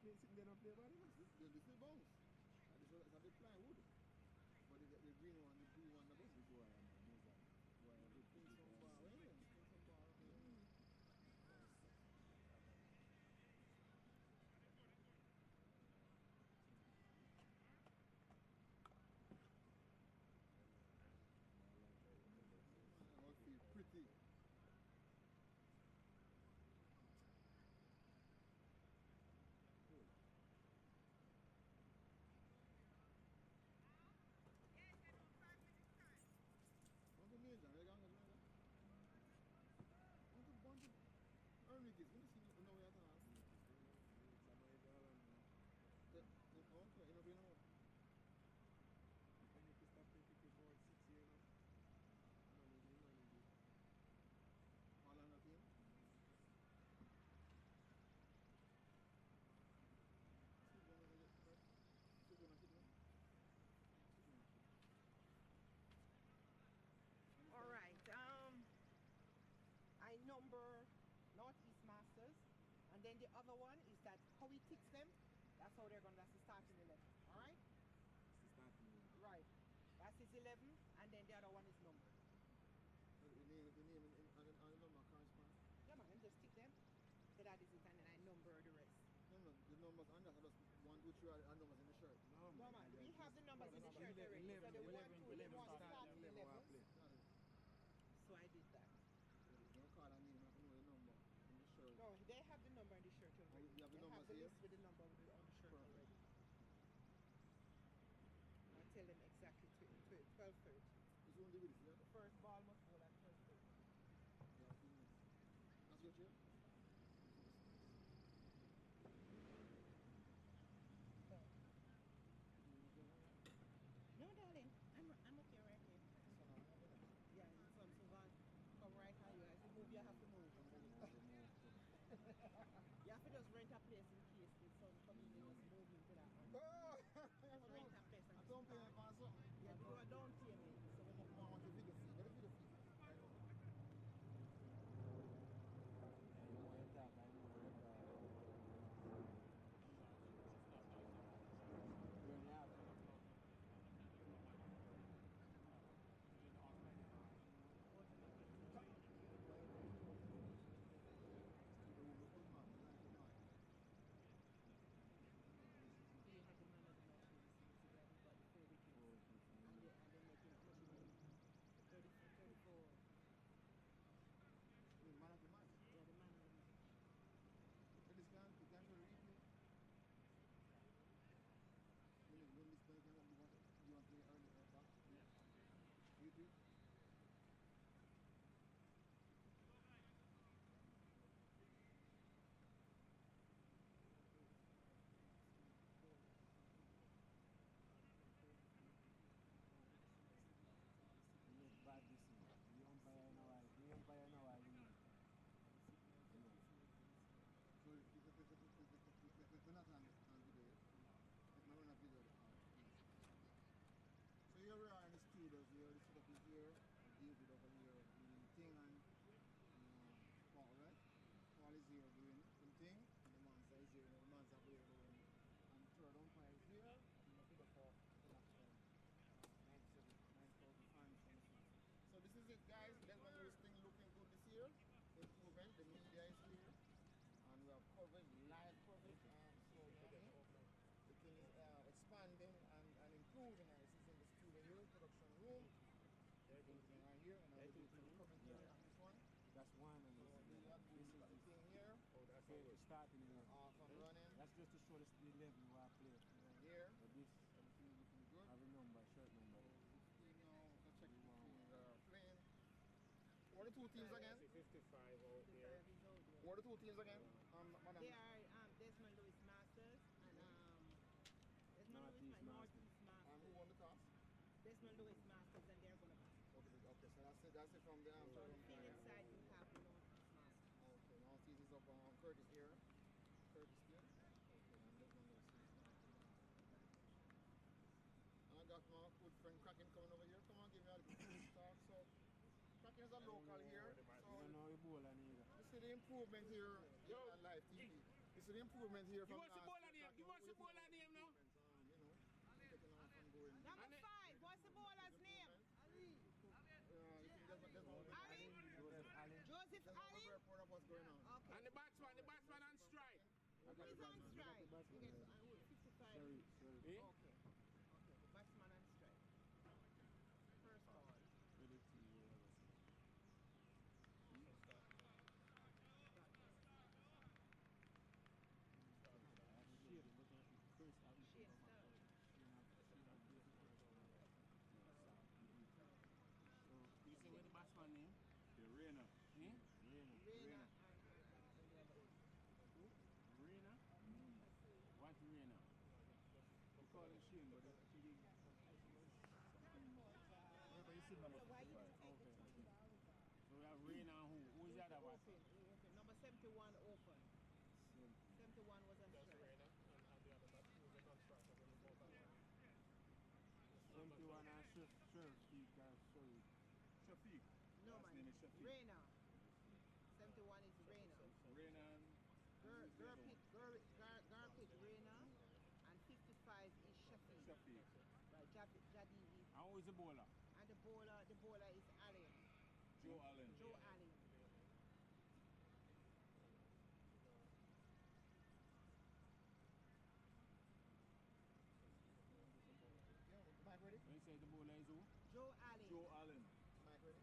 play, sitting there and play ball. This is bounce. This is a bit plywood. But the green one, the blue one, the bounce. This wire, man. This wire. Spin some ball, eh? Spin some ball. Must feel pretty. All right. I number Northeast Masters, and then the other one is that how he ticks them. That's how they're going. That's the starting 11. All right. That's the starting 11. Right. That's his 11, and then the other one is numbered. The name and the number correspond. Yeah, man. Just tick them. So that is it, and then I number the rest. No, the numbers and that's just 1, 2, 3 are numbers in the shirt. No, man. We have the numbers in the shirt already. So the 1, 2, 3 want to start 11. So I did that. Don't call a name, you have to know the number in the shirt. No, they have the number in the shirt already. You have the numbers the here? list with the number on the shirt already. I tell them exactly 12:30. It's only with this, yeah? The first ball must go at 12:30. Yeah, 2 minutes. That's your chair? No, darling. I'm okay right here. Yeah, so come right how you. As you move, you have to move. You have to just rent a place in case the sun comes in, just move into that one. Oh! Rent a place and I don't pay me for something. Yeah, do a down payment. So when you I want to video fee. Get a video fee. Bad this year. The umpire now I leave. So we're not on video yet. We're not on video. So here we are in the studios here. The setup is here. David over here doing thing and Paul, right? Paul is here doing some thing. And the Mansa is here. The Mansa is here doing. And third umpire is here. And the figure for the last one. 9,000 fans on the seat. So this is it, guys. Desmond Lewis thing looking good this year. Improvement. The media is here. And we have coverage, live coverage. So the thing is expanding and improving. This is in the studio here, production room. Everything right here. And I'll do some coverage here on this one. That's one. And this is the thing here. Oh, that's okay, starting here. Off and running. That's just to show the level you are playing. Here. But this, everything is looking good. Have a number, shirt number. Let's check the playing. What are the two teams again? 55 out here. What are the two teams again? They are Desmond Lewis Masters and Desmond Lewis Northeast Masters. And who won the toss? Desmond Lewis Masters, and they're going to pass. Okay, so that's it from the on the field side, you have the Northeast Masters. Okay, Northeast is up on Curtis here. Curtis here. Okay, and Desmond Lewis is and I got my good friend Kraken coming over here. Come on, give me a little talk. So, Kraken is a local here. So, you don't know Ebola neither. You see the improvement here on live TV. You this is the improvement here Give from us the ball name. Give us the ball name now. Getting off and going. Number 5, what's the bowler's name? Ali? Joseph Ali? Report of what's going on. Okay. And the batsman on strike. Who's on strike? Yes, 55. Sorry. Eh? Okay. Okay, the batsman on strike. First ball. Ready to you, whatever. Shit, but Chris, I'm Shane Stark. You say where the batsman name? The Rainer. Eh? Reina and the other one. Reina? What Reina? We call him Shane, but he didn't. Remember, you see number 55. Okay. So we have Reina and who? Who is the other one? Open. Number 71 open. 71 was on strike. 71 and Shafiq. Shafiq. No, Last man. name is Shafiq. Reina. 71 is Reina. Rainer and Garpit, Reina. And 55 is Shafiq. Shafiq. Right, Jadivi. And who is the bowler? And the bowler is Allen. Joe Allen. Joe Allen. Mike ready? When you say the bowler is who? Joe Allen. Joe Allen. Mike ready?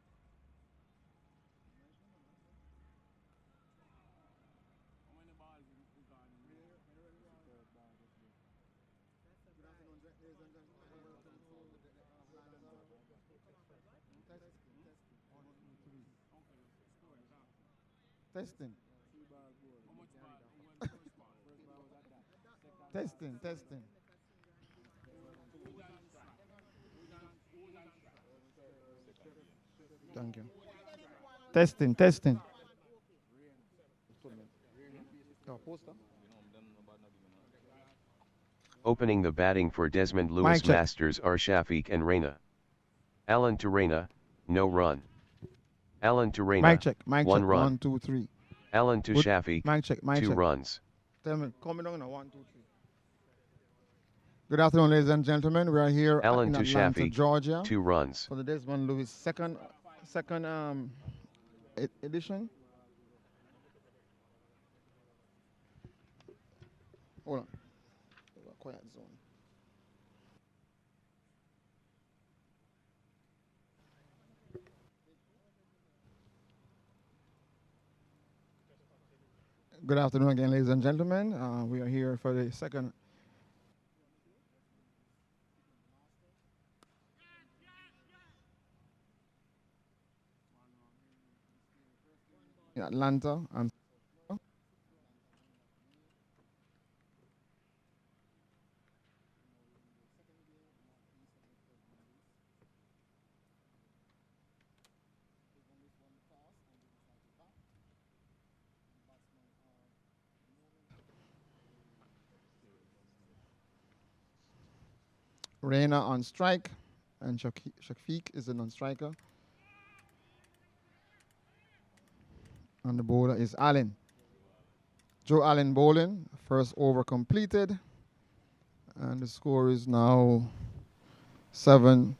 How many balls we got in the Third ball just there. That's a Good bye. afternoon, ladies and gentlemen. Welcome to Atlanta. Testing. 1, 2, 3. Okay, score it out. Testing. 3 ball goal. How much ball? Who was the first ball? First ball was at that. Second Testing. Who was on strike? Who was on strike? Thank you. Testing. Poster. Opening the batting for Desmond Lewis Mic check. Masters are Shafiq and Reina. Allen to Reina, no run. Allen to Reina, Mic check. 1 run. 1, 2, 3. Allen to Good. Shafiq, Mic check. 2 runs. Tell me, coming on now. 1, 2, 3. Good afternoon, ladies and gentlemen. We are here Allen in to Atlanta, Shafiq, Georgia, 2 runs. for the Desmond Lewis second edition. Hold on. Quiet zone. Good afternoon again, ladies and gentlemen. We are here for the second. In Atlanta. And Reina on strike, and Shafiq is a non-striker. And the bowler is Allen. Joe Allen bowling. First over completed. And the score is now 7.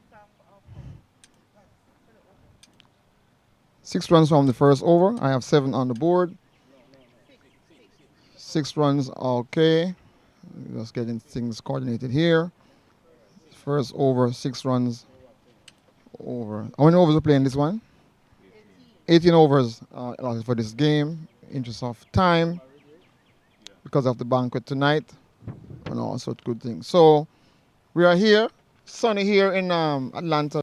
6 runs from the first over. I have 7 on the board. 6 runs, okay. Just getting things coordinated here. First over, 6 runs over. How many overs are playing this one? 18 overs allotted for this game. Interest of time because of the banquet tonight and all sorts of good things. So we are here, sunny here in Atlanta.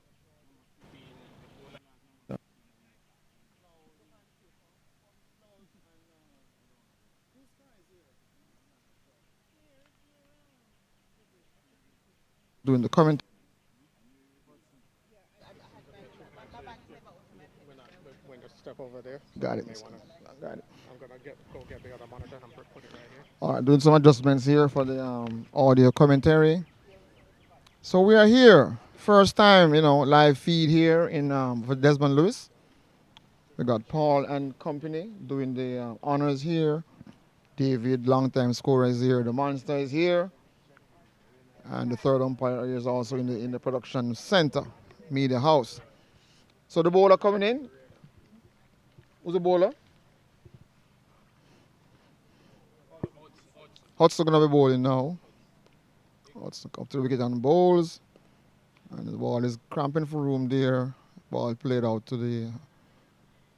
Doing the comment. When you step over there. Got it. Got it. I'm gonna go get the other monitor and put it right here. All right, doing some adjustments here for the audio commentary. So we are here, first time, live feed here in for Desmond Lewis. We got Paul and company doing the honors here David, long-time scorer, is here. The monster is here. And the third umpire is also in the production center, media house. So the bowler coming in. Who's the bowler? Hudson going to be bowling now. Hudson up to the wicket and bowls. And the ball is cramping for room there. Ball played out to the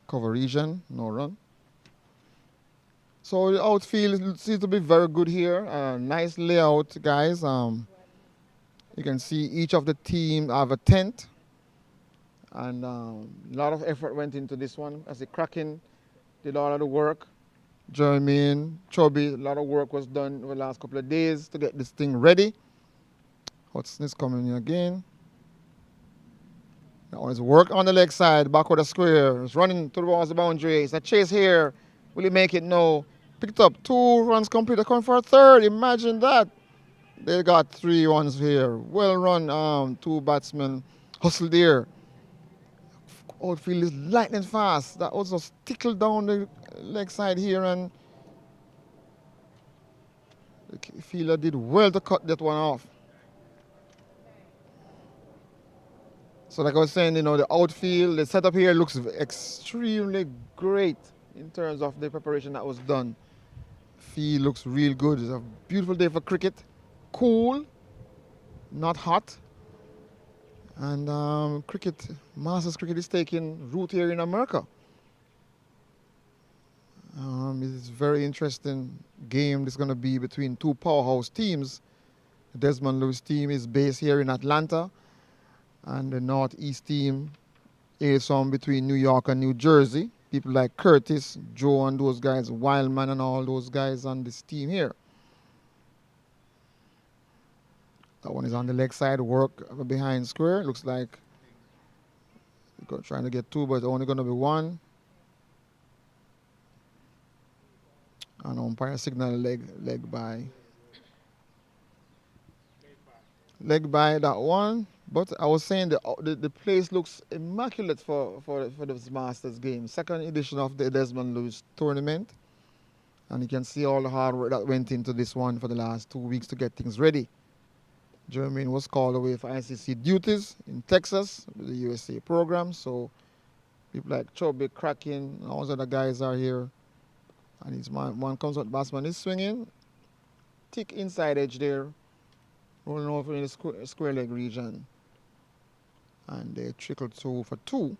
cover region. No run. So the outfield seems to be very good here. Nice layout, guys. You can see each of the team have a tent. And a lot of effort went into this one. As the Kraken did all of the work. Jermaine, Chubby, a lot of work was done over the last couple of days to get this thing ready. Hudson is coming in again. That one is work on the leg side, back with the square. It's running towards the boundary. It's a chase here. Will he make it? No. Picked up 2 runs complete. They're coming for a third. Imagine that. They got 3 runs here. Well run, 2 batsmen. Hustle there. Outfield is lightning fast. That also tickled down the leg side here, and the fielder did well to cut that one off. So like I was saying, the outfield, the setup here looks extremely great in terms of the preparation that was done. Field looks real good. It's a beautiful day for cricket. Cool, not hot. And Masters cricket is taking root here in America. It's a very interesting game. This is going to be between 2 powerhouse teams. The Desmond Lewis team is based here in Atlanta. And the Northeast team is from between New York and New Jersey. People like Curtis, Joe, and those guys, Wildman, and all those guys on this team here. That one is on the leg side, work behind square. Looks like trying to get 2, but it's only going to be 1. And umpire signal leg by. Leg by that one. But I was saying the place looks immaculate for this Masters game. Second edition of the Desmond Lewis tournament. And you can see all the hard work that went into this one for the last 2 weeks to get things ready. Jermaine was called away for ICC duties in Texas with the USA program. So people like Chubby, Kraken, and all those other guys are here. And his one comes out, batsman is swinging. Thick inside edge there. Rolling over in the square leg region. And they trickled through for 2.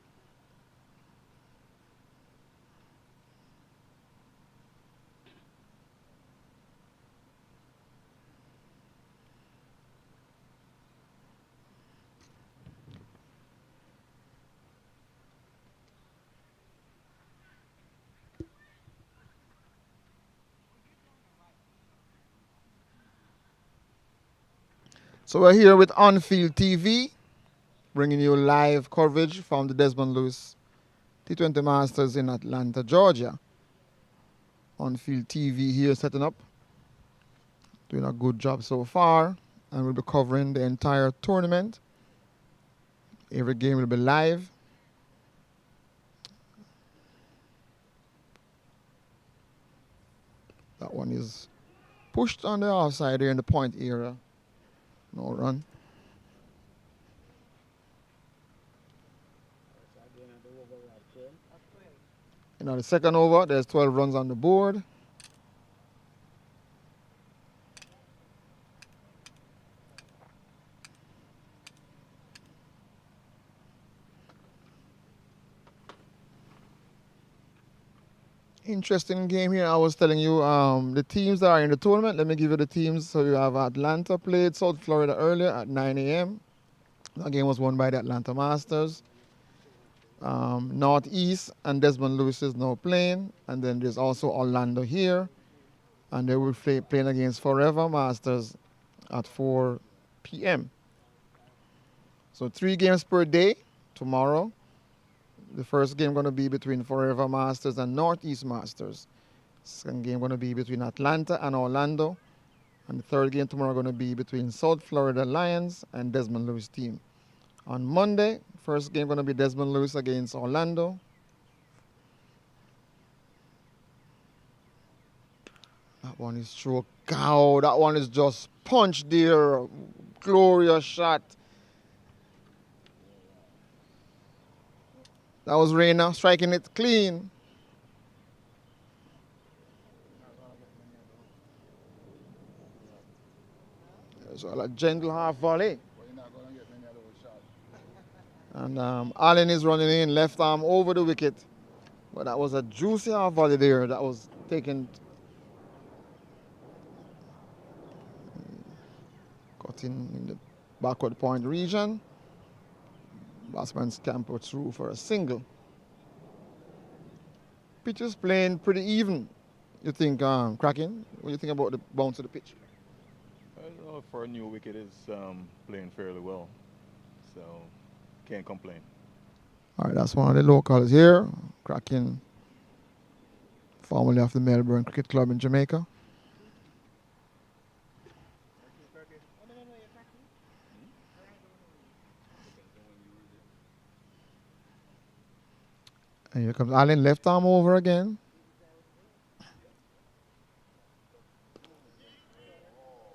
So we're here with On-Field TV, bringing you live coverage from the Desmond Lewis T20 Masters in Atlanta, Georgia. On-Field TV here setting up, doing a good job so far, and we'll be covering the entire tournament. Every game will be live. That one is pushed on the offside here in the point area. No run. The second over, there's 12 runs on the board. Interesting game here. I was telling you the teams that are in the tournament. Let me give you the teams. So you have Atlanta played South Florida earlier at 9 a.m. That game was won by the Atlanta Masters. Northeast and Desmond Lewis is now playing. And then there's also Orlando here. And they will be playing against Forever Masters at 4 p.m. So 3 games per day tomorrow. The first game going to be between Forever Masters and Northeast Masters. Second game going to be between Atlanta and Orlando. And the third game tomorrow going to be between South Florida Lions and Desmond Lewis team. On Monday, first game going to be Desmond Lewis against Orlando. That one is true. Cow. That one is just punch there. Glorious shot. That was Reina striking it clean. So a gentle half volley. And Allen is running in, left arm over the wicket. But that was a juicy half volley there that was taken, cut in the backward point region. Batsman scampered through for a single. Pitch is playing pretty even. You think, Kraken? What do you think about the bounce of the pitch? For a new wicket, it's playing fairly well, so can't complain. All right, that's one of the locals here. Kraken, formerly of the Melbourne Cricket Club in Jamaica. And here comes Allen, left arm over again.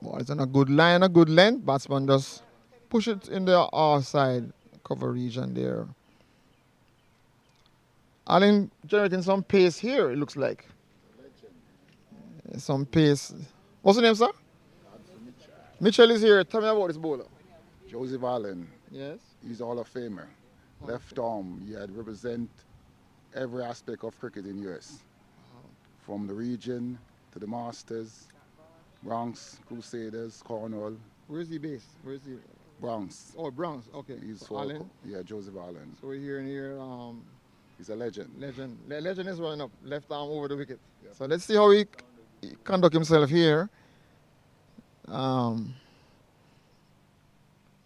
Well, it's on a good line, a good length. Batsman just push it in the outside cover region there. Allen generating some pace here, it looks like. Some pace. What's the name, sir? Mitchell is here. Tell me about this bowler. Joseph Allen, Yes. he's Hall of Famer. Left arm, he had represent every aspect of cricket in US. From the region to the Masters, Bronx, Crusaders, Cornwall, Where is he based? Where is he? Bronx. Oh, Bronx. Okay. He's So for, Allen. yeah, Joseph Allen. So we're hearing here, He's a legend. Legend. Legend is running up, left arm over the wicket. So let's see how he conduct himself here.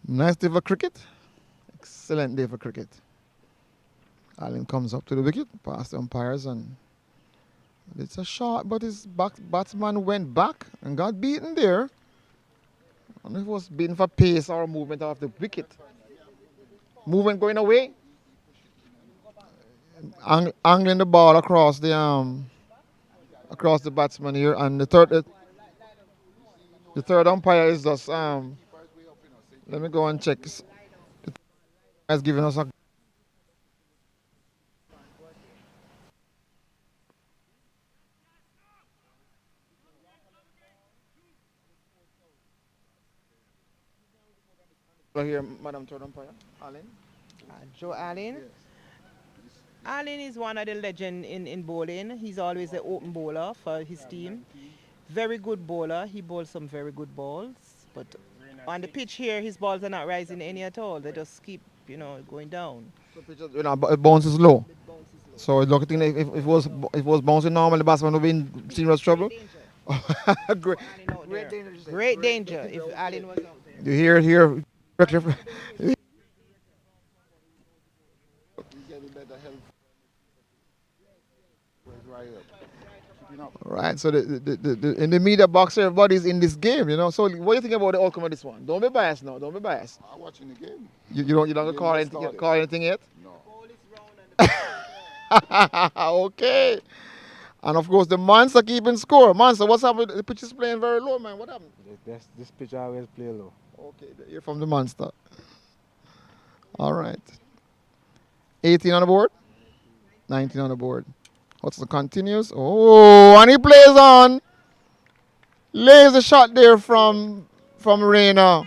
Nice day for cricket. Excellent day for cricket. Allen comes up to the wicket, past the umpires, and it's a shot, but his batsman went back and got beaten there. I don't know if it was beaten for pace or movement off the wicket. Movement going away. Angling the ball across the batsman here, and the third umpire is just let me go and check. The third has given us a here, Madam Third Umpire, Allen. Joe Allen. Allen is one of the legends in bowling. He's always the open bowler for his team. Very good bowler. He bowls some very good balls. But on the pitch here, his balls are not rising any at all. They just keep, going down. So pitches, it bounces low. So looking if it was bouncing normal, the batsman would be in serious trouble. Great, Great danger. Great danger if Allen was out there. you hear it here. Right, so in the media box, everybody's in this game, So what do you think about the outcome of this one? Don't be biased now. Don't be biased. I'm watching the game. You don't call anything yet. No. Okay. And of course, the Monster keeping score. Monster, what's happened? The pitch is playing very low, man. What happened? This pitch always play low. Okay, you're from the Monster. All right. 18 on the board. 19 on the board. Hudson continues. Oh, and he plays on. Lays a shot there from Reina.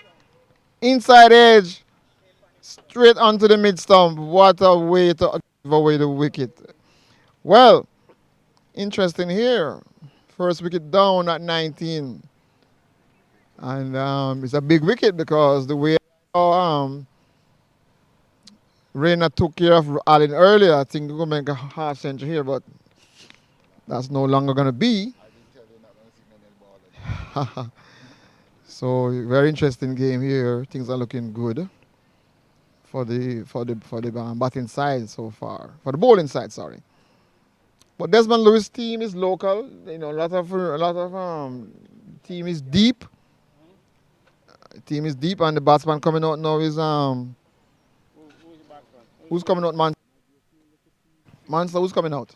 Inside edge. Straight onto the mid stump. What a way to give away the wicket. Well, interesting here. First wicket down at 19. And it's a big wicket because the way Reina took care of Allen earlier, I think we're going to make a half century here, but that's no longer going to be. So very interesting game here. Things are looking good for the batting side so far, for the bowling side, sorry. But Desmond Lewis' team is local. A lot of team is deep. Team is deep, and the batsman coming out now is who's coming out, man? Monster, who's coming out?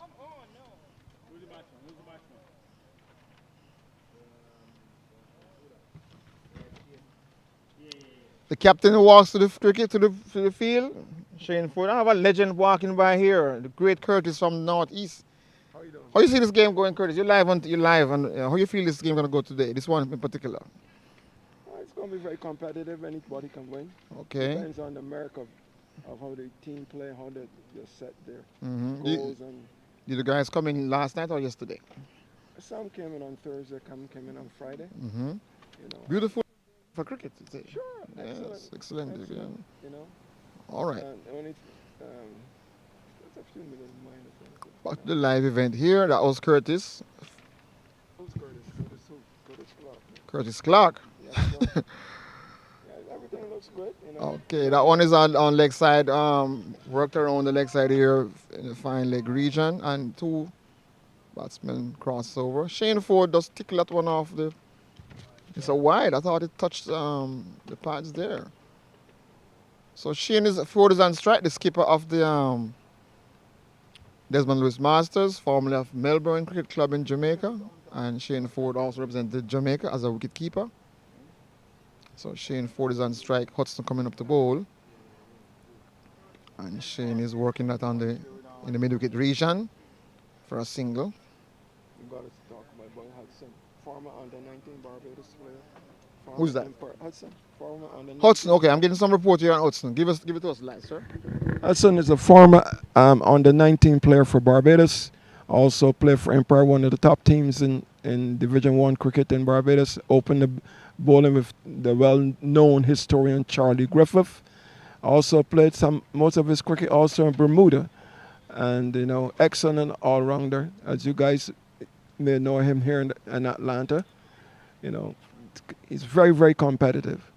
The captain who walks to the cricket to the field, Shane Ford. I have a legend walking by here, the great Curtis from Northeast. How you doing? How you see this game going, Curtis? You're live, and how you feel this game gonna go today? This one in particular. It's going to be very competitive. Anybody can win. Okay. Depends on the merit of how the team play, how they set their Mm-hmm. goals. And Did the guys come in last night or yesterday? some came in on Thursday, came in on Friday. Mm-hmm. You know. Beautiful for cricket today. Sure. Yes, excellent. Excellent. You know. All right. And only there's a few million minus. Back to the live event here. That was Curtis. Who's Curtis? Curtis who? Curtis Clark. Curtis Clark. Yeah, so, yeah, everything looks good. You know. Okay, that one is on leg side. Worked around the leg side here in the fine leg region, and two batsmen crossover. Shane Ford does tickle that one off the. It's a wide. I thought it touched the pads there. So Ford is on strike, the skipper of the Desmond Lewis Masters, formerly of Melbourne Cricket Club in Jamaica, and Shane Ford also represented Jamaica as a wicketkeeper. So Shane Ford is on strike. Hudson coming up to bowl, and Shane is working that in the mid wicket region for a single. You got to talk about Boy Hudson, former under-19 Barbados player. Who's that? Hudson, former under-19. Hudson. Okay, I'm getting some report here on Hudson. Give it to us, live, sir. Hudson is a former under-19 player for Barbados. Also played for Empire, one of the top teams in Division 1 cricket in Barbados. Opened the bowling with the well-known historian Charlie Griffith. Also played most of his cricket also in Bermuda. And, you know, excellent all-rounder. As you guys may know him here in Atlanta. You know, he's very, very competitive.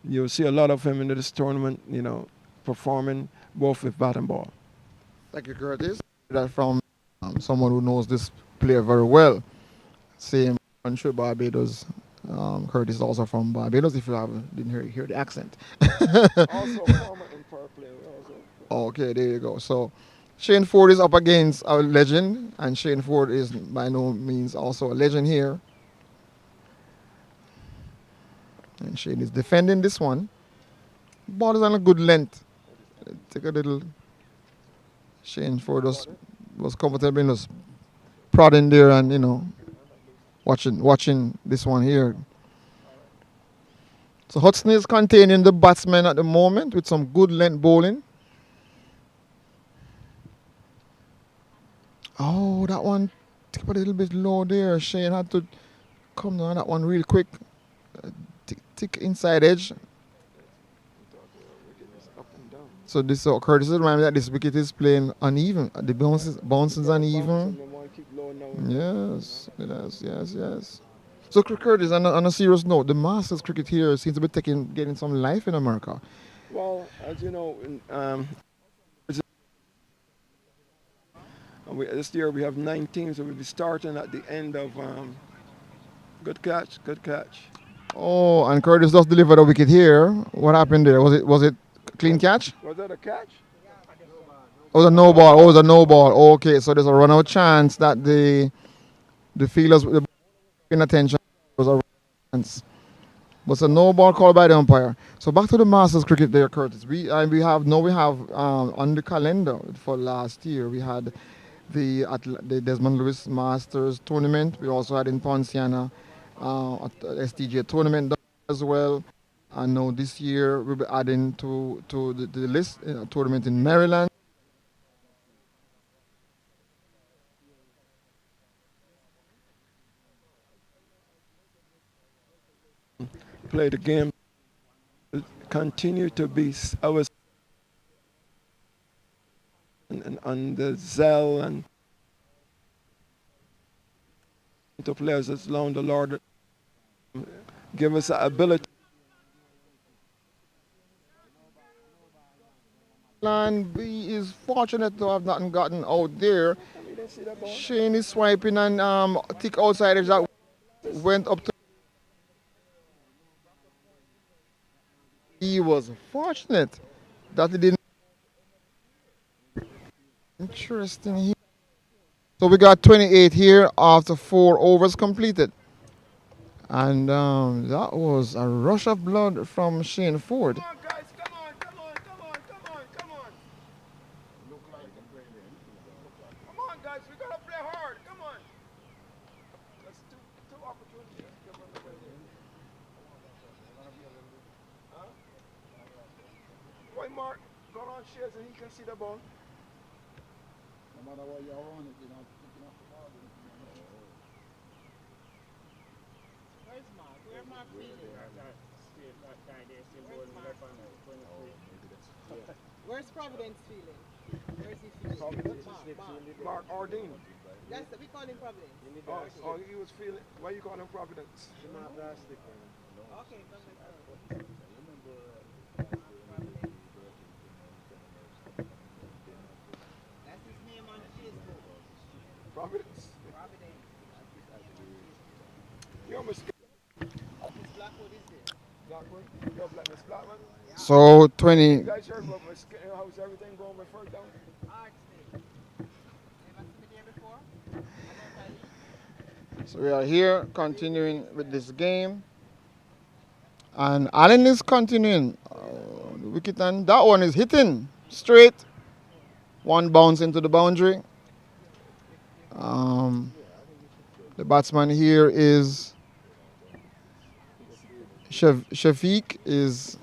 You'll see a lot of him in this tournament, you know, performing both with bat and ball. Thank you, Curtis. That from someone who knows this player very well. Same country, Barbados. Curtis is also from Barbados, if you didn't hear the accent. Also former Empire player. Okay, there you go. So Shane Ford is up against a legend, and Shane Ford is by no means also a legend here. And Shane is defending this one. Ball is on a good length. Take a little. Shane Ford was comfortable in just prodding there and, you know, watching this one here. So Hudson is containing the batsman at the moment with some good length bowling. Oh, that one took a little bit low there. Shane had to come down that one real quick. Tick inside edge. So this Curtis reminds me that this wicket is playing uneven. The bounces uneven. Yes, it is. Yes. So Curtis, on a serious note, the Masters cricket here seems to be getting some life in America. Well, as you know, this year we have 9 teams, so we'll be starting at the end of. Good catch. Oh, and Curtis just delivered a wicket here. What happened there? Was it a clean catch? Was that a catch? Oh, it was a no ball. Oh, it was a no ball. Okay, so there's a run out chance that the fielders were paying attention. It was a run chance. But it's a no ball called by the umpire. So back to the Masters cricket there, Curtis. We have on the calendar for last year we had the Desmond Lewis Masters tournament. We also had in Ponciana STJ tournament as well. And now this year we'll be adding to the list a tournament in Maryland. Play the game. Continue to be our and on the Zell and to players as long the Lord give us the ability. And B is fortunate to have not gotten out there. Shane is swiping and thick outside edge that went up to. He was fortunate that he didn't. Interesting here. So we got 28 here after 4 overs completed. And that was a rush of blood from Shane Ford. Come on, guys, come on, come on, come on, come on, come on. Come on, guys, we gotta play hard. Come on. That's two opportunities. Huh? Why Mark got on shares and he can see the ball? No matter what you want, if you're not picking up the ball, Where's Mark? Where Mark feeling? Where's Providence feeling? Where's he feeling? Providence? Mark Ordine. That's we call him Providence. Oh, he was feeling. Why you call him Providence? Okay, come let's go. That's his name on Facebook. Providence. Providence. You're Miss Miss Blackwood is there. Blackwood. You're Miss Blackwood. So 20. You guys heard about how's everything going with Ferg down? Never seen me there before? So we are here continuing with this game. And Allen is continuing. The wicket, and that one is hitting straight. One bounce into the boundary. The batsman here is Shafiq is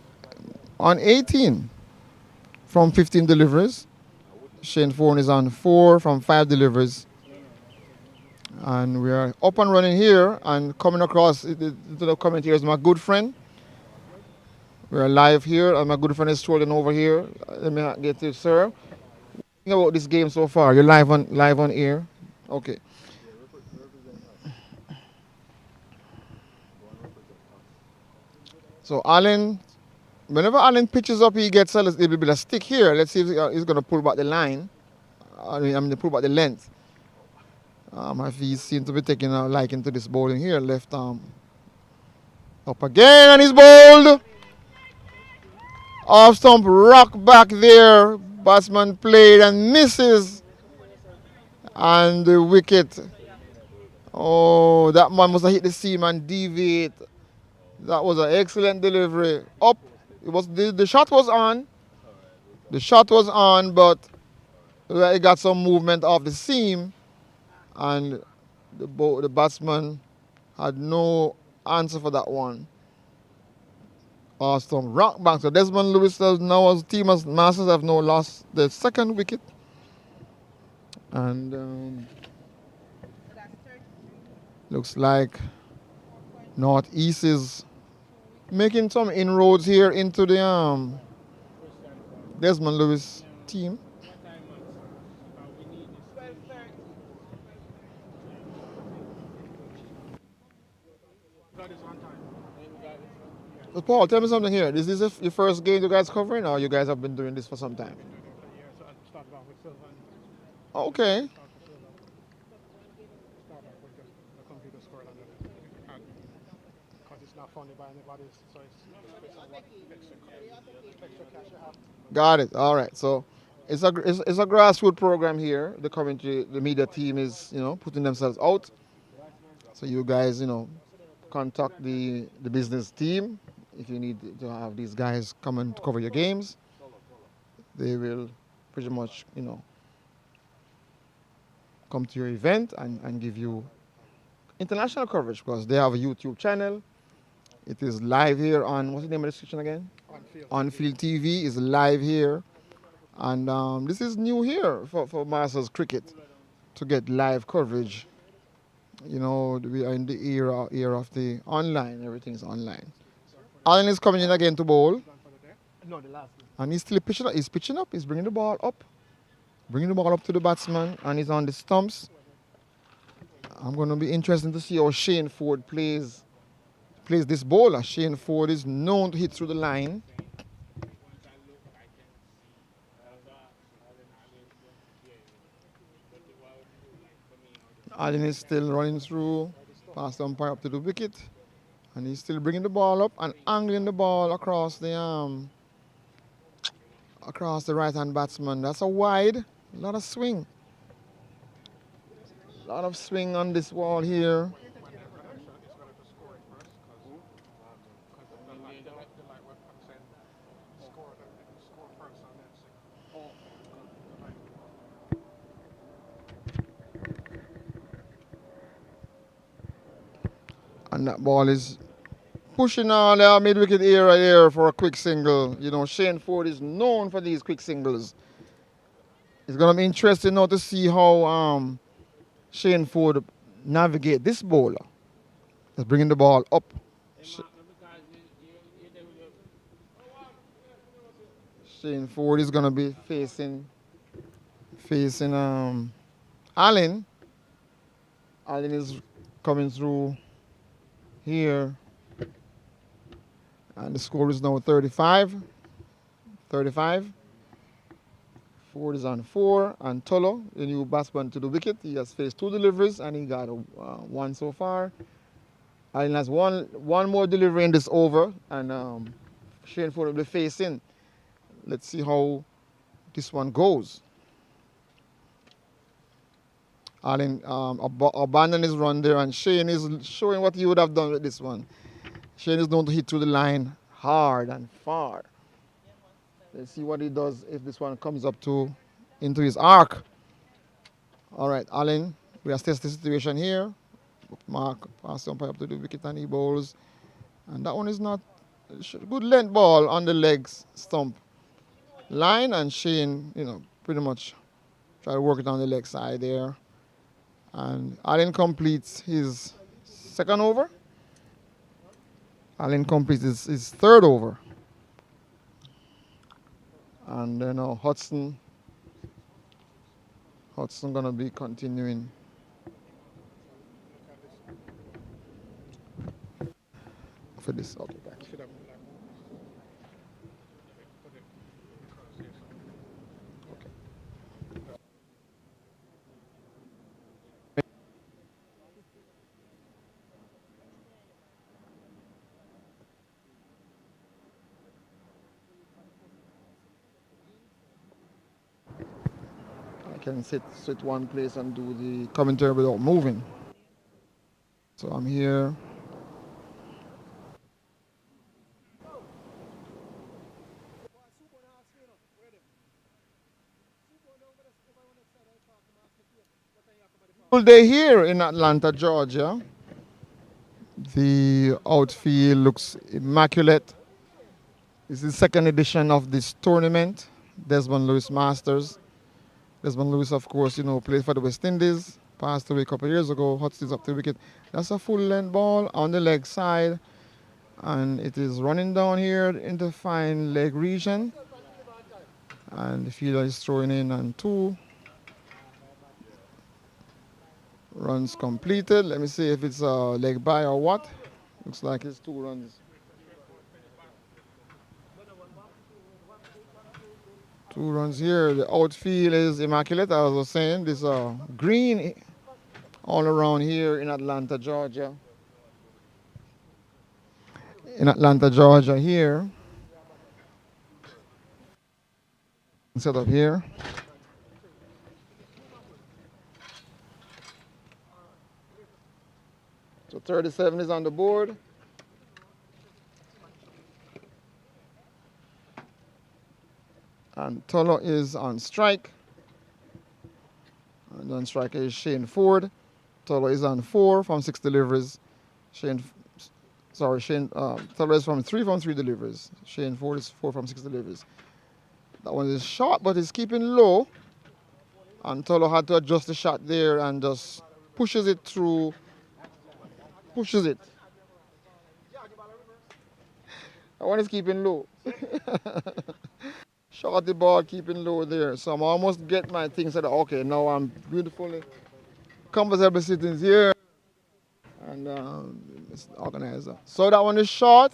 on 18 from 15 deliveries. Shane Ford is on 4 from 5 deliveries. And we are up and running here, and coming across into the comment here is my good friend. We are live here, and my good friend is strolling over here. Let me get to sir. Think about this game so far. You're live on air. Okay. So Allen, whenever Allen pitches up, he gets a little bit of stick here. Let's see if he's going to pull back the line. I mean, pull back the length. He seems to be taking a liking to this bowling here. Left arm up again, and he's bowled. Off stump, rock back there. Batsman played and misses. And the wicket. Oh, that man must have hit the seam and deviate. That was an excellent delivery. Up. It was the shot was on. The shot was on, but it got some movement off the seam. And the batsman had no answer for that one. Awesome. Rock back. So Desmond Lewis does now, as team as Masters have now lost the second wicket. And looks like Northeast is making some inroads here into the Desmond Lewis team. So Paul, tell me something here. Is this your first game you guys covering, or you guys have been doing this for some time? Okay. Got it. All right. So it's a grassroots program here. The commentary, the media team is putting themselves out. So you guys contact the business team if you need to have these guys come and cover your games. They will pretty much come to your event and give you international coverage, because they have a YouTube channel. It is live here on, what's the name of the station again? On Field TV is live here. And this is new here for Masters Cricket, to get live coverage. We are in the era of the online. Everything's online. Allen is coming in again to bowl. No, the last. And he's still pitching up. He's pitching up. He's bringing the ball up. Bringing the ball up to the batsman, and he's on the stumps. I'm going to be interested to see how Shane Ford plays this bowler. Shane Ford is known to hit through the line. Allen is still running through, past the umpire up to the wicket, and he's still bringing the ball up and angling the ball across the right-hand batsman. That's a wide, a lot of swing. A lot of swing on this wall here. And that ball is pushing on the mid-wicket area here for a quick single. You know, Shane Ford is known for these quick singles. It's going to be interesting now to see how Shane Ford navigate this bowler. He's bringing the ball up. Shane Ford is going to be facing Allen. Allen is coming through here. And the score is now 35. Ford is on 4. And Tolo, the new batsman to the wicket, he has faced 2 deliveries and he got 1 so far. Allen has one more delivery in this over. And Shane Ford will be facing. Let's see how this one goes. Allen abandoned his run there, and Shane is showing what he would have done with this one. Shane is known to hit through the line hard and far. Let's see what he does if this one comes up into his arc. All right, Allen, we assess the situation here. Mark pass the umpire up to the wicket and he bowls. And that one is not good length ball on the legs stump line, and Shane, pretty much try to work it on the leg side there. And Allen completes his second over. Allen completes his third over. And then Hudson gonna be continuing. For this, okay, back. I can sit one place and do the commentary without moving. So I'm here. Full day here in Atlanta, Georgia. The outfield looks immaculate. This is the second edition of this tournament, Desmond Lewis Masters. Desmond Lewis, of course, played for the West Indies, passed away a couple of years ago. Hudson's up the wicket. That's a full length ball on the leg side, and it is running down here into fine leg region. And the fielder is throwing in on 2. Runs completed. Let me see if it's a leg by or what. Looks like it's 2 runs. 2 runs here. The outfield is immaculate, as I was saying. There's green all around here in Atlanta, Georgia. In Atlanta, Georgia here. Set up here. So 37 is on the board. And Tolo is on strike. And on strike is Shane Ford. Tolo is on 4 from 6 deliveries. Tolo is from 3 from 3 deliveries. Shane Ford is 4 from 6 deliveries. That one is short, but it's keeping low. And Tolo had to adjust the shot there and just pushes it through. Pushes it. That one is keeping low. Shot the ball, keeping low there. So I'm almost get my thing said, okay, now I'm beautifully comfortable sitting here. And it's organizer. So that one is short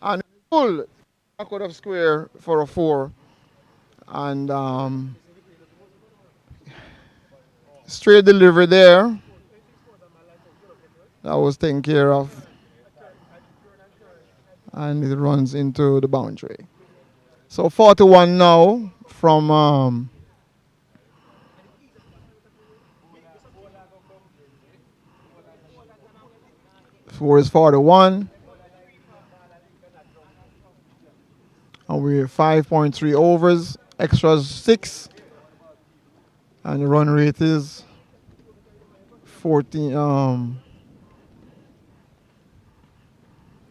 and full. Back out of square for a 4. And straight delivery there. That was taken care of. And it runs into the boundary. So 41 now from 4 is 41. And we're 5.3 overs, extras 6. And the run rate is 14.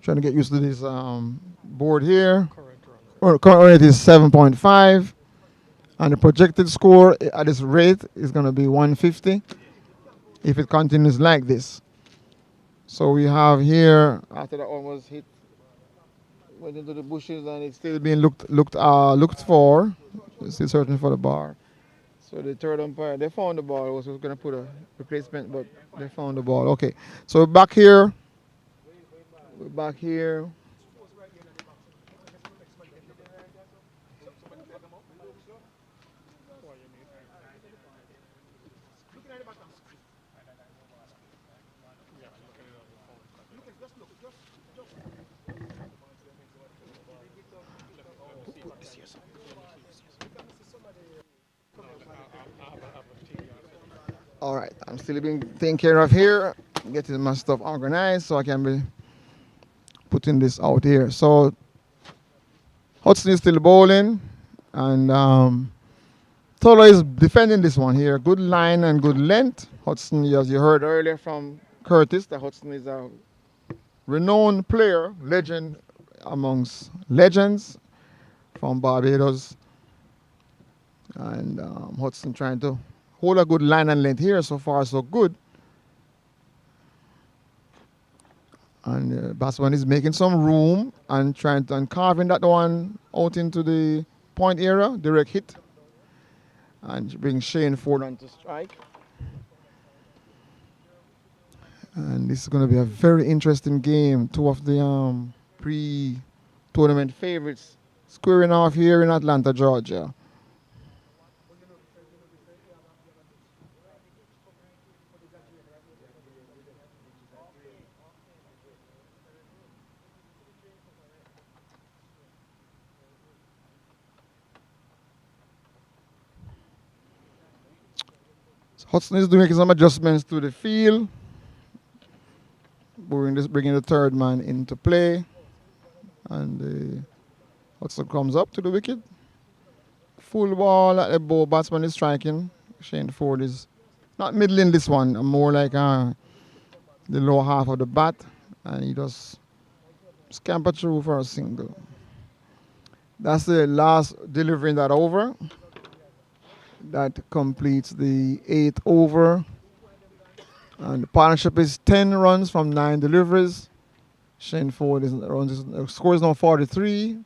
Trying to get used to this board here. Current run. Current rate is 7.5. And the projected score at this rate is going to be 150 if it continues like this. So we have here, after that one was hit, went into the bushes and it's still being looked for. Still searching for the bar. So the third umpire, they found the ball. I was going to put a replacement, but they found the ball. Okay, so we're back here. We're back here. All right, I'm still being taken care of here, getting my stuff organized so I can be putting this out here. So Hudson is still bowling, and Tolo is defending this one here. Good line and good length. Hudson, as you heard earlier from Curtis, that Hudson is a renowned player, legend amongst legends from Barbados. And Hudson trying to hold a good line and length here. So far, so good. And batsman is making some room and trying to and carving that one out into the point area, direct hit. And bring Shane Ford on to strike. And this is going to be a very interesting game. Two of the pre-tournament favorites squaring off here in Atlanta, Georgia. Hudson is making some adjustments to the field. Bringing the third man into play. And Hudson comes up to the wicket. Full ball at the bow. Batsman is striking. Shane Ford is not middling this one. More like the lower half of the bat. And he just scamper through for a single. That's the last delivery in that over. That completes the 8th over. And the partnership is 10 runs from 9 deliveries. Shane Ford score is now 43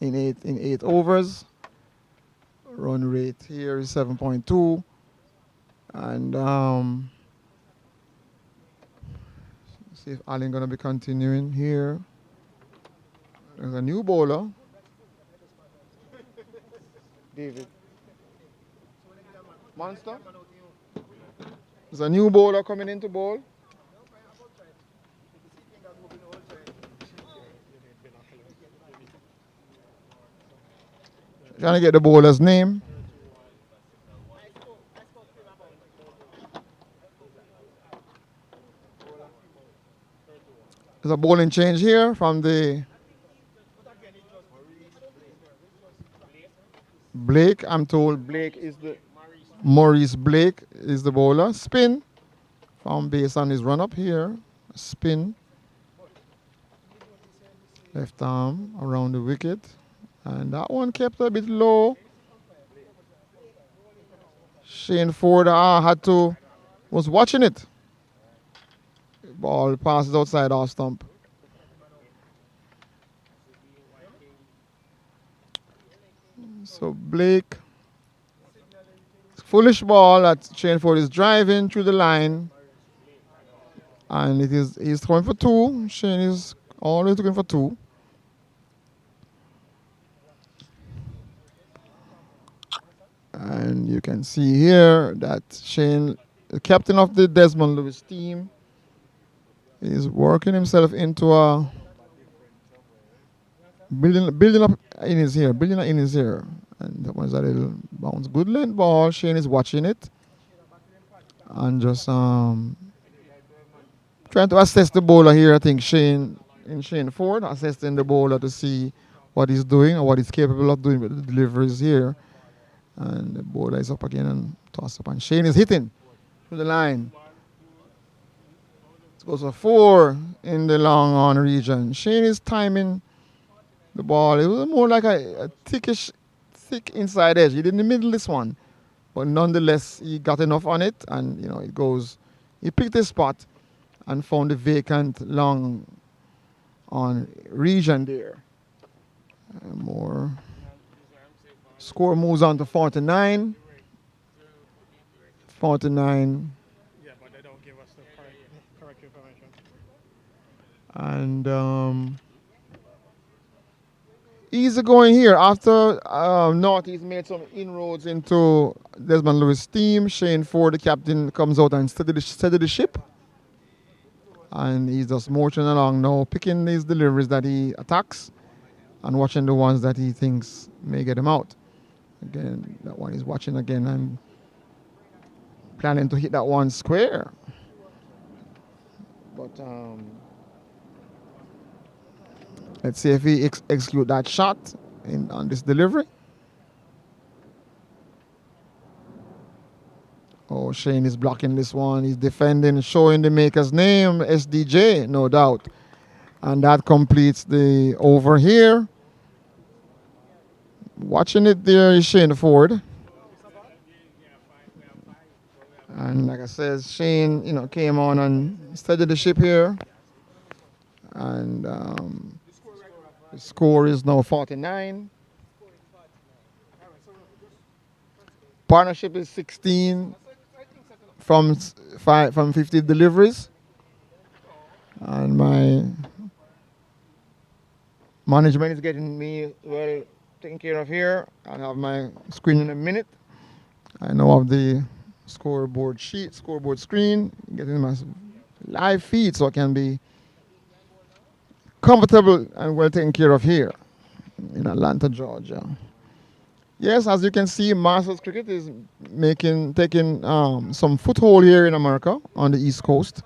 in 8 overs. Run rate here is 7.2. And see if Allen gonna be continuing here. There's a new bowler. David. Monster. There's a new bowler coming into bowl. Trying to get the bowler's name. There's a bowling change here from the Blake. I'm told Blake is the Maurice Blake is the bowler. Spin from base on his run up here. Spin. Left arm around the wicket. And that one kept a bit low. Shane Ford was watching it. Ball passes outside our stump. So Blake. Foolish ball that Shane Ford is driving through the line. And he's throwing for 2. Shane is always looking for 2. And you can see here that Shane, the captain of the Desmond Lewis team, is working himself into a building up innings here. And that was a little bounce. Good length ball. Shane is watching it. And just trying to assess the bowler here. I think Shane Ford assessing the bowler to see what he's doing or what he's capable of doing with the deliveries here. And the bowler is up again and toss up. And Shane is hitting through the line. It goes for 4 in the long on region. Shane is timing the ball. It was more like a thick inside edge. He didn't middle this one, but nonetheless he got enough on it, and it goes. He picked a spot and found the vacant long on region there. More. Score moves on to 49. 49. Yeah, but they don't give us the correct information. And easy going here. After Northeast made some inroads into Desmond Lewis' team, Shane Ford, the captain, comes out and steady the ship. And he's just marching along now, picking these deliveries that he attacks and watching the ones that he thinks may get him out. Again, that one he's watching again and planning to hit that one square. But let's see if he execute that shot on this delivery. Oh, Shane is blocking this one. He's defending, showing the maker's name, SDJ, no doubt. And that completes the over here. Watching it there is Shane Ford. And like I said, Shane, came on and steadied the ship here. And the score is now 49. Partnership is 16 from 50 deliveries. And my management is getting me well taken care of here. I'll have my screen in a minute. I know of the scoreboard screen, getting my live feed so I can be comfortable and well taken care of here in Atlanta, Georgia. Yes, as you can see, Masters Cricket is taking some foothold here in America on the East Coast.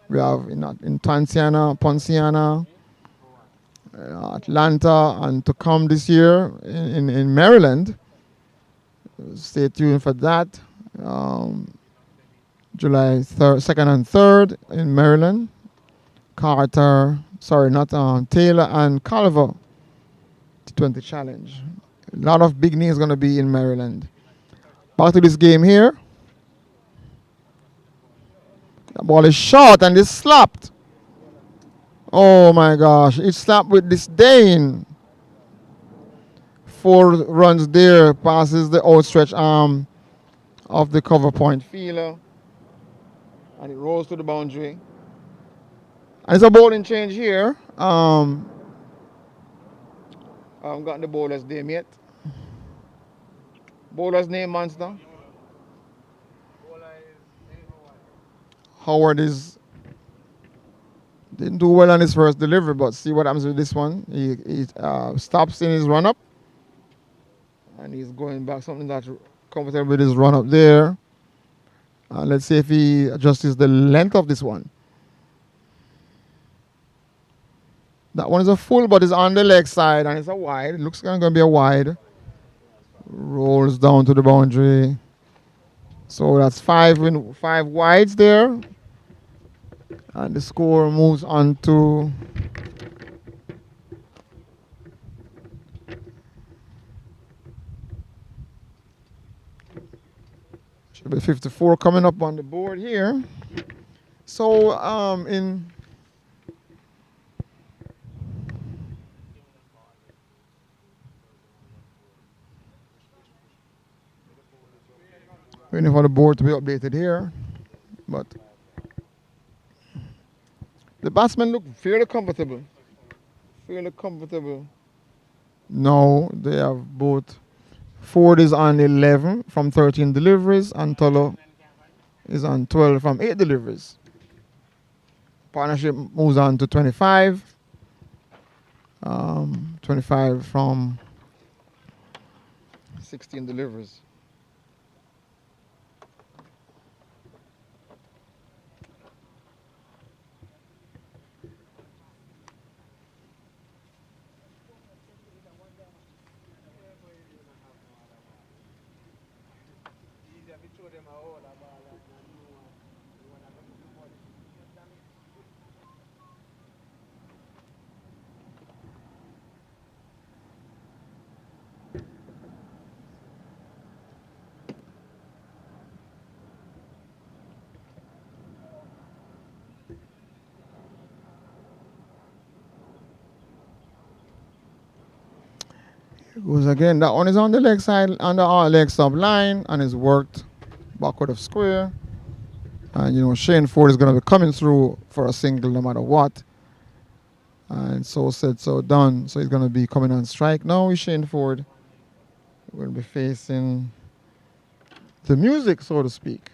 We have in Ponciana, Atlanta, and to come this year in Maryland. Stay tuned for that. July 2nd and 3rd in Maryland. Taylor and Culver T20 Challenge. A lot of big names going to be in Maryland. Back to this game here. The ball is short and it's slapped. Oh my gosh, it's slapped with disdain. 4 runs there, passes the outstretched arm of the cover point fielder. And it rolls to the boundary. And it's a bowling change here. I haven't gotten the bowler's name yet. Bowler's name, Monster. Howard didn't do well on his first delivery, but see what happens with this one. He stops in his run-up. And he's going back, something that's comfortable with his run-up there. Let's see if he adjusts the length of this one. That one is a full, but it's on the leg side, and it's a wide. It looks going to be a wide. Rolls down to the boundary. So that's 5 wides there. And the score moves on to should be 54 coming up on the board here. So waiting for the board to be updated here, but the batsmen look fairly comfortable. No, they have both. Ford is on 11 from 13 deliveries, and Tolo is on 12 from 8 deliveries. Partnership moves on to 25. 25 from 16 deliveries. Goes again. That one is on the leg side, on the leg sub line, and is worked backward of square. And Shane Ford is going to be coming through for a single no matter what. And so said, so done. So he's going to be coming on strike. Now is Shane Ford. We're going to be facing the music, so to speak.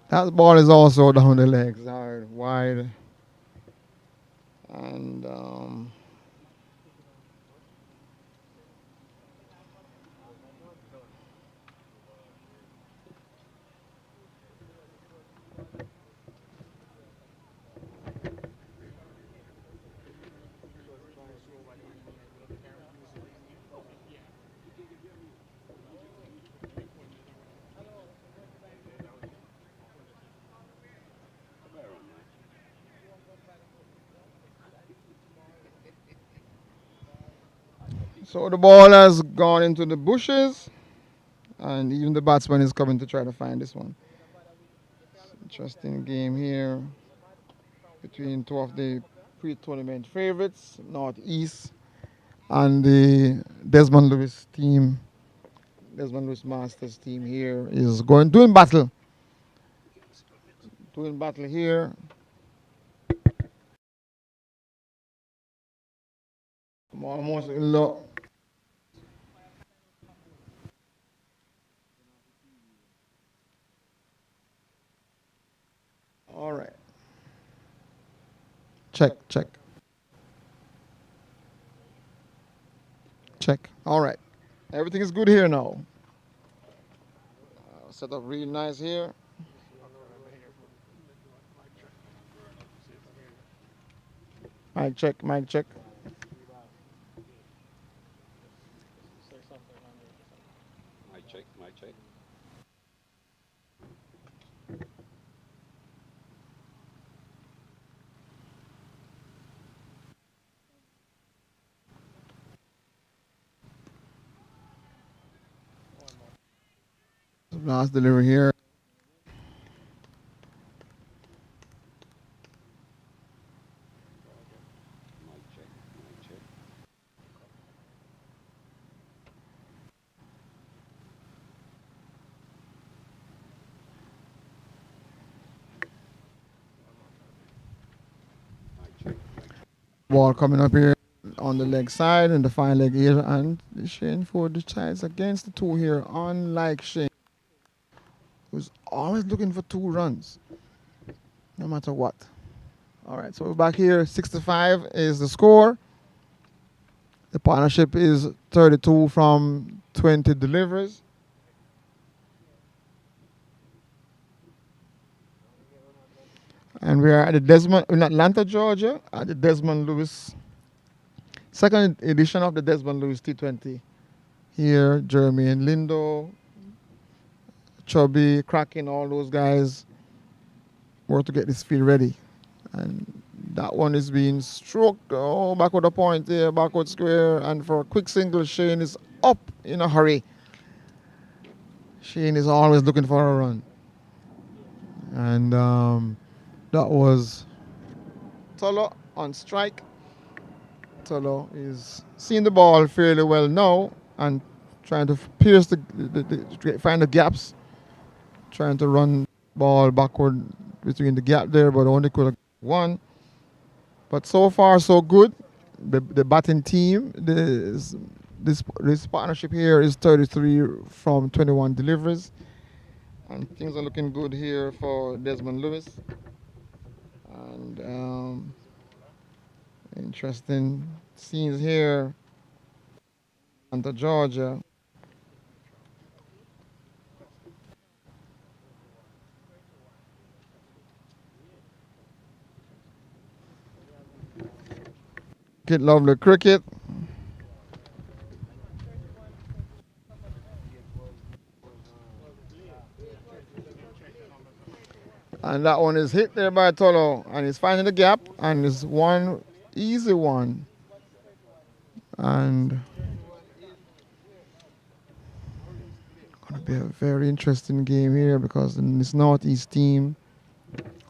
That ball is also down the legs, hard, wide. And so the ball has gone into the bushes, and even the batsman is coming to try to find this one. Interesting game here between two of the pre-tournament favorites, Northeast, and the Desmond Lewis team. Desmond Lewis Masters team here is doing battle here. Almost low. All right. Check. All right. Everything is good here now. Set up real nice here. Mic check. Say something under My check. Last delivery here. Ball coming up here on the leg side and the fine leg here, and Shane Ford decides against the two here, unlike Shane, who's always looking for 2 runs, no matter what. All right, so we're back here. 65 is the score. The partnership is 32 from 20 deliveries. And we are at the Desmond in Atlanta, Georgia, at the Desmond Lewis, second edition of the Desmond Lewis T20. Here, Jeremy and Lindo, Chubby, Kraken, all those guys work to get this field ready. And that one is being stroked. Oh, backward a point here, backward square. And for a quick single, Shane is up in a hurry. Shane is always looking for a run. And that was Tolo on strike. Tolo is seeing the ball fairly well now and trying to pierce find the gaps, trying to run ball backward between the gap there, but only could have won. But so far so good. The batting team, this partnership here is 33 from 21 deliveries, and things are looking good here for Desmond Lewis. And interesting scenes here under Georgia. Kid Lovely cricket. And that one is hit there by Tolo. And he's finding the gap. And it's one easy one. And going to be a very interesting game here because this Northeast team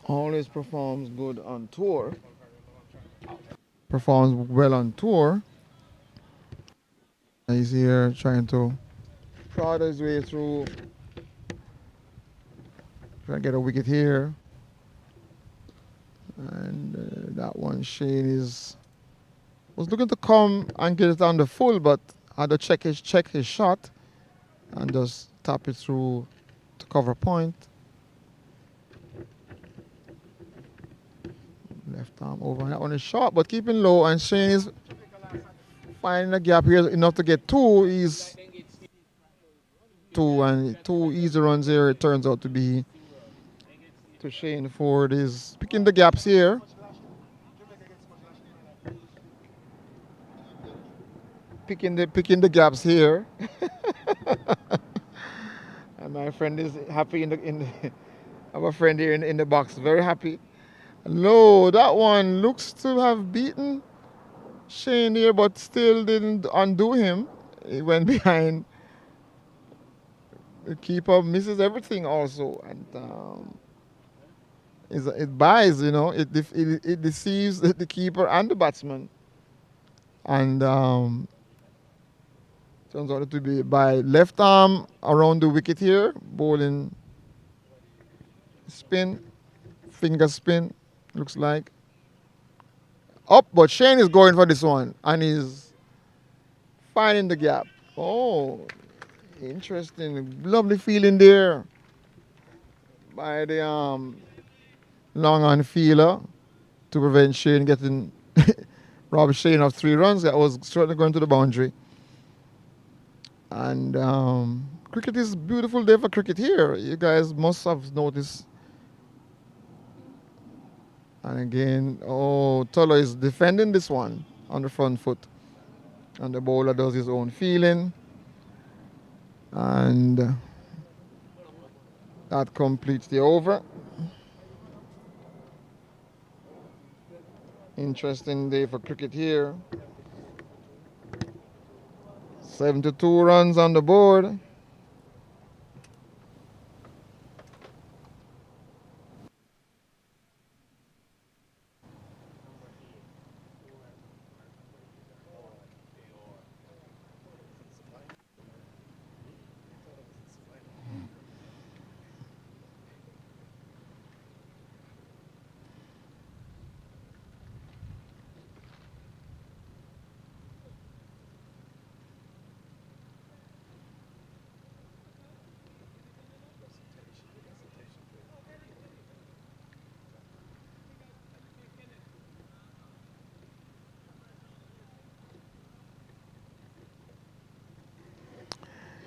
always performs good on tour. Performs well on tour. He's here trying to prod his way through. Trying to get a wicket here. And that one, Shane was looking to come and get it on the full, but had to check his shot and just tap it through to cover point. Left arm over. That one is short, but keeping low, and Shane is finding a gap here enough to get two. He's two easy runs here. It turns out to be to Shane. Ford is picking the gaps here. Picking the gaps here. And my friend is happy I have a friend here in the box, very happy. No, that one looks to have beaten Shane here, but still didn't undo him. He went behind. The keeper misses everything also, and it buys, it deceives the keeper and the batsman. And turns out to be by left arm around the wicket here, bowling spin, finger spin, looks like. Up, but Shane is going for this one, and he's finding the gap. Oh, interesting. Lovely feeling there by the long on feeler to prevent Shane getting rob Shane of 3 runs. That was certainly going to the boundary. And cricket is a beautiful day for cricket here. You guys must have noticed. And again, Tolo is defending this one on the front foot. And the bowler does his own feeling. And that completes the over. Interesting day for cricket here. 72 runs on the board.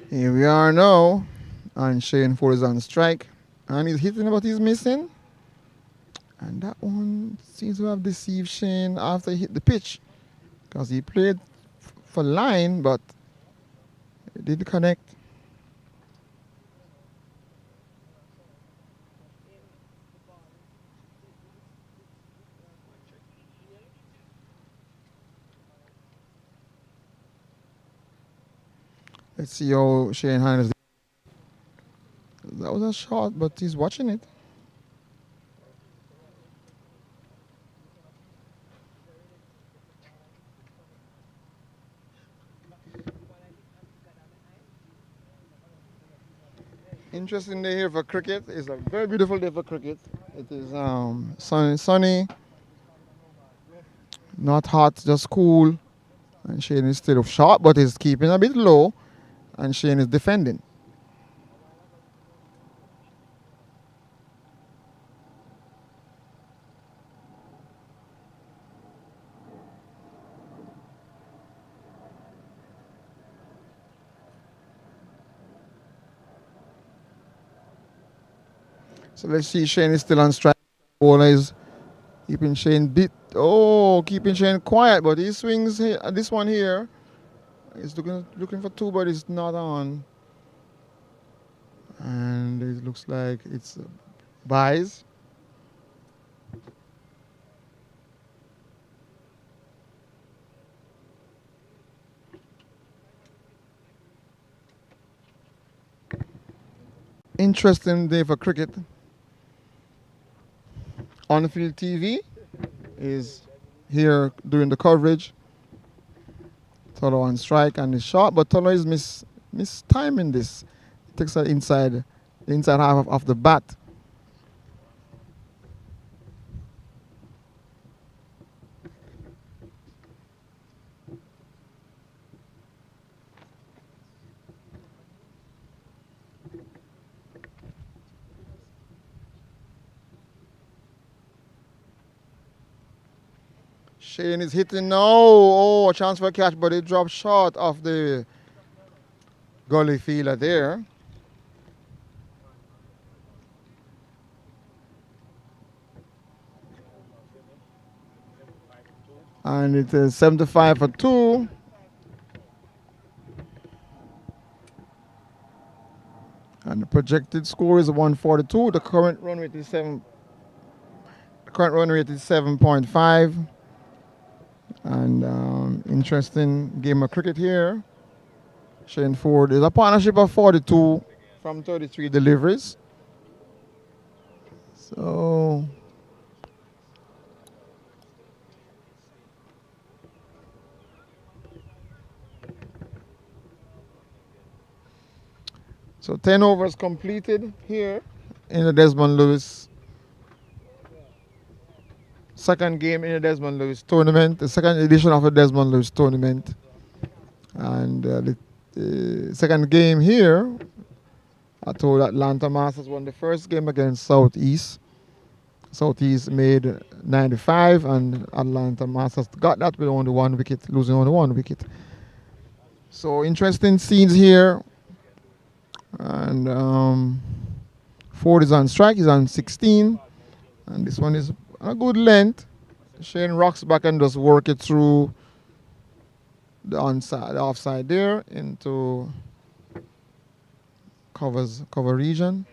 Here we are now, and Shane Ford is on strike, and he's hitting what he's missing. And that one seems to have deceived Shane after he hit the pitch, because he played for line, but it didn't connect. Let's see how Shane handles it. That was a shot, but he's watching it. Interesting day here for cricket. It's a very beautiful day for cricket. It is sunny, not hot, just cool. And Shane is still sharp, but he's keeping a bit low. And Shane is defending. So let's see, Shane is still on strike. Bowler is keeping Shane keeping Shane quiet, but he swings here, this one here. He's looking for 2, but it's not on. And it looks like it's buys. Interesting day for cricket. On-field TV is here doing the coverage. Tolo on strike and is short, but Tolo is mistiming this. It takes her inside the inside half of the bat. Shane is hitting now. Oh, a chance for a catch, but it dropped short of the gully fielder there. And it is 75 for 2. And the projected score is 142. The current run rate is 7.5. And interesting game of cricket here. Shane Ford is a partnership of 42 from 33 deliveries. So So 10 overs completed here in the Desmond Lewis. Second game in the Desmond Lewis tournament, the second edition of the Desmond Lewis tournament. And the second game here, I told Atlanta Masters won the first game against Southeast. Southeast made 95 and Atlanta Masters got that with only 1 wicket, losing only 1 wicket. So interesting scenes here. And Ford is on strike, he's on 16. And this one is a good length. Shane rocks back and just work it through the offside there into cover region.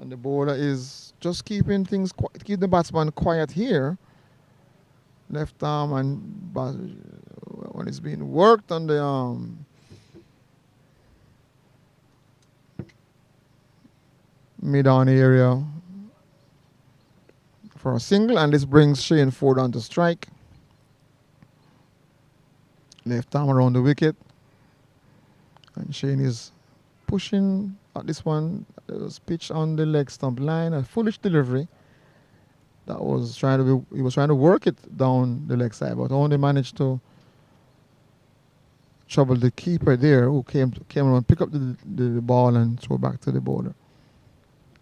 And the bowler is just keeping things keep the batsman quiet here. Left arm and when it's being worked on the mid-on area for a single, and this brings Shane Ford on to strike. Left arm around the wicket, and Shane is pushing at this one. It was pitched on the leg stump line, a foolish delivery. That was he was trying to work it down the leg side, but only managed to trouble the keeper there, who came around, pick up the ball and throw back to the bowler.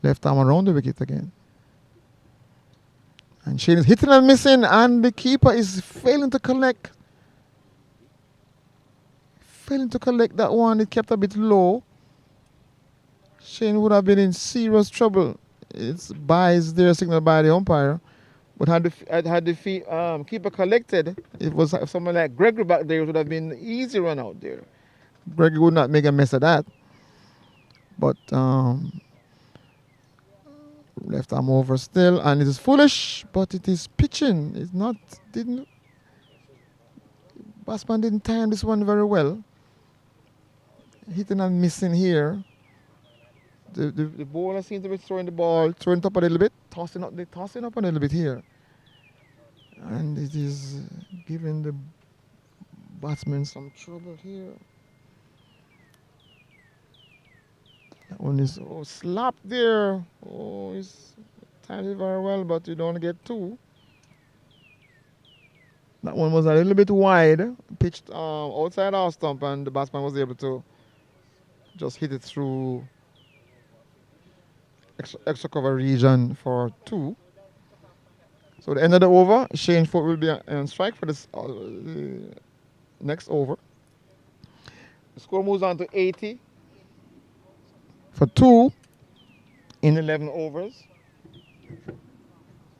Left arm around the wicket again. And Shane is hitting and missing, and the keeper is failing to collect. Failing to collect that one. It kept a bit low. Shane would have been in serious trouble. It's buys there signaled by the umpire. But had the keeper collected, it was someone like Gregory back there, it would have been easy run out there. Gregory would not make a mess of that. But left arm over still, and it is foolish, but it is pitching. It's not, batsman didn't time this one very well. Hitting and missing here. The bowler seems to be throwing the ball, throwing it up a little bit, tossing up a little bit here. And it is giving the batsman some trouble here. That one is slapped there. Oh, he's timed it very well, but you don't get 2. That one was a little bit wide, pitched outside our stump, and the batsman was able to just hit it through extra cover region for 2. So the end of the over, Shane Ford will be on strike for this next over. The score moves on to 80 for 2 in 11 overs.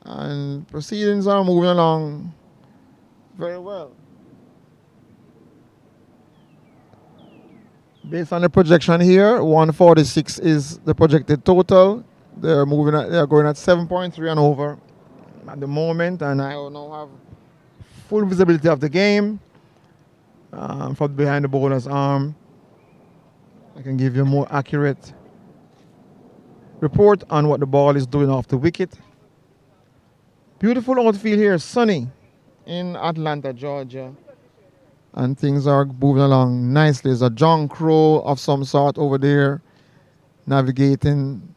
And proceedings are moving along very well. Based on the projection here, 146 is the projected total. They are going at 7.3 and over at the moment, and I will now have full visibility of the game from behind the bowler's arm. I can give you a more accurate report on what the ball is doing off the wicket. Beautiful outfield here, sunny in Atlanta, Georgia. And things are moving along nicely. There's a John Crow of some sort over there navigating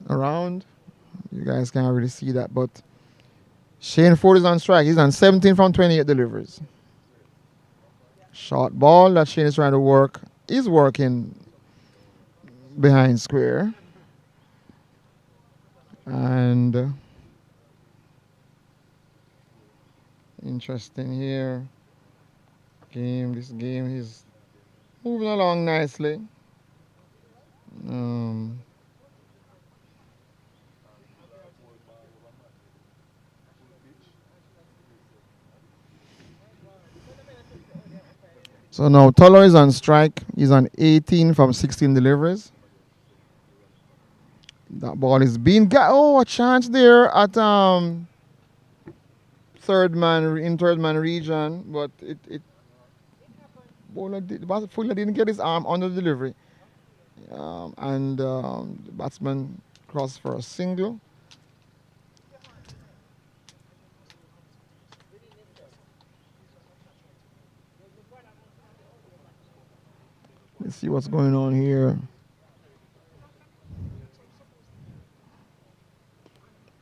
around. You guys can't really see that, but Shane Ford is on strike. He's on 17 from 28 deliveries. Short ball that Shane is trying to work. He's working behind square. And interesting here. This game is moving along nicely. So now Tolo is on strike. He's on 18 from 16 deliveries. That ball is being a chance there at third man region, but Fuller didn't get his arm on the delivery, and the batsman crossed for a single. Let's see what's going on here.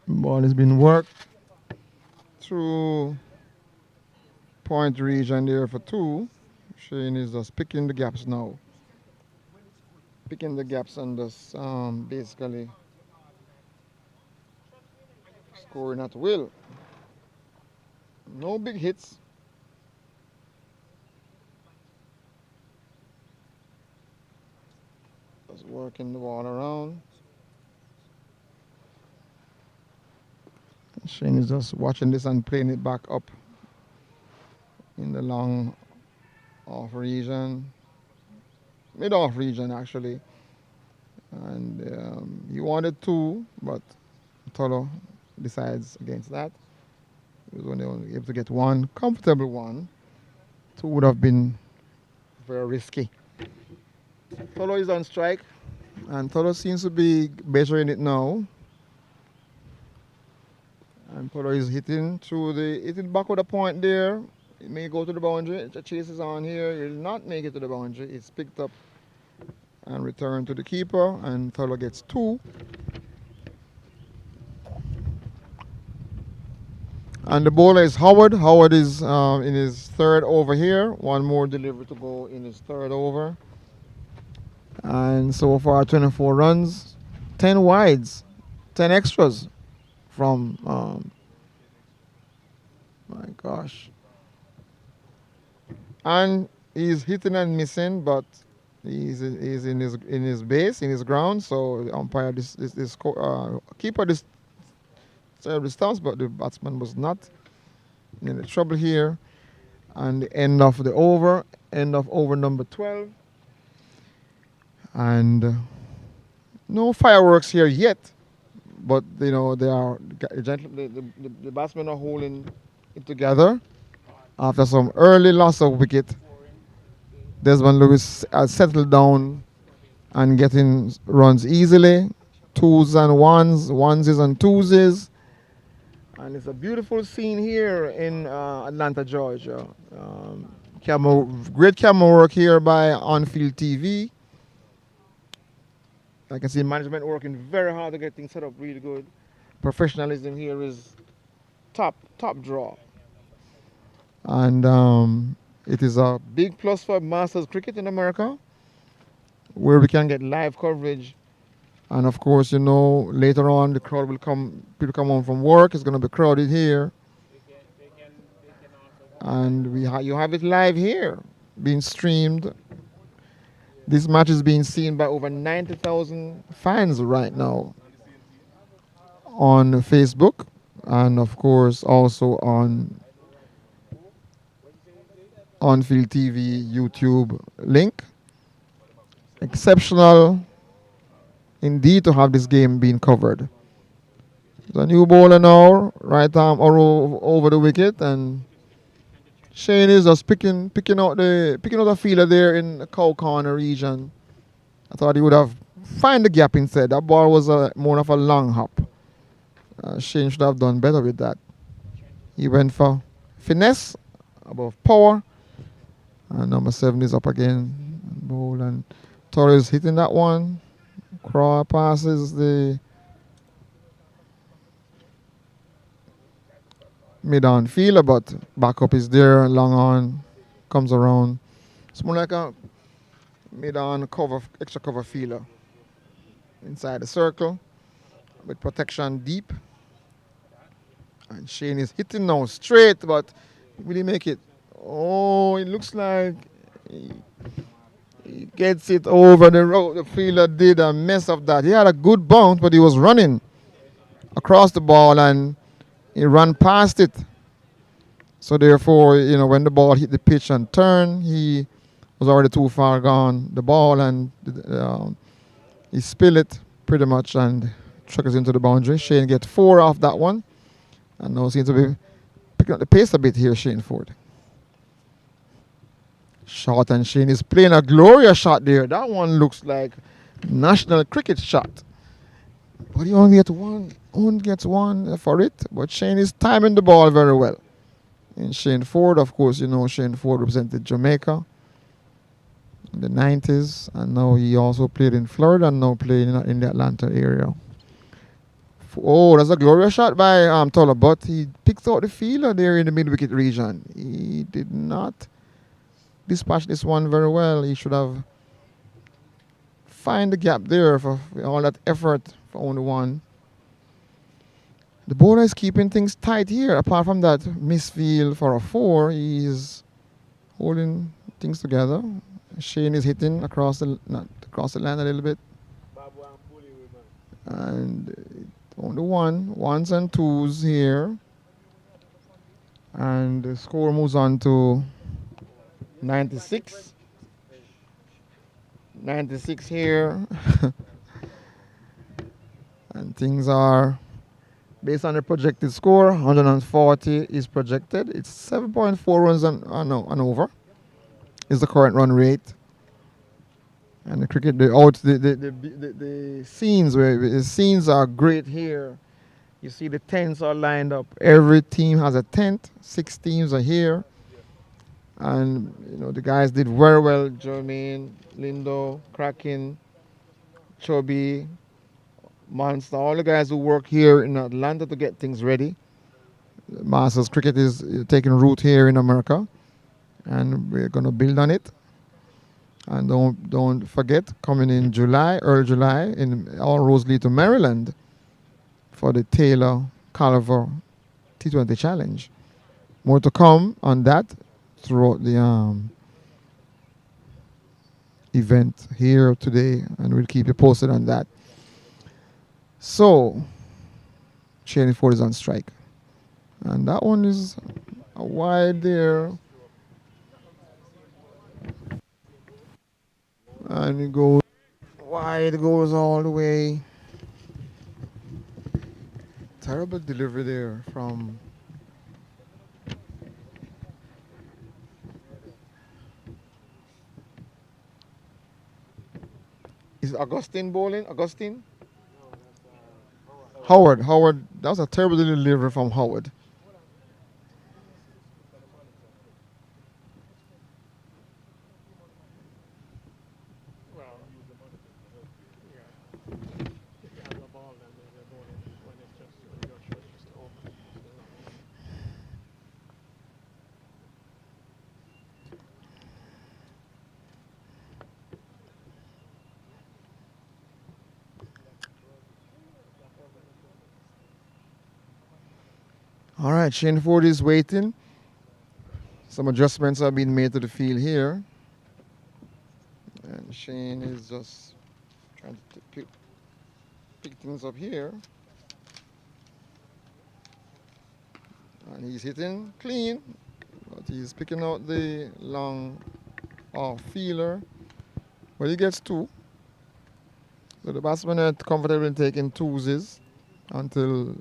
Ball has been worked through point region there for two. Shane is just picking the gaps now. Picking the gaps and just basically scoring at will. No big hits. Just working the ball around. Shane is just watching this and playing it back up in the long off region, mid off region actually. And he wanted two, but Tolo decides against that. He was only able to get one, comfortable one. Two would have been very risky. Tolo is on strike, and Tolo seems to be bettering it now. And Tolo is hitting back with a point there. It may go to the boundary. The chase is on here. It will not make it to the boundary. It's picked up and returned to the keeper, and Tolo gets two. And the bowler is Howard. Howard is in his third over here. One more delivery to go in his third over. And so far, 24 runs, 10 wides, 10 extras from, my gosh. And he's hitting and missing, but he's in his base, in his ground. So the umpire, keeper served the stumps, but the batsman was not in the trouble here. And the end of over number 12. And no fireworks here yet, but you know the batsmen are holding it together after some early loss of wicket. Desmond Lewis has settled down and getting runs easily, twos and ones, onesies and twosies. And it's a beautiful scene here in Atlanta, Georgia. Great camera work here by On-Field TV. I can see management working very hard to get things set up really good. Professionalism here is top draw. And it is a big plus for Masters cricket in America, where we can get live coverage. And of course, you know, later on the crowd will come, people come home from work, it's going to be crowded here. And you have it live here, being streamed. This match is being seen by over 90,000 fans right now on Facebook, and of course also on On-Field TV YouTube link. Exceptional indeed to have this game being covered. The new bowler now, right arm over the wicket, and Shane is just picking out the fielder there in the cow corner region. I thought he would have find the gap instead. That ball was more of a long hop. Shane should have done better with that. He went for finesse above power. And number 7 is up again. Bowl and Torres hitting that one. Craw passes the mid-on fielder, but backup is there. Long on comes around. It's more like a mid-on cover, extra cover fielder inside the circle with protection deep. And Shane is hitting now straight, but will he make it? Oh, it looks like he gets it over the road. The fielder did a mess of that. He had a good bounce, but he was running across the ball and he ran past it. So therefore, when the ball hit the pitch and turned, he was already too far gone. The ball and he spilled it pretty much and struck us into the boundary. Shane gets 4 off that one. And now seems to be picking up the pace a bit here, Shane Ford. Shot, and Shane is playing a glorious shot there. That one looks like national cricket shot. But he only gets one for it. But Shane is timing the ball very well. And Shane Ford, of course, Shane Ford represented Jamaica in the 90s. And now he also played in Florida and now playing in the Atlanta area. Oh, that's a glorious shot by Toller, but he picks out the fielder there in the mid-wicket region. He did not dispatch this one very well. He should have find the gap there for all that effort for only one. The bowler is keeping things tight here. Apart from that misfield for a 4, he's holding things together. Shane is hitting across the line a little bit. And only ones and twos here. And the score moves on to 96. 96 here. And things are, based on the projected score, 140 is projected. It's 7.4 runs and over is the current run rate. And the cricket, the scenes are great here. You see the tents are lined up. Every team has a tent. 6 teams are here. And, the guys did very well. Jermaine, Lindo, Kraken, Chubby, Monster, all the guys who work here in Atlanta to get things ready. Masters cricket is taking root here in America. And we're going to build on it. And don't forget, coming in early July, in all roads lead to Maryland for the Taylor Calver T20 Challenge. More to come on that throughout the event here today, and we'll keep you posted on that. So, Shane Ford is on strike. And that one is wide there. And it goes wide, goes all the way. Terrible delivery there from Is Augustine bowling? Augustine? Howard. That was a terrible delivery from Howard. All right, Shane Ford is waiting. Some adjustments are being made to the field here. And Shane is just trying to pick things up here. And he's hitting clean, but he's picking out the long off feeler. Well, he gets 2. So the batsman are comfortable in taking 2s until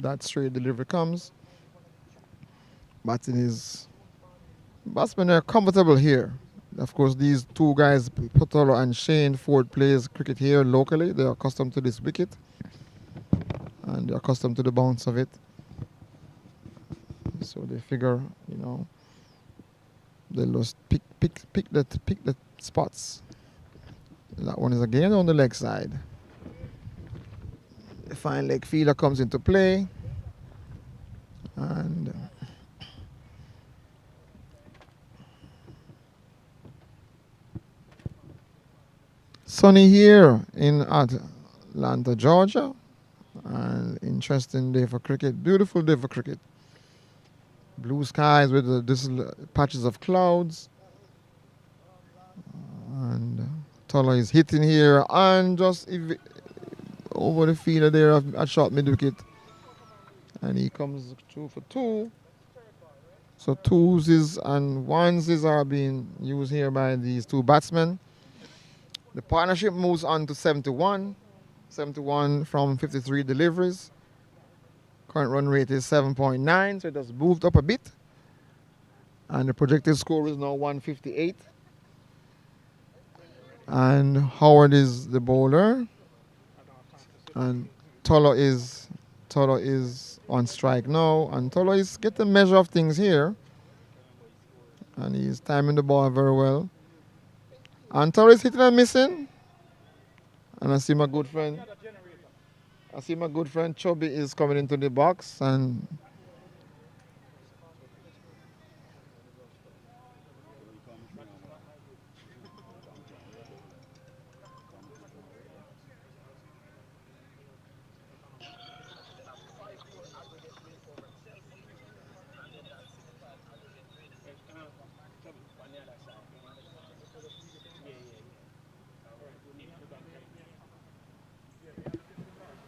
that straight delivery comes. Batting is Batsmen are comfortable here. Of course, these two guys, Potolo and Shane Ford, plays cricket here locally. They're accustomed to this wicket, and they're accustomed to the bounce of it. So they figure, they'll just pick the spots. That one is again on the leg side. The fine leg fielder comes into play, and sunny here in Atlanta, Georgia, and interesting day for cricket. Beautiful day for cricket. Blue skies with this patches of clouds, and Toller is hitting here and just over the fielder there a short mid wicket, and he comes through for 2. So 2s and 1s are being used here by these two batsmen. The partnership moves on to 71 from 53 deliveries. Current run rate is 7.9, so it has moved up a bit. And the projected score is now 158. And Howard is the bowler. And Tolo is on strike now. And Tolo is getting measure of things here. And he's timing the ball very well. And Tolo is hitting and missing. And I see my good friend Chubby is coming into the box, and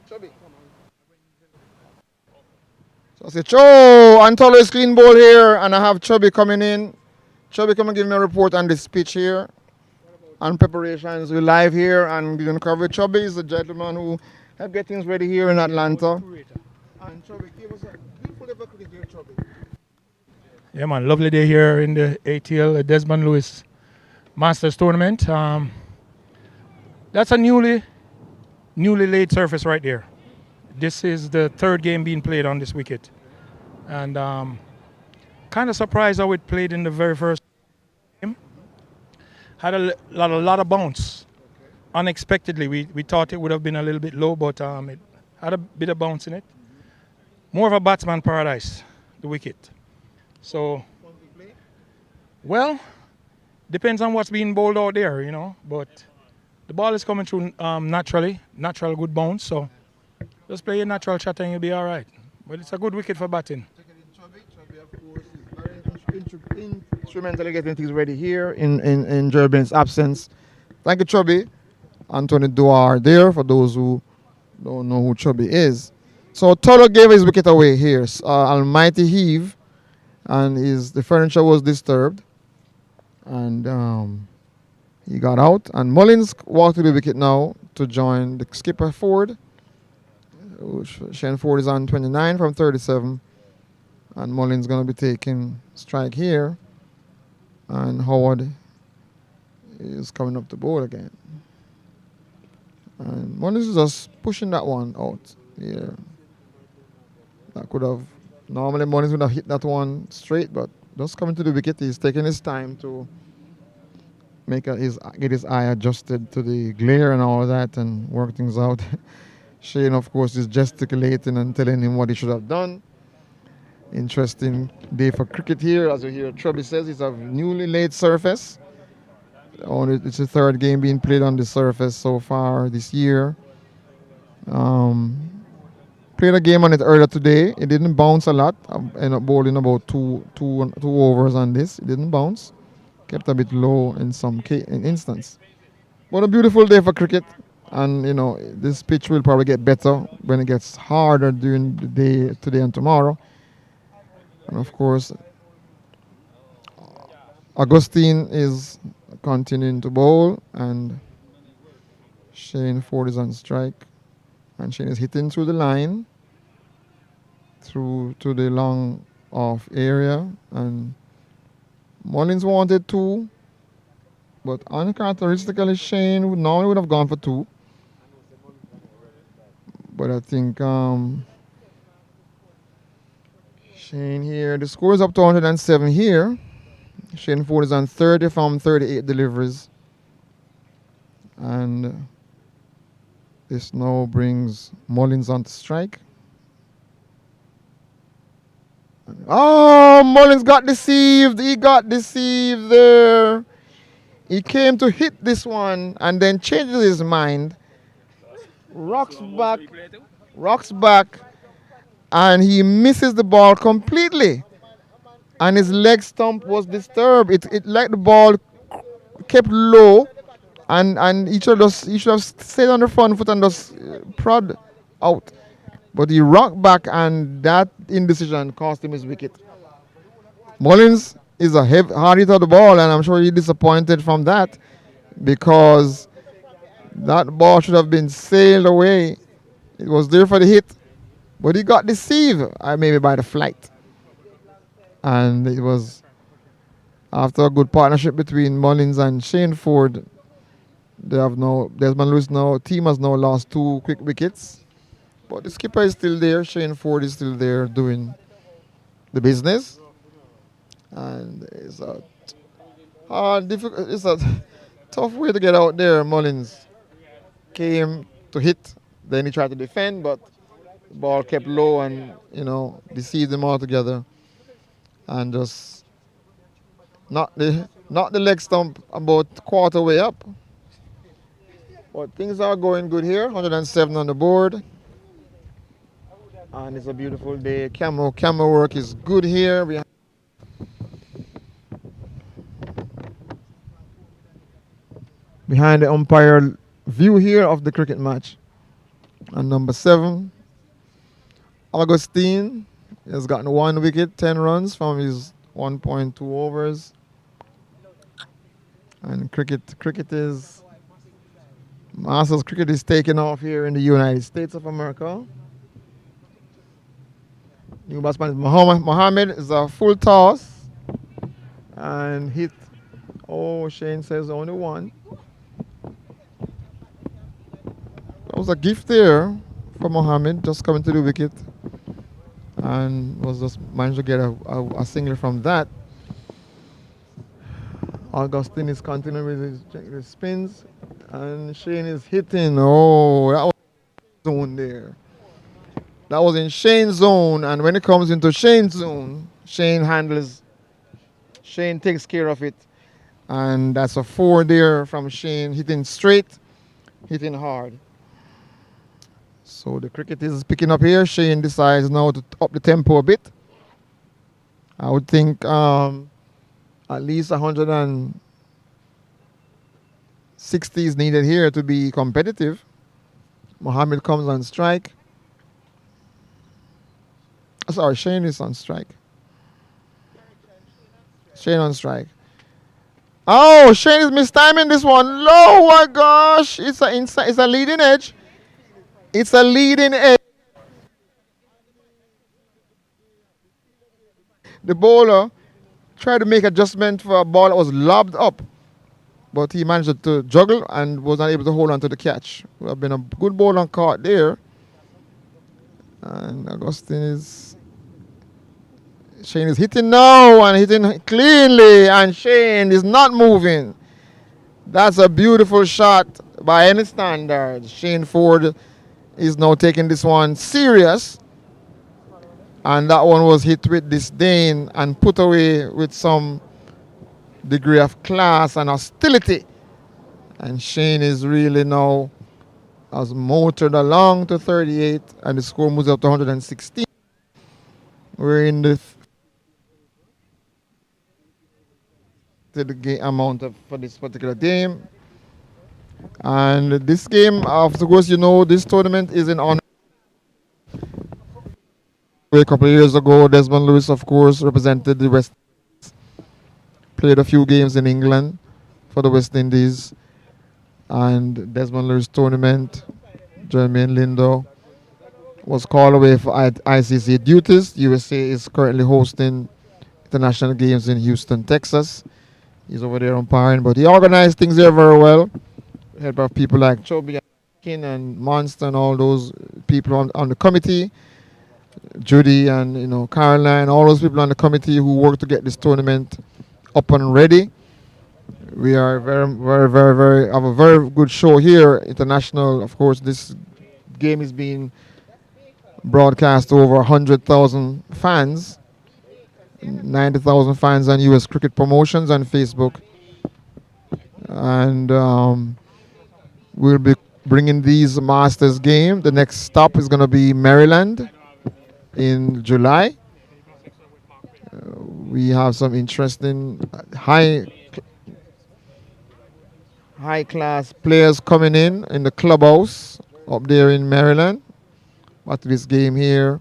Chubby. So I say, Cho, Antolo is clean ball here, and I have Chubby coming in. Chubby, come and give me a report on this pitch here. And preparations, we're live here, and we're going to cover. Chubby is the gentleman who helped get things ready here in Atlanta. And Chubby, give us a beautiful level cricket here, Chubby. Yeah, man, lovely day here in the ATL Desmond Lewis Masters Tournament. That's a newly laid surface right there. This is the 3rd game being played on this wicket. And kind of surprised how it played in the very first game. Had a lot of bounce. Unexpectedly, we thought it would have been a little bit low, but it had a bit of bounce in it. More of a batsman paradise, the wicket. So, well, depends on what's being bowled out there, but the ball is coming through naturally, natural good bounce, so just play your natural shot and you'll be all right. But it's a good wicket for batting. Chubby, of course, is very instrumentally getting things ready here in Jerben's absence. Thank you, Chubby. Anthony Duar there, for those who don't know who Chubby is. So Tolo gave his wicket away here. Almighty heave, and the furniture was disturbed. And he got out. And Mullins walked to the wicket now to join the skipper Ford. Shane Ford is on 29 from 37. And Mullins going to be taking strike here. And Howard is coming up the board again. And Mullins is just pushing that one out here. That could have, normally Mullins would have hit that one straight, but just coming to the wicket, he's taking his time to get his eye adjusted to the glare and all that and work things out. Shane, of course, is gesticulating and telling him what he should have done. Interesting day for cricket here. As you hear, Chubby says it's a newly laid surface. It's the 3rd game being played on the surface so far this year. Played a game on it earlier today. It didn't bounce a lot. I ended up bowling about two overs on this. It didn't bounce. Kept a bit low in some instance. But a beautiful day for cricket. And, this pitch will probably get better when it gets harder during the day today and tomorrow. And, of course, Augustine is continuing to bowl. And Shane Ford is on strike. And Shane is hitting through the line, through to the long off area. And Mullins wanted 2, but uncharacteristically Shane normally would have gone for 2. But I think Shane here, the score is up to 107 here. Shane Ford is on 30 from 38 deliveries. And this now brings Mullins on to strike. Oh, Mullins got deceived. He got deceived there. He came to hit this one and then changes his mind. Rocks back, and he misses the ball completely. And his leg stump was disturbed. It like the ball kept low, and he should have stayed on the front foot and just prod out. But he rocked back, and that indecision cost him his wicket. Mullins is a hard hitter of the ball, and I'm sure he's disappointed from that because that ball should have been sailed away. It was there for the hit, but he got deceived, maybe by the flight. And it was after a good partnership between Mullins and Shane Ford. Desmond Lewis team has now lost 2 quick wickets. But the skipper is still there. Shane Ford is still there doing the business. And it's a tough way to get out there. Mullins came to hit, then he tried to defend, but the ball kept low and, deceived him altogether. And just knocked the leg stump about quarter way up. But things are going good here. 107 on the board. And it's a beautiful day. Camera work is good here. Behind the umpire view here of the cricket match. And number 7, Augustine has gotten 1 wicket, 10 runs from his 1.2 overs. And Masters cricket is taking off here in the United States of America. New batsman is Mohammed is a full toss and hit. Oh, Shane says only 1. That was a gift there for Mohammed, just coming to the wicket, and was just managed to get a single from that. Augustine is continuing with his spins, and Shane is hitting. Oh, that was zone there. That was in Shane's zone, and when it comes into Shane's zone, Shane takes care of it. And that's a 4 there from Shane, hitting straight, hitting hard. So the cricket is picking up here. Shane decides now to up the tempo a bit. I would think at least 160 is needed here to be competitive. Mohammed comes on strike. Sorry, Shane is on strike. Shane on strike. Oh, Shane is mistiming this one. Oh my gosh! It's a leading edge. It's a leading edge. The bowler tried to make adjustment for a ball that was lobbed up, but he managed to juggle and was not able to hold on to the catch. Would have been a good ball on caught there. And Shane is hitting now and hitting cleanly, and Shane is not moving. That's a beautiful shot by any standard. Shane Ford is now taking this one serious, and that one was hit with disdain and put away with some degree of class and hostility. And Shane is really now has motored along to 38, and the score moves up to 116. We're in the amount for this particular game. And this game, of course, this tournament is in honor. A couple of years ago, Desmond Lewis, of course, represented the West Indies, played a few games in England for the West Indies. And Desmond Lewis tournament, Jermaine Lindo was called away for ICC duties. USA is currently hosting international games in Houston, Texas. He's over there umpiring, but he organized things there very well. Help of people like Chubby and Kin and Monster and all those people on the committee, Judy and Caroline, all those people on the committee who work to get this tournament up and ready. We are very, very, very, very have a very good show here. International, of course, this game is being broadcast to over 100,000 fans, 90,000 fans on U.S. Cricket Promotions on Facebook, and we'll be bringing these Masters game. The next stop is going to be Maryland in July. We have some interesting high class players coming in the clubhouse up there in Maryland after this game here.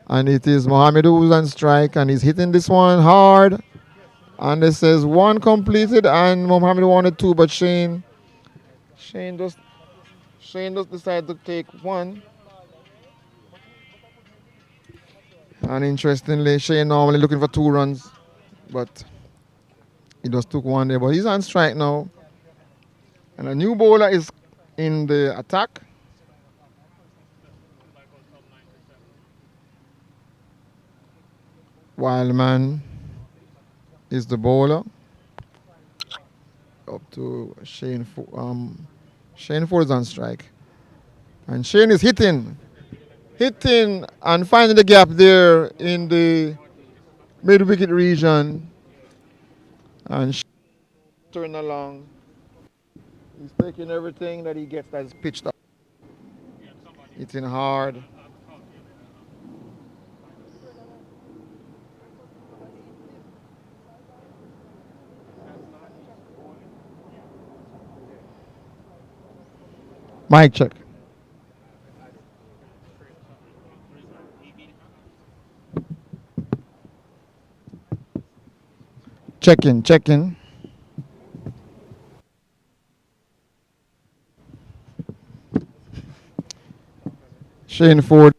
And it is Mohammed who's on strike and he's hitting this one hard. And it says one completed and Mohammed wanted two, but Shane just decided to take one. And interestingly, Shane normally looking for 2 runs, but he just took one there. But he's on strike now. And a new bowler is in the attack. Wildman is the bowler. Up to Shane. Shane Ford is on strike. And Shane is hitting and finding the gap there in the mid-wicket region. And turning along. He's taking everything that he gets that is pitched up. Hitting hard. Mic check. Check in. Shane Ford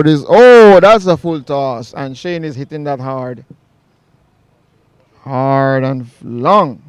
is, that's a full toss. And Shane is hitting that hard. Hard and long.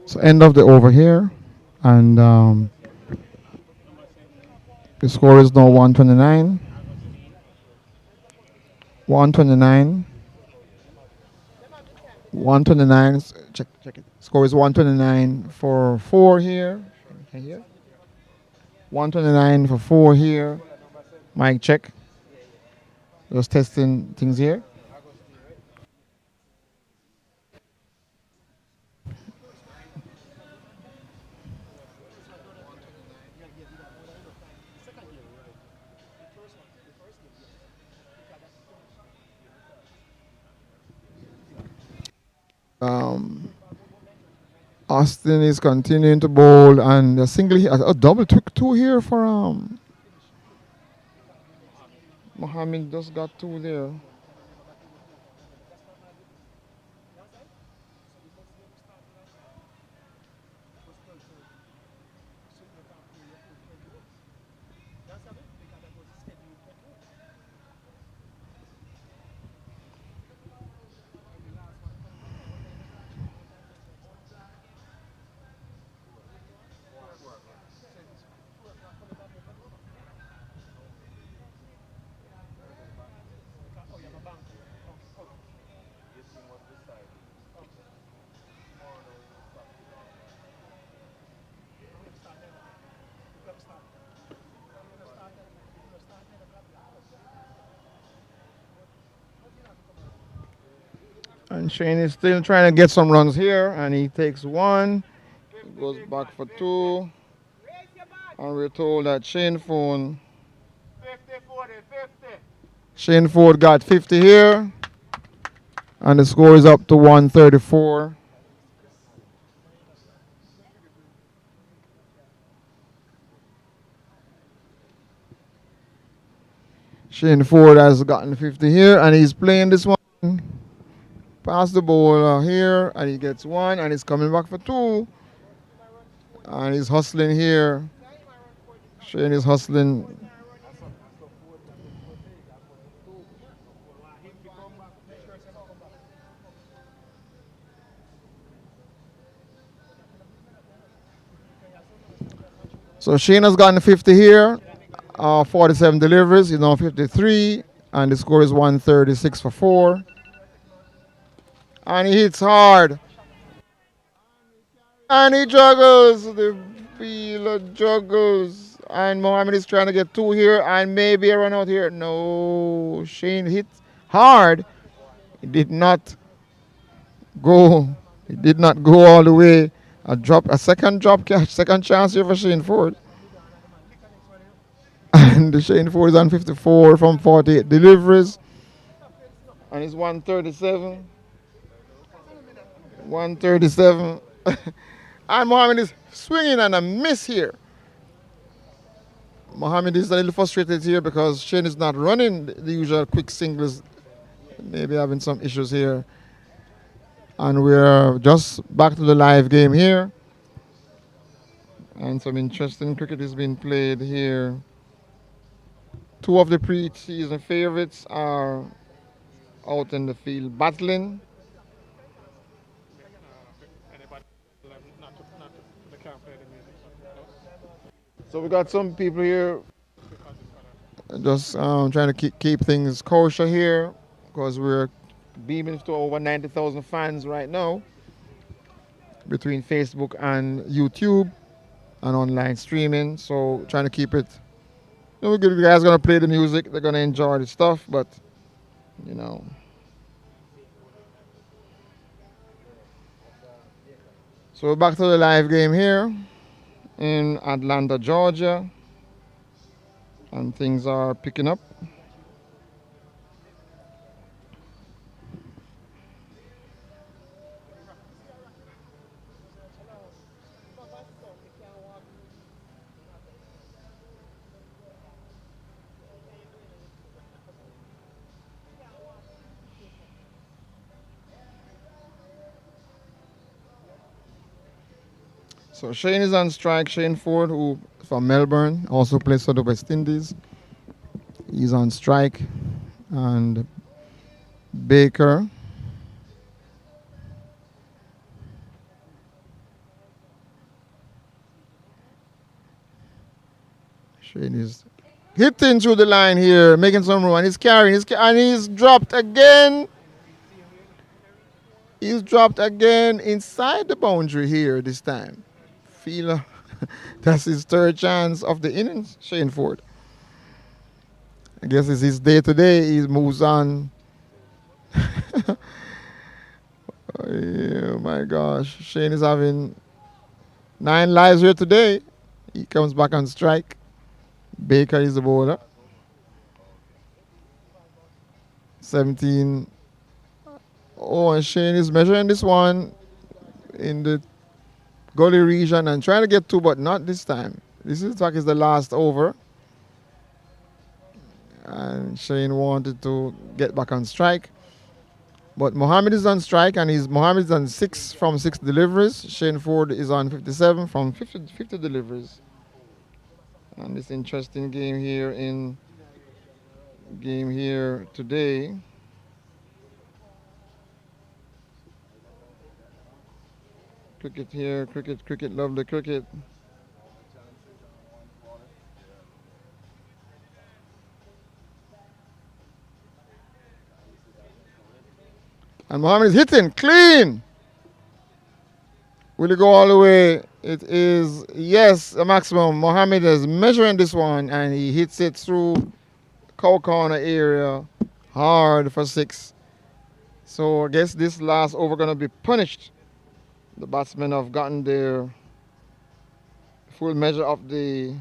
So end of the over here, and the score is now 129. 129. 129. Check it. Score is 129 for 4 here. Can you hear? 129 for 4 here. Mic check. Just testing things here. Um, Austin is continuing to bowl and a single hit, a double took 2 here for Mohammed just got 2 there. And Shane is still trying to get some runs here, and he takes 1. He goes back for 2. And we're told that Shane Ford got 50 here. And the score is up to 134. Shane Ford has gotten 50 here, and he's playing this one. Pass the ball here, and he gets 1, and he's coming back for 2. And he's hustling here. Shane is hustling. So Shane has gotten 50 here, 47 deliveries. He's now 53, and the score is 136 for 4. And he hits hard. And he juggles. The fielder juggles. And Mohammed is trying to get 2 here, and maybe a run out here. No, Shane hit hard. It did not go. It did not go all the way. A second drop catch, second chance here for Shane Ford. And the Shane Ford is on 54 from 48 deliveries. And it's 137. 137. And Mohammed is swinging and a miss here. Mohammed is a little frustrated here because Shane is not running the usual quick singles. Maybe having some issues here. And we're just back to the live game here. And some interesting cricket is being played here. 2 of the pre-season favorites are out in the field battling. So we got some people here just trying to keep things kosher here because we're beaming to over 90,000 fans right now between Facebook and YouTube and online streaming. So trying to keep it. You know, the guys gonna play the music. They're gonna enjoy the stuff, but you know. So we're back to the live game here in Atlanta, Georgia, and things are picking up. So Shane is on strike. Shane Ford, who from Melbourne, also plays for the West Indies. He's on strike. And Baker. Shane is hitting through the line here, making some room, and he's carrying, and he's dropped again. He's dropped again inside the boundary here this time. Feel that's his third chance of the innings, Shane Ford. I guess it's his day today. He moves on. Oh my gosh. Shane is having 9 lives here today. He comes back on strike. Baker is the bowler. 17. Oh, and Shane is measuring this one in the gully region and trying to get two, but not this time. This is like is the last over. And Shane wanted to get back on strike. But Mohammed is on strike and Mohammed is on 6 from 6 deliveries. Shane Ford is on 57 from 50 deliveries. And this interesting game here today. Cricket here, cricket, lovely cricket. And Mohammed is hitting clean. Will he go all the way? It is, yes, a maximum. Mohammed is measuring this one and he hits it through cow corner area hard for 6. So I guess this last over going to be punished. The batsmen have gotten their full measure of the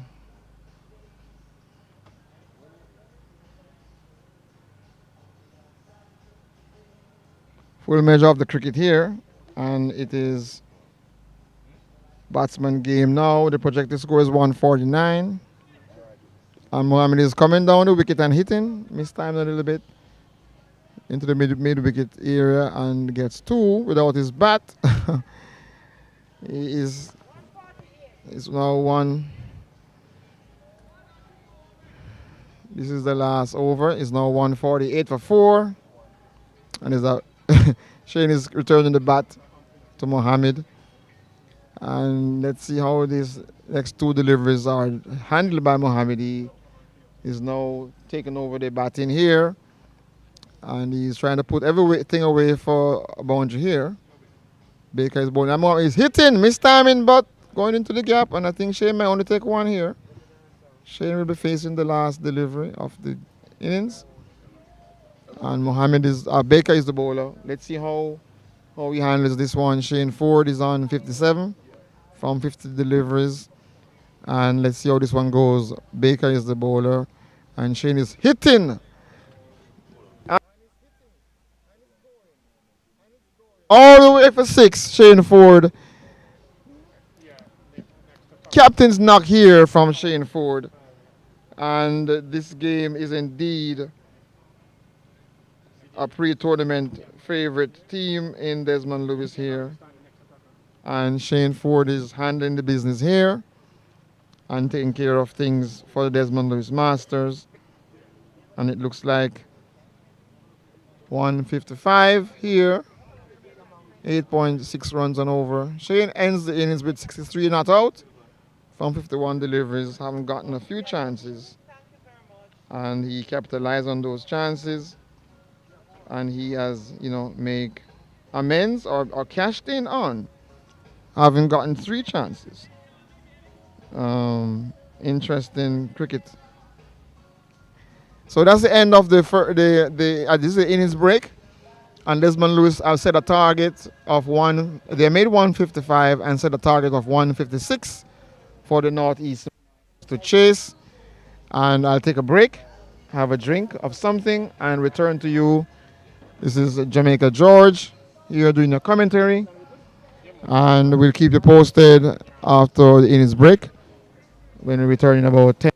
cricket here, and it is batsman game now. The projected score is 149. And Mohammed is coming down the wicket and hitting. Mistimed a little bit into the mid wicket area and gets 2 without his bat. He is now 1. This is the last over. It's now 148 for 4. And is that Shane is returning the bat to Mohammed. And let's see how these next 2 deliveries are handled by Mohammed. He is now taking over the batting here. And he's trying to put everything away for a boundary here. Baker is bowling. Mohammed is hitting, mistiming, but going into the gap. And I think Shane might only take 1 here. Shane will be facing the last delivery of the innings. And Baker is the bowler. Let's see how he handles this one. Shane Ford is on 57 from 50 deliveries. And let's see how this one goes. Baker is the bowler. And Shane is hitting. All the way for 6, Shane Ford. Captain's knock here from Shane Ford. And this game is indeed a pre-tournament favorite team in Desmond Lewis here. And Shane Ford is handling the business here and taking care of things for the Desmond Lewis Masters. And it looks like 155 here. 8.6 runs and over. Shane ends the innings with 63 not out from 51 deliveries. Haven't gotten a few chances. And he capitalized on those chances. And he has, make amends or cashed in on having gotten 3 chances. Interesting cricket. So that's the end of this is the innings break. And Desmond Lewis have set a target of they made 155 and set a target of 156 for the Northeast to chase. And I'll take a break, have a drink of something, and return to you. This is Jamaica George here doing a commentary. And we'll keep you posted after the innings break when we return in about 10.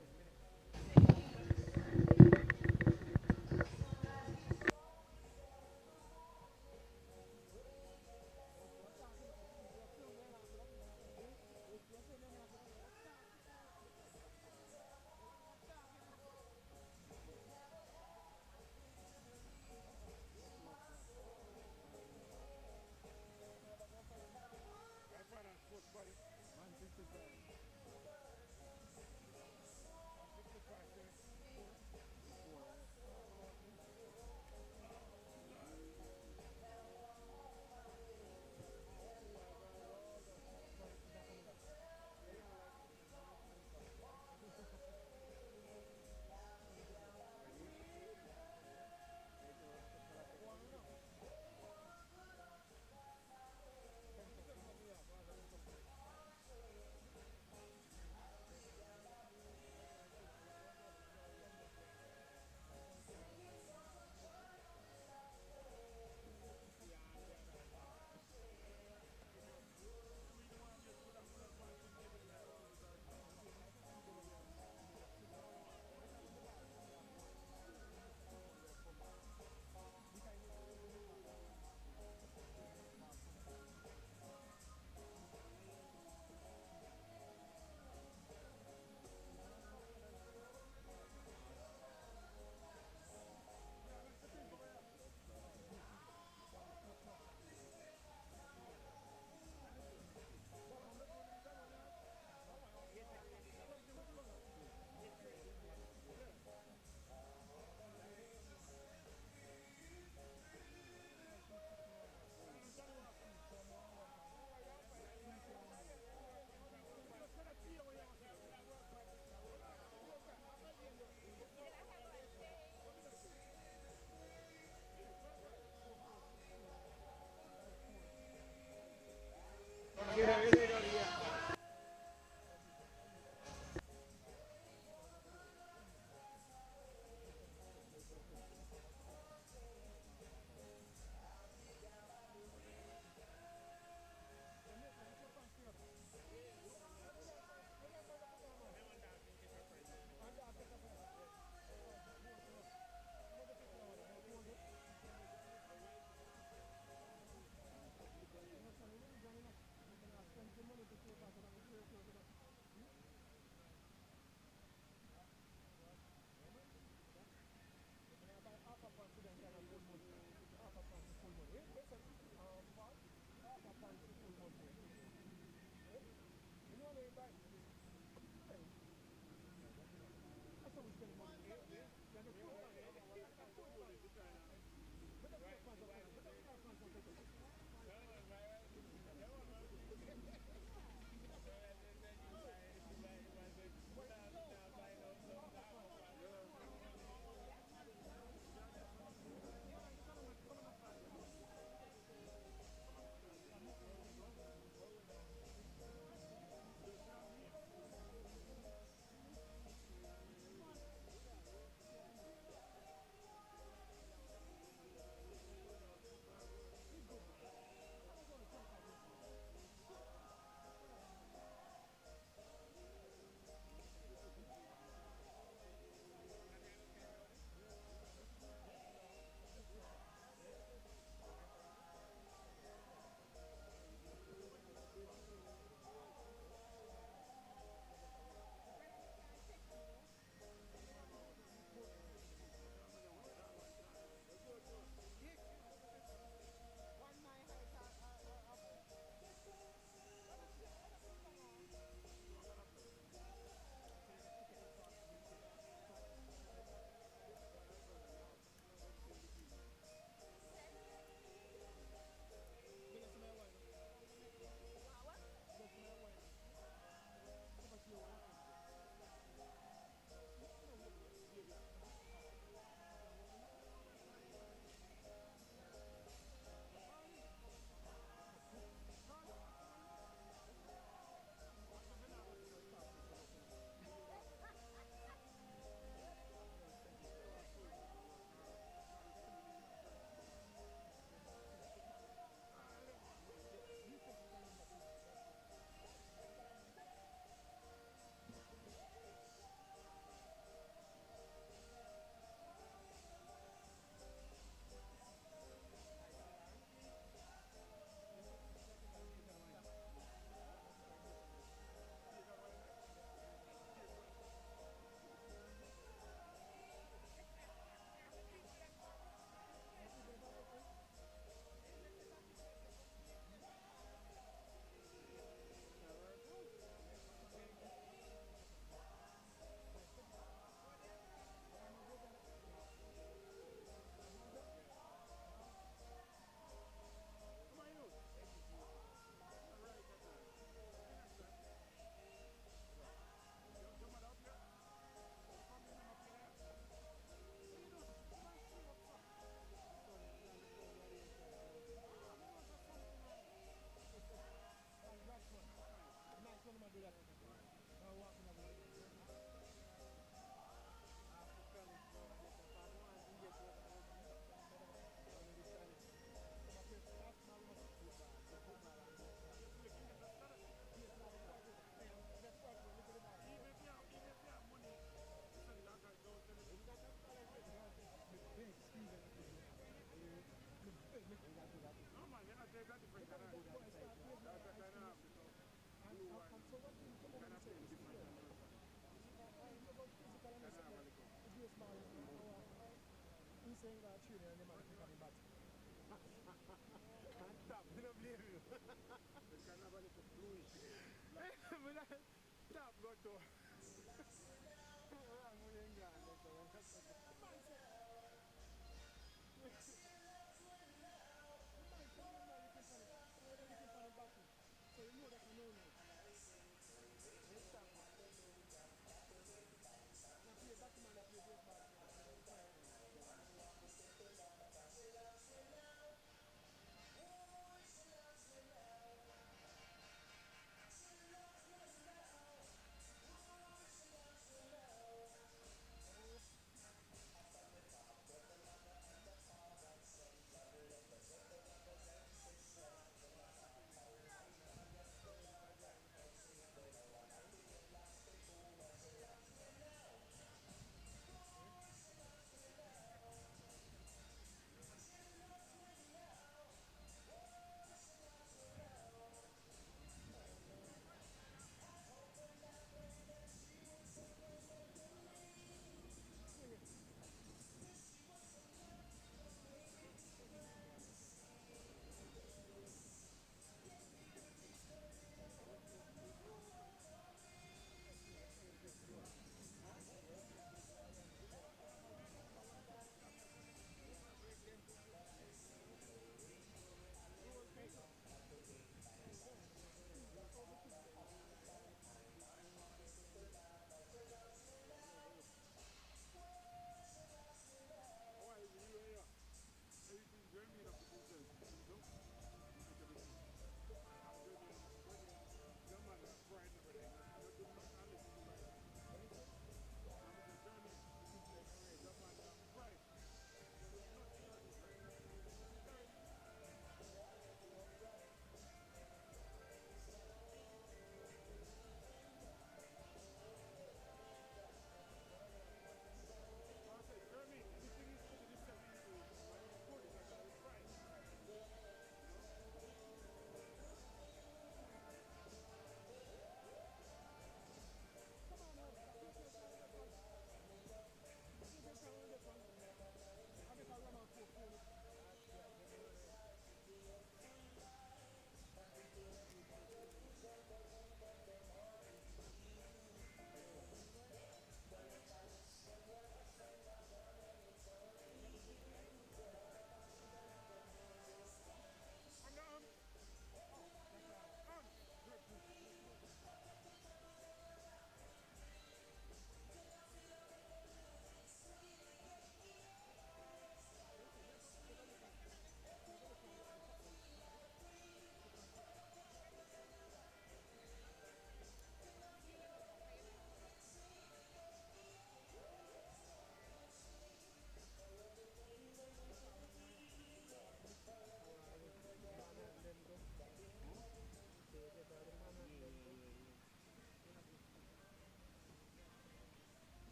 Who saying that training and the man coming back? And tap, you don't blame you. You can have a little bluish. But that tap got to. I'm in England. So you know that I know now. Next time, now play back man, play baseball.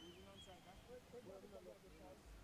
Who's on side, huh?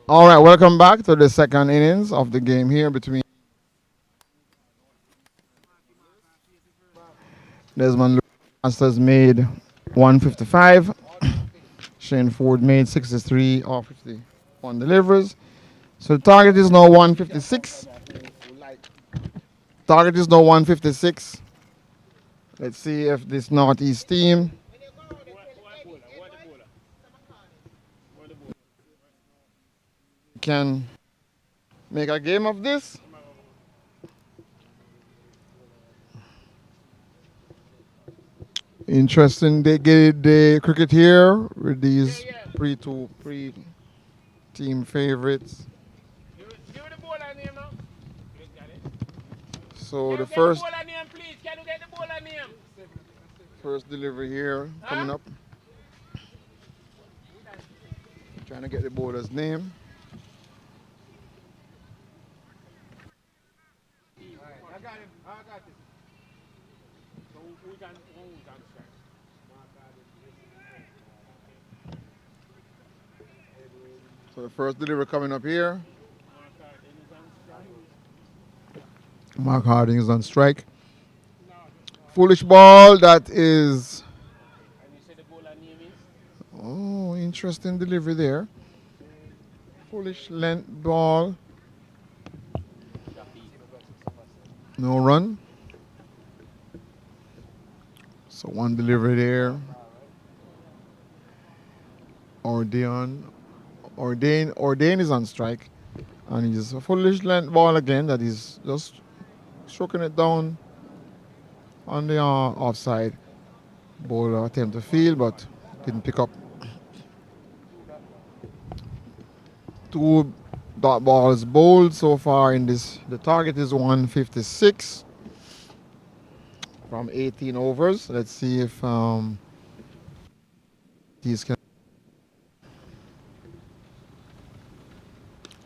All right, welcome back to the second innings of the game here between Desmond Masters made 155. Shane Ford made 63 off 51 delivers. So the target is now 156. Target is now 156. Let's see if this Northeast team can make a game of this. Interesting. They get the cricket here with these pre-team favorites. So the first delivery here coming up. Trying to get the bowler's name. I got him. I got this. So who's on strike? So the first delivery coming up here. Mark Harding is on strike. Foolish ball, that is. Oh, interesting delivery there. Foolish length ball. No run. So one delivery there. Ordain is on strike. And he's a foolish length ball again that is just stroking it down on the offside. Bowler attempt to field but didn't pick up. Two dot balls bowled so far in this. The target is 156 from 18 overs. Let's see if these can.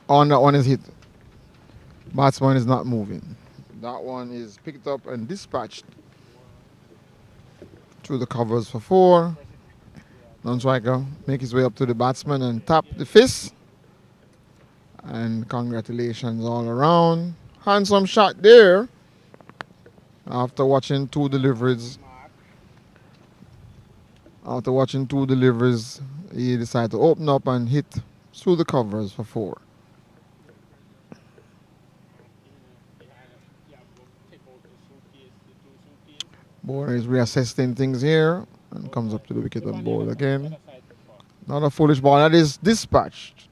On that one is hit. Batsman is not moving. That one is picked up and dispatched through the covers for 4. Non-striker make his way up to the batsman and tap the fist. And congratulations all around. Handsome shot there. After watching two deliveries, he decided to open up and hit through the covers for 4. Bowler is reassessing things here and comes up to the wicket and bowl again. Not a foolish ball. That is dispatched.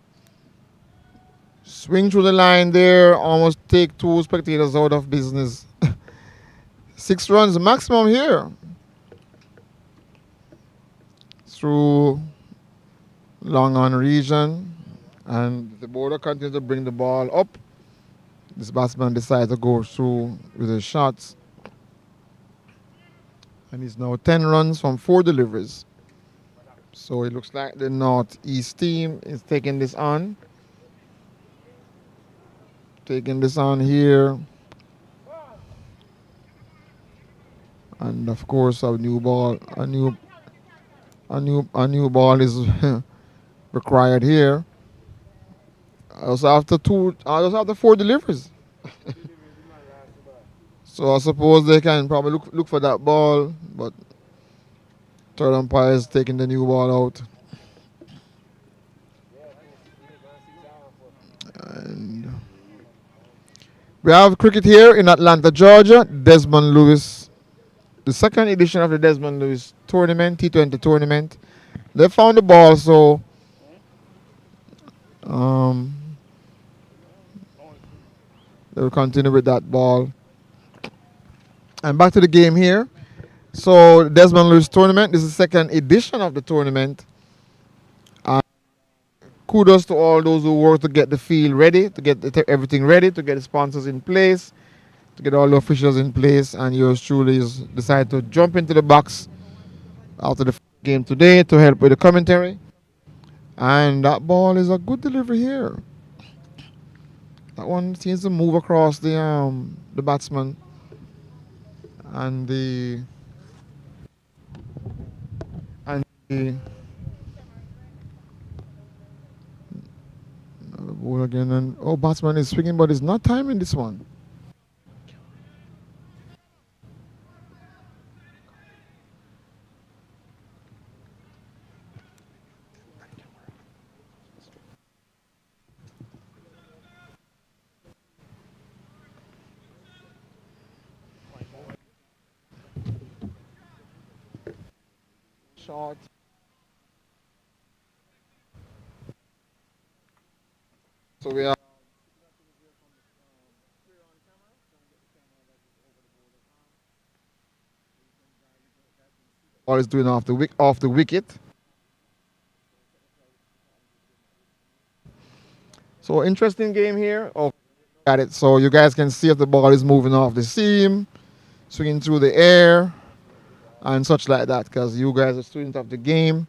Swing through the line there. Almost take two spectators out of business. 6 runs maximum here. Through long on region. And the bowler continues to bring the ball up. This batsman decides to go through with his shots. And he's now 10 runs from 4 deliveries. So it looks like the Northeast team is taking this on. Taking this on here. And of course a new ball is required here. Also after 4 deliveries. So I suppose they can probably look for that ball, but third umpire is taking the new ball out. And we have cricket here in Atlanta, Georgia. Desmond Lewis, the second edition of the Desmond Lewis tournament, T20 tournament. They found the ball, so they will continue with that ball. And back to the game here. So Desmond Lewis tournament, this is the second edition of the tournament. Kudos to all those who work to get the field ready, to get everything ready, to get the sponsors in place, to get all the officials in place. And yours truly has decided to jump into the box after the game today to help with the commentary. And that ball is a good delivery here. That one seems to move across the batsman and the ball again, and batsman is swinging, but it's not timing this one. Short. So we are ball is doing off the wicket. So interesting game here. Oh, got it. So you guys can see if the ball is moving off the seam, swinging through the air, and such like that. Because you guys are students of the game,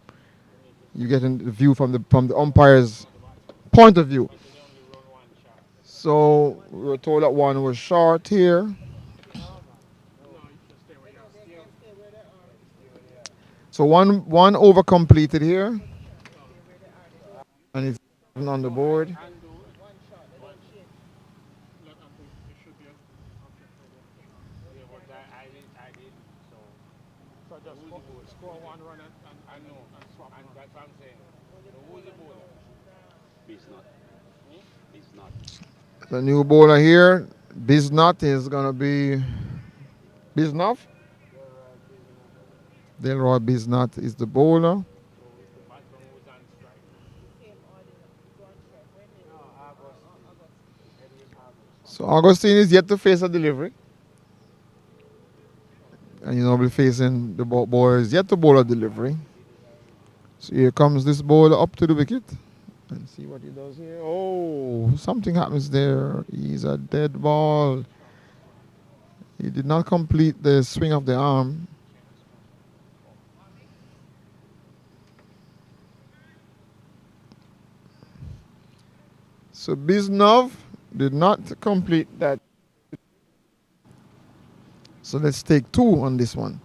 you get the view from the umpire's point of view. So we were told that one was short here. So one over completed here, and it's on the board. The new bowler here, Biznot, is going to be Biznov. Delroy Biznot is the bowler. So Augustine is yet to face a delivery. And he'll be facing the bowler is yet to bowl a delivery. So here comes this bowler up to the wicket. And see what he does here. Oh, something happens there. He's a dead ball. He did not complete the swing of the arm. So Biznov did not complete that. So let's take 2 on this one.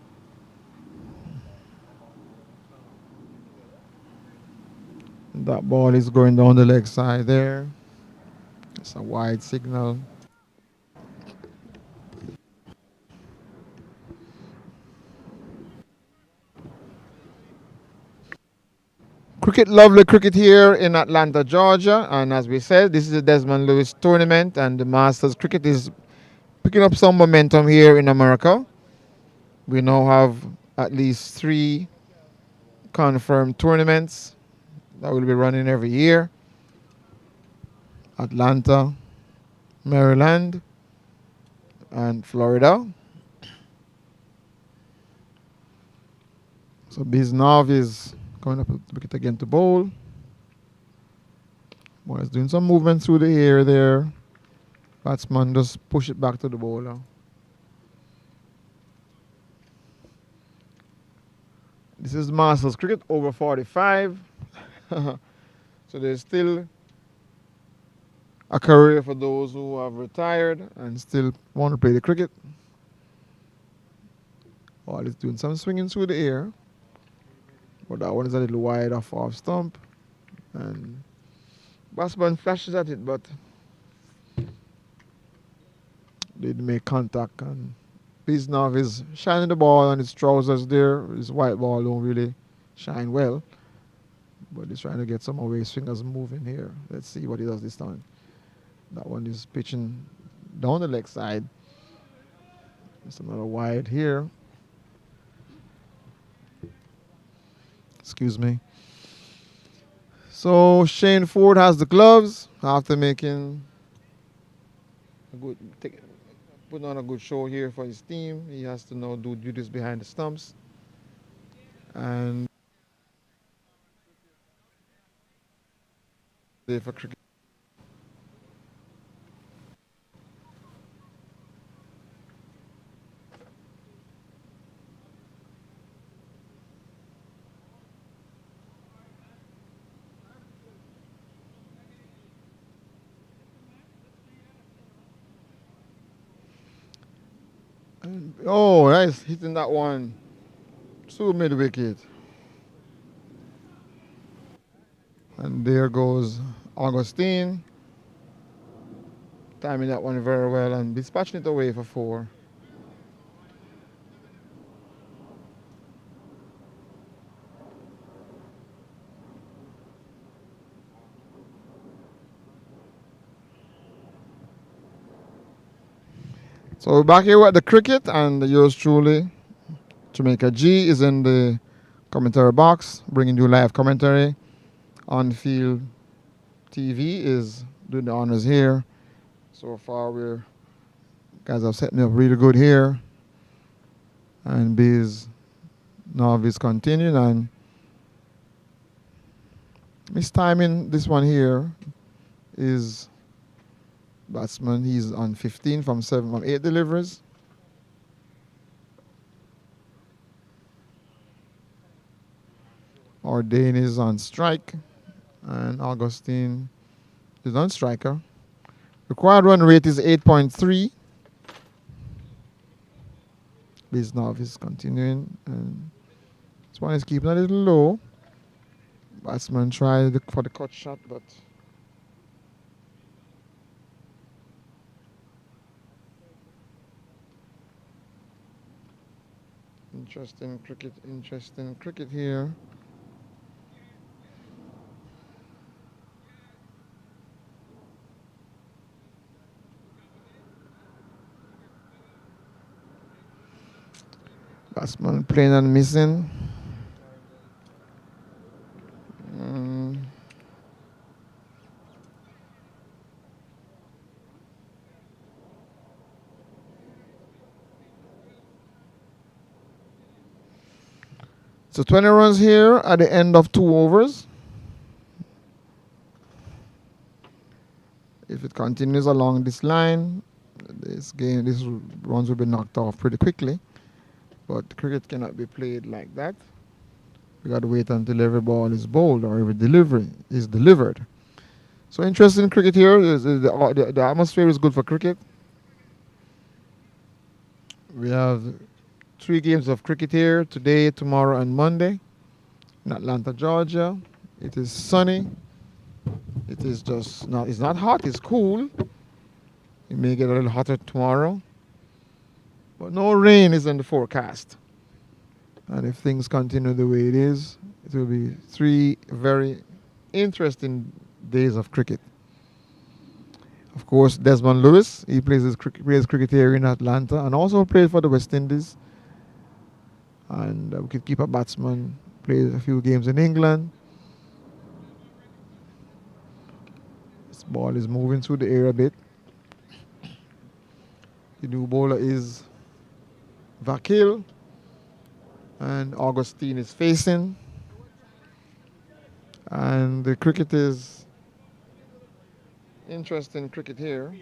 That ball is going down the leg side there. It's a wide signal. Lovely cricket here in Atlanta, Georgia. And as we said, this is the Desmond Lewis tournament, and the Masters cricket is picking up some momentum here in America. We now have at least 3 confirmed tournaments that will be running every year. Atlanta, Maryland, and Florida. So Biznov is coming up with the wicket again to bowl. Well, he's doing some movement through the air there. Batsman just push it back to the bowler. This is Masters cricket over 45. So there's still a career for those who have retired and still want to play the cricket. While he's doing some swinging through the air. But that one is a little wide off stump. And batsman flashes at it, but didn't make contact. And Biznov is shining the ball on his trousers there. His white ball don't really shine well. But he's trying to get some away swingers moving here. Let's see what he does this time. That one is pitching down the leg side. There's another wide here. Excuse me. So Shane Ford has the gloves after making a good, putting on a good show here for his team. He has to now do duties behind the stumps. And for cricket. Oh, nice hitting that one to mid wicket. And there goes Augustine. Timing that one very well and dispatching it away for 4. So we're back here at the cricket, and yours truly, Jamaica G, is in the commentary box, bringing you live commentary. On Field TV is doing the honors here. So far, guys have set me up really good here, and Biz Novice continuing, and mistiming this one here is batsman. He's on 15 from 8 deliveries. Ordain is on strike, and Augustine is on striker. Required run rate is 8.3. Biznov is continuing, and this one is keeping a little low. Batsman tried for the cut shot, but interesting cricket here. Batsman playing and missing. So 20 runs here at the end of 2 overs. If it continues along this line, these runs will be knocked off pretty quickly. But cricket cannot be played like that. We got to wait until every ball is bowled or every delivery is delivered. So interesting cricket here. The atmosphere is good for cricket. We have 3 games of cricket here today, tomorrow, and Monday in Atlanta, Georgia. It is sunny. It is just not. It's not hot. It's cool. It may get a little hotter tomorrow, but no rain is in the forecast. And if things continue the way it is, it will be 3 very interesting days of cricket. Of course, Desmond Lewis, he plays cricket here in Atlanta and also played for the West Indies. And wicketkeeper batsman played a few games in England. This ball is moving through the air a bit. The new bowler is Vakil, and Augustine is facing. And the cricket is interesting cricket here.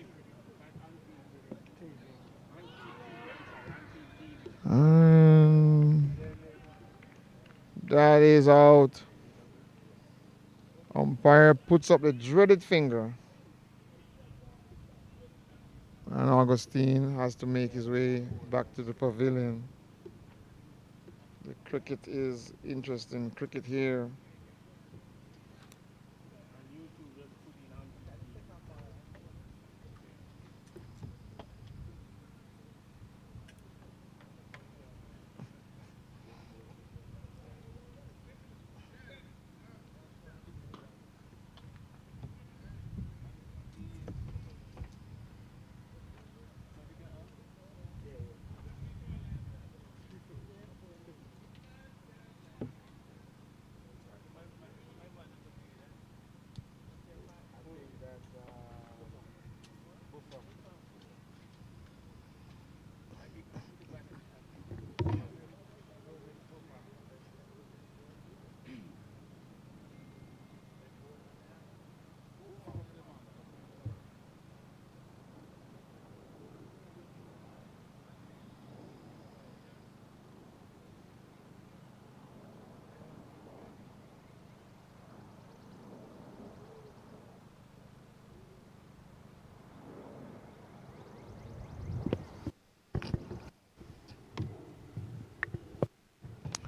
And that is out. Umpire puts up the dreaded finger. And Augustine has to make his way back to the pavilion. The cricket is interesting cricket here.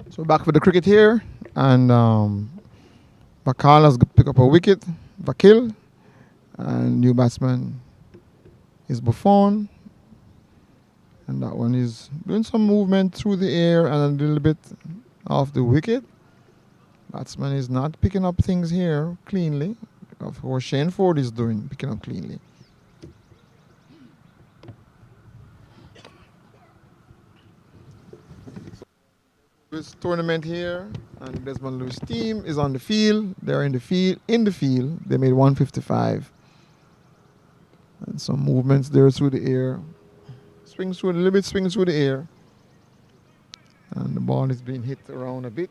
So back for the cricket here, and Bakal has picked up a wicket, Vakil, and new batsman is Buffon, and that one is doing some movement through the air and a little bit off the wicket. Batsman is not picking up things here cleanly. Of course, Shane Ford is picking up cleanly. This tournament here, and Desmond Lewis team is on the field. They're in the field. They made 155. And some movements there through the air. Swings through the air. And the ball is being hit around a bit.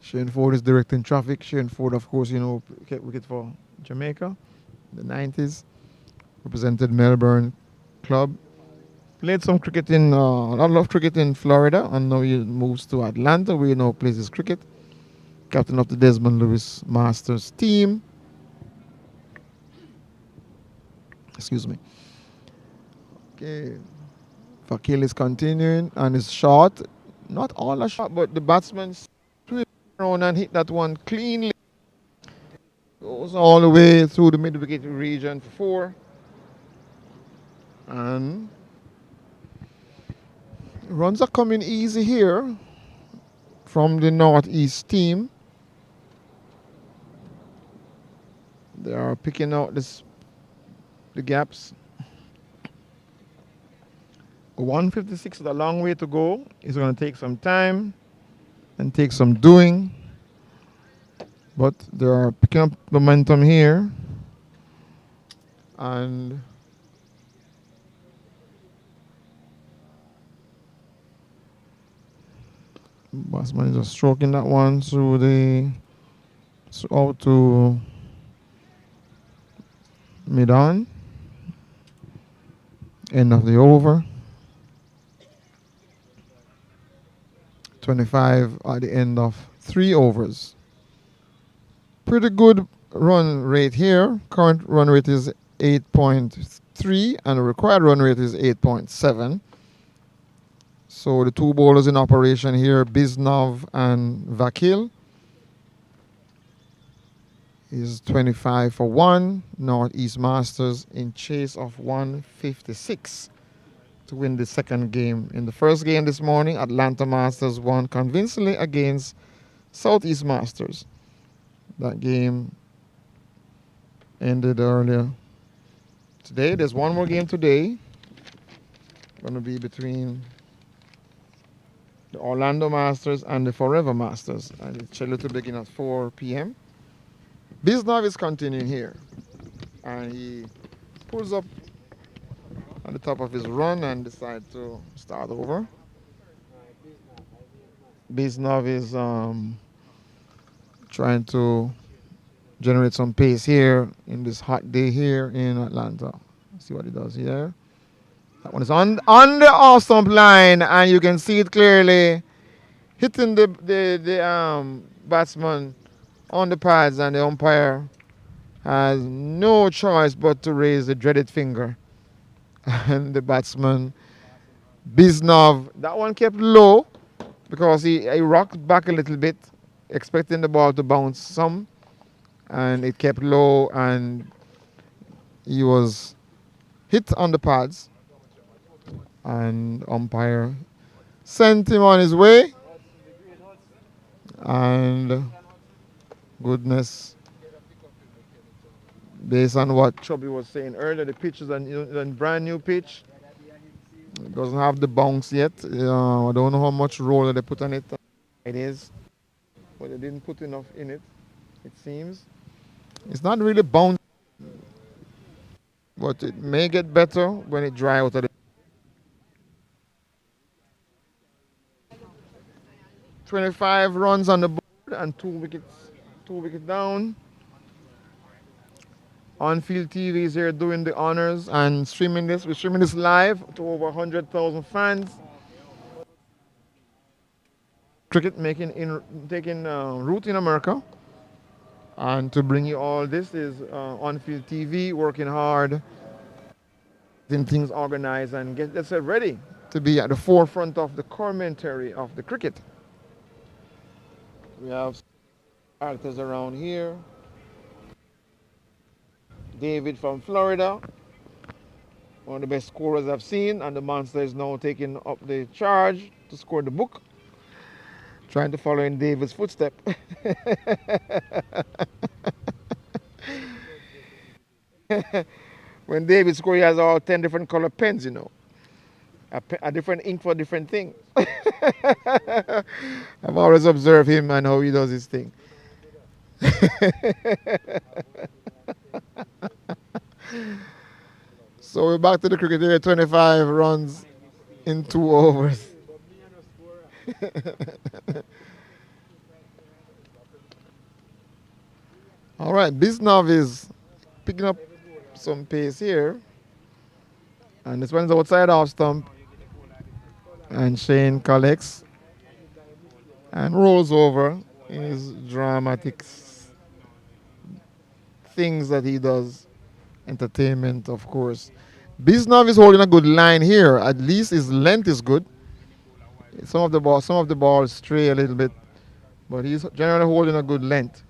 Shane Ford is directing traffic. Shane Ford, of course, kept wicket for Jamaica in the 90s. Represented Melbourne club. Played some cricket a lot of cricket in Florida, and now he moves to Atlanta, where he now plays his cricket. Captain of the Desmond Lewis Masters team. Excuse me. Okay. Vakil is continuing, and his shot, not all a shot, but the batsman switched around and hit that one cleanly. Goes all the way through the mid-wicket region for 4. And runs are coming easy here from the northeast team. They are picking out the gaps. 156 is a long way to go. It's going to take some time and take some doing. But they are picking up momentum here. And batsman is just stroking that one through out to mid-on. End of the over. 25 at the end of 3 overs. Pretty good run rate here. Current run rate is 8.3 and the required run rate is 8.7. So the 2 bowlers in operation here, Biznov and Vakil, is 25 for 1. Northeast Masters in chase of 156 to win the second game. In the first game this morning, Atlanta Masters won convincingly against Southeast Masters. That game ended earlier today. There's one more game today. Going to be between the Orlando Masters and the Forever Masters. And it's scheduled to begin at 4 p.m. Biznov is continuing here. And he pulls up on the top of his run and decides to start over. Biznov is trying to generate some pace here in this hot day here in Atlanta. Let's see what he does here. That one is on the off stump line, and you can see it clearly hitting the batsman on the pads, and the umpire has no choice but to raise the dreaded finger. And the batsman, Biznov, that one kept low because he rocked back a little bit, expecting the ball to bounce some, and it kept low, and he was hit on the pads, and umpire sent him on his way. And goodness, based on what Chubby was saying earlier, the pitch is a brand new pitch. It doesn't have the bounce yet. I don't know how much roller they put on it. It is, but they didn't put enough in it, it seems. It's not really bounce, but it may get better when it dry out of the 25 runs on the board and two wickets down. On-field TV is here doing the honors and streaming this. We're streaming this live to over 100,000 fans. Cricket taking root in America. And to bring you all this is On-Field TV working hard, getting things organized and get themselves ready to be at the forefront of the commentary of the cricket. We have characters around here. David from Florida, one of the best scorers I've seen, and the monster is now taking up the charge to score the book, trying to follow in David's footstep. When David scores, he has all 10 different color pens, a different ink for different things. I've always observed him and how he does his thing. So we're back to the cricket here, 25 runs in 2 overs. All right, Biznov is picking up some pace here. And this one's outside off stump. And Shane collects and rolls over in his dramatic things that he does. Entertainment, of course. Biznov is holding a good line here. At least his length is good. Some of the balls stray a little bit, but he's generally holding a good length,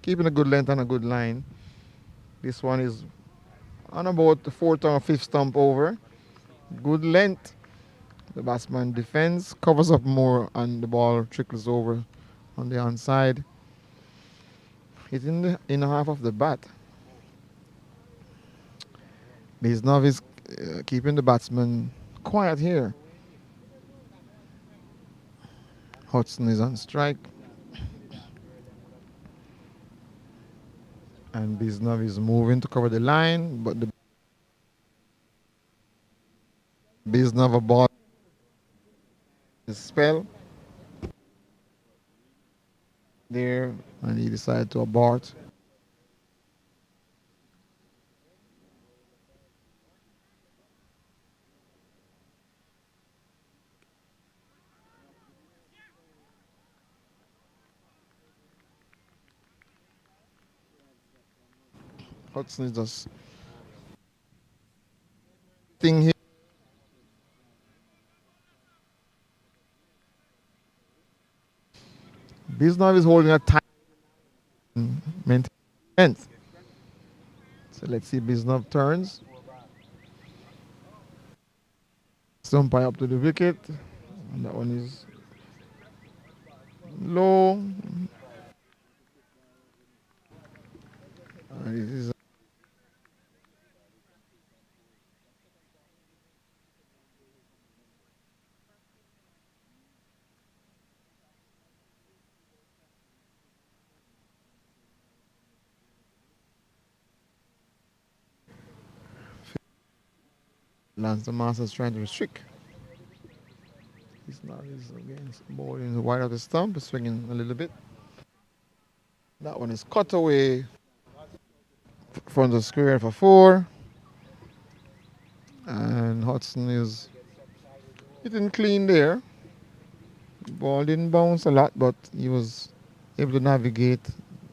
keeping a good length and a good line. This one is on about the 4th or 5th stump over. Good length. The batsman defends, covers up more, and the ball trickles over on the onside. Hitting the inner half of the bat. Biznov is keeping the batsman quiet here. Hudson is on strike. And Biznov is moving to cover the line, but the Biznov a ball the spell there, and he decided to abort. Hudson is just thing here. Biznov is holding a tight maintain. So let's see, Biznov turns. Umpire up to the wicket. And that one is low. And it is Lance the Masters trying to restrict. He's not. He's against ball in the wide of the stump, swinging a little bit. That one is cut away from the square for 4. And Hudson is hitting clean there. The ball didn't bounce a lot, but he was able to navigate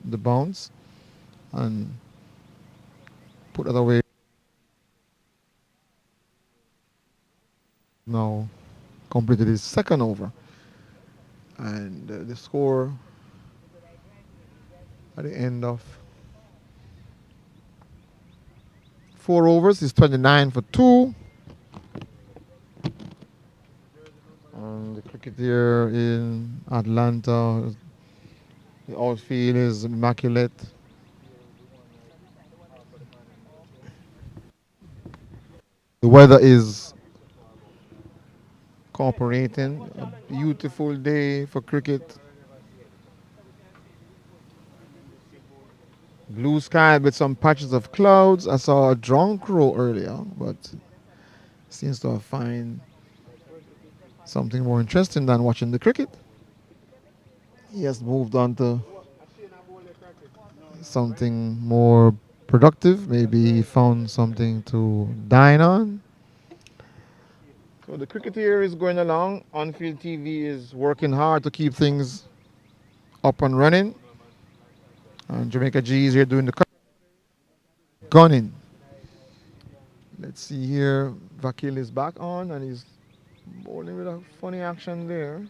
the bounce and put it away. Now completed his second over. And the score at the end of 4 overs is 29 for 2. And the cricketer in Atlanta, the outfield is immaculate. The weather is cooperating. A beautiful day for cricket. Blue sky with some patches of clouds. I saw a drone crow earlier, but seems to have found something more interesting than watching the cricket. He has moved on to something more productive. Maybe he found something to dine on. So the cricket here is going along. On-field TV is working hard to keep things up and running. And Jamaica G is here doing the gunning. Let's see here. Vakil is back on and he's bowling with a funny action there.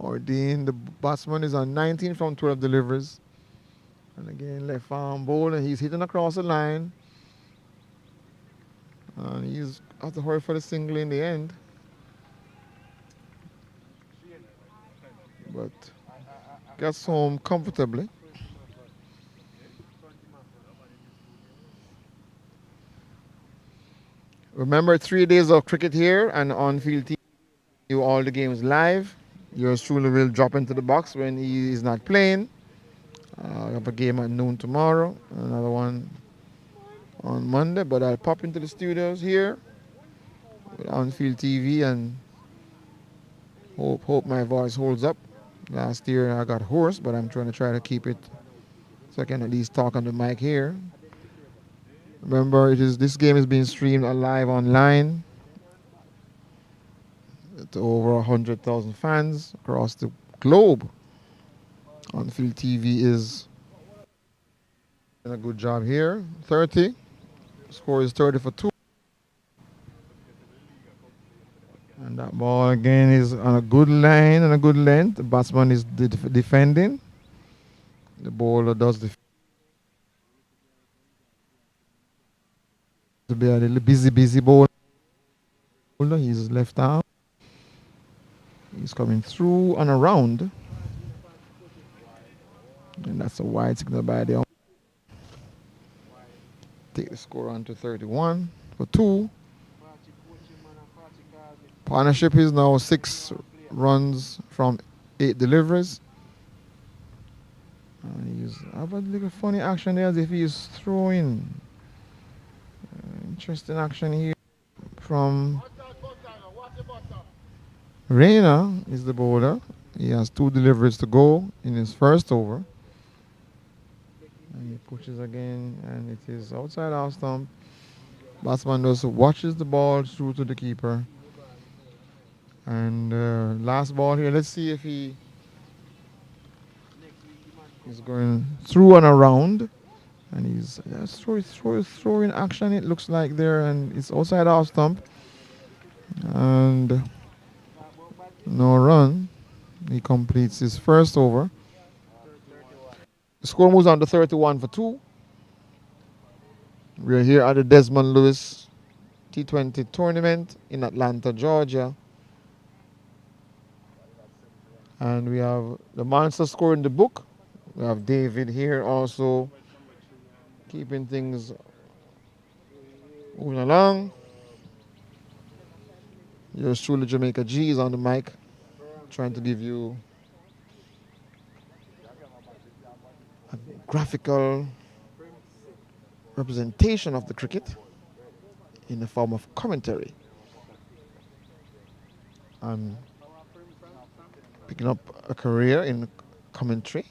Ordine, the batsman, is on 19 from 12 deliveries. And again, left arm bowl, and he's hitting across the line. And he's have to hurry for the single in the end. But gets home comfortably. Remember, 3 days of cricket here and on-field TV. You all the games live. Yours truly will drop into the box when he is not playing. I have a game at noon tomorrow, another one on Monday, but I'll pop into the studios here with on-field TV and hope my voice holds up. Last year I got hoarse, but I'm trying to keep it so I can at least talk on the mic here. Remember, this game is being streamed live online to over 100,000 fans across the globe. On-field TV is doing a good job here. 30. Score is 30 for 2. And that ball again is on a good line and a good length. The batsman is defending. The bowler does to be a little busy bowler. He's left arm. He's coming through and around. And that's a wide signal by the take the score on to 31 for 2. Partnership is now 6 runs from 8 deliveries. And he's have a little funny action there as if he's throwing. Interesting action here from Reina is the bowler. He has 2 deliveries to go in his first over. And he pushes again, and it is outside our stump. Batsman just watches the ball through to the keeper. And last ball here, let's see if he is going through and around. And he's throwing action, it looks like there, and it's outside our stump. And no run. He completes his first over. The score moves on to 31 for 2. We're here at the Desmond Lewis T20 tournament in Atlanta, Georgia. And we have the monster score in the book. We have David here also keeping things moving along. Yours truly, Jamaica G, is on the mic trying to give you a graphical representation of the cricket in the form of commentary. I'm picking up a career in commentary.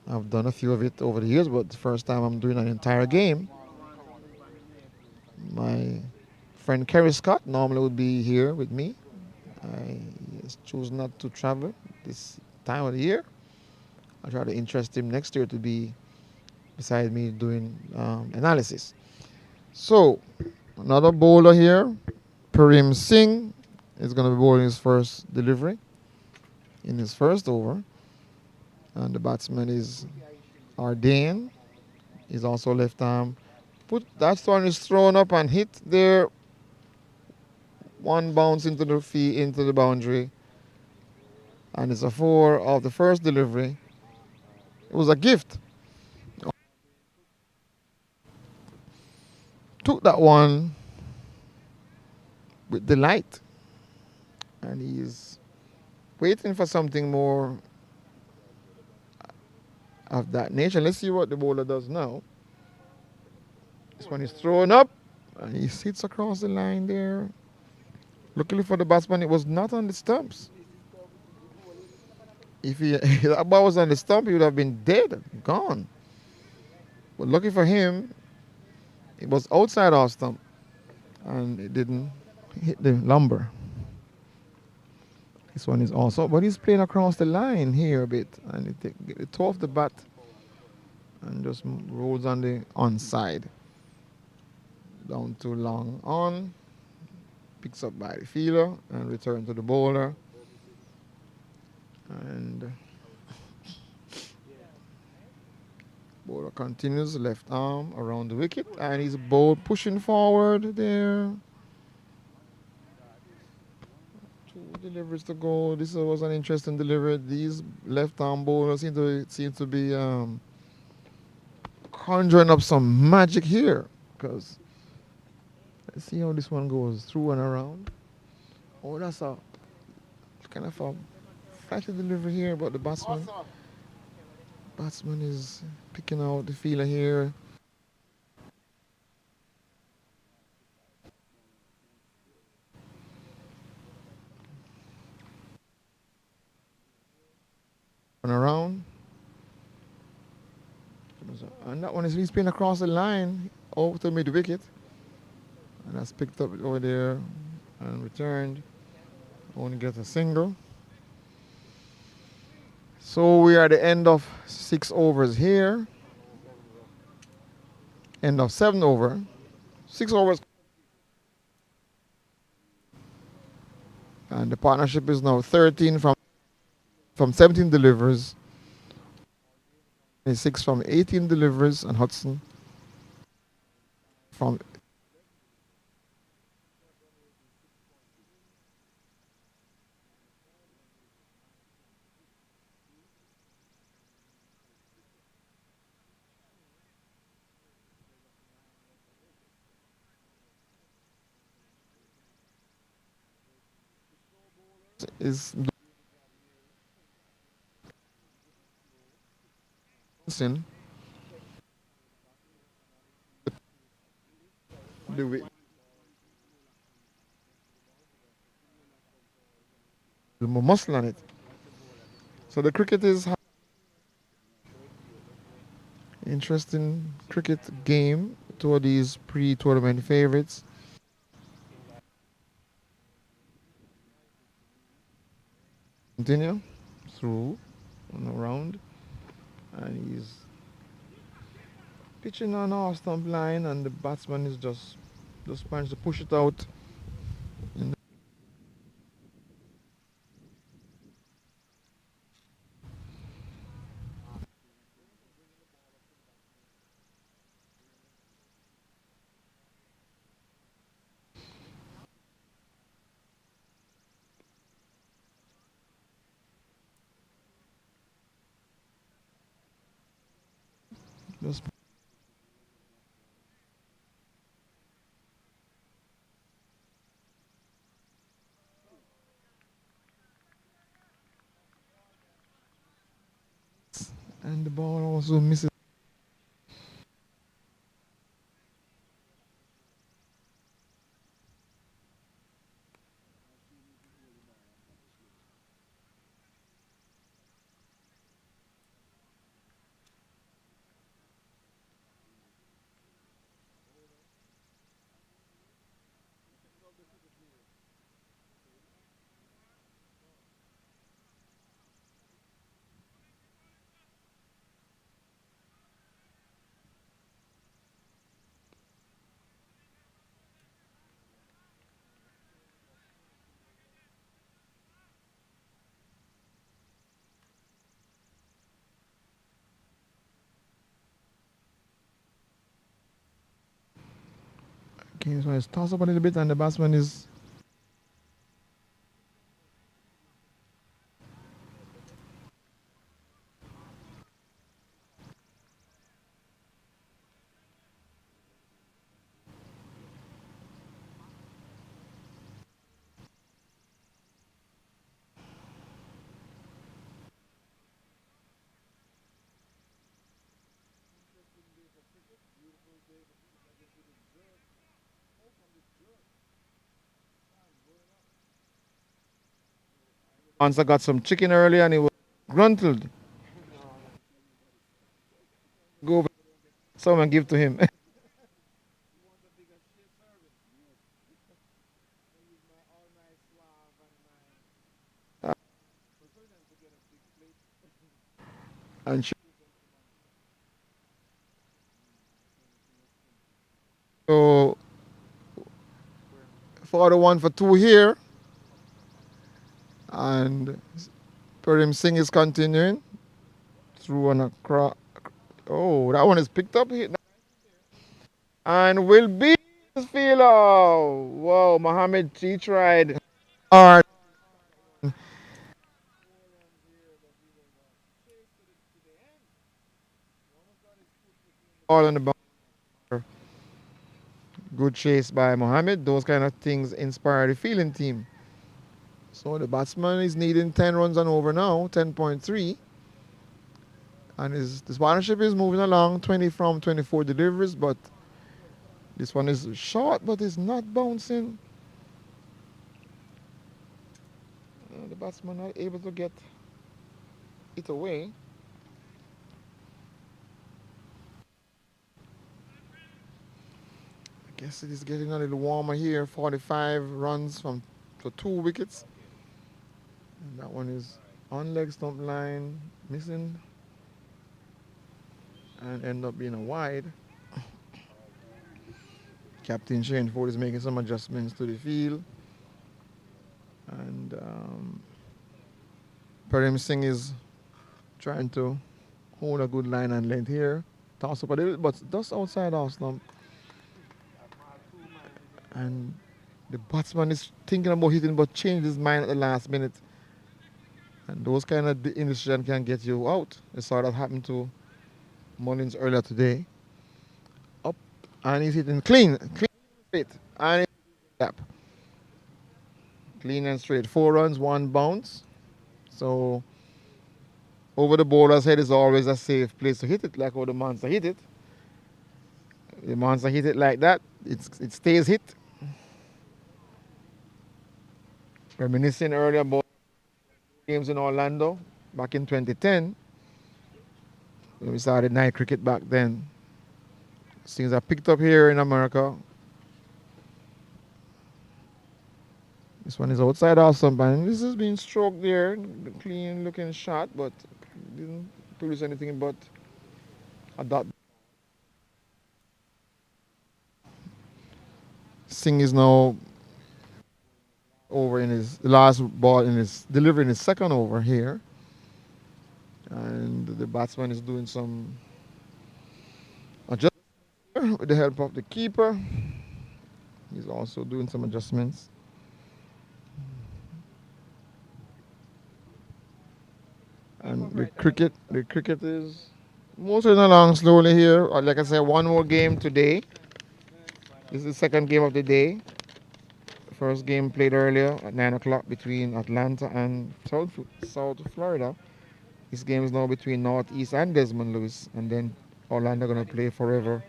I've done a few of it over the years, but the first time I'm doing an entire game. My friend Kerry Scott normally would be here with me. I choose not to travel this time of the year. I try to interest him next year to be beside me doing analysis. So, another bowler here, Parim Singh, is going to be bowling his first delivery in his first over. And the batsman is Ardain. He's also left arm. That one is thrown up and hit there. One bounce into the boundary. And it's a 4 of the first delivery. It was a gift. Took that one with delight. And he's waiting for something more of that nature. Let's see what the bowler does now. This one is thrown up. And he sits across the line there. Luckily for the batsman, it was not on the stumps. If that ball was on the stump, he would have been dead, gone. But lucky for him, it was outside our stump. And it didn't hit the lumber. This one is also, but he's playing across the line here a bit. And it get the toe off the bat and just rolls on the onside. Down too long on. Picks up by the fielder and return to the bowler. And bowler continues left arm around the wicket and he's bowled pushing forward there. 2 deliveries to go. This was an interesting delivery. These left arm bowlers seem to be conjuring up some magic here, because let's see how this one goes through and around. Oh, that's a kind of a flashy delivery here, but the batsman is picking out the fielder here. And around. And that one is he's playing across the line over to mid wicket. And that's picked up over there and returned. Only gets a single. So we are at the end of 6 overs here. End of 7 over. 6 overs. And the partnership is now 13 from 17 deliveries. 6 from 18 deliveries, and Hudson from is the muscle on it. So the cricket is interesting cricket game. Two of these pre-tournament favorites. Continue through and around, and he's pitching on our stump line, and the batsman is just managed to push it out. Just and the ball also misses. Okay, so it's tossed up a little bit and the batsman is Answer got some chicken earlier and he was gruntled. Go over, someone give to him. And so 41 for 2 here. And Parim Singh is continuing through and across. Oh, that one is picked up here. And will be his fielder. Wow, Mohammed, he tried hard. All on the bouncer. Good chase by Mohammed. Those kind of things inspire the fielding team. So the batsman is needing 10 runs and over now, 10.3. And this partnership is moving along, 20 from 24 deliveries, but this one is short, but it's not bouncing. The batsman not able to get it away. I guess it is getting a little warmer here. 45 runs for 2 wickets. And that one is on leg stump line, missing, and end up being a wide. Captain Shane Ford is making some adjustments to the field. And Parim Singh is trying to hold a good line and length here. Toss up a little, but just outside off stump. And the batsman is thinking about hitting, but changed his mind at the last minute. And those kind of indecisions can get you out. I saw that happen to Mullins earlier today. Up, and he's hitting clean straight, and gap. Clean and straight. 4 runs, 1 bounce. So over the bowler's head is always a safe place to hit it, like how the monster hit it. The monster hit it like that, it stays hit. Reminiscing earlier about games in Orlando back in 2010 when we started night cricket back then. Things are picked up here in America. This one is outside off stump, and this has been stroked there. Clean looking shot, but didn't produce anything but a dot. Singh is now over in his last ball in his delivering his second over here. And the batsman is doing some adjustments with the help of the keeper. He's also doing some adjustments. And the cricket is moving along slowly here. Like I said, one more game today. This is the second game of the day. First game played earlier at 9 o'clock between Atlanta and South Florida. This game is now between Northeast and Desmond Lewis, and then Orlando going to play forever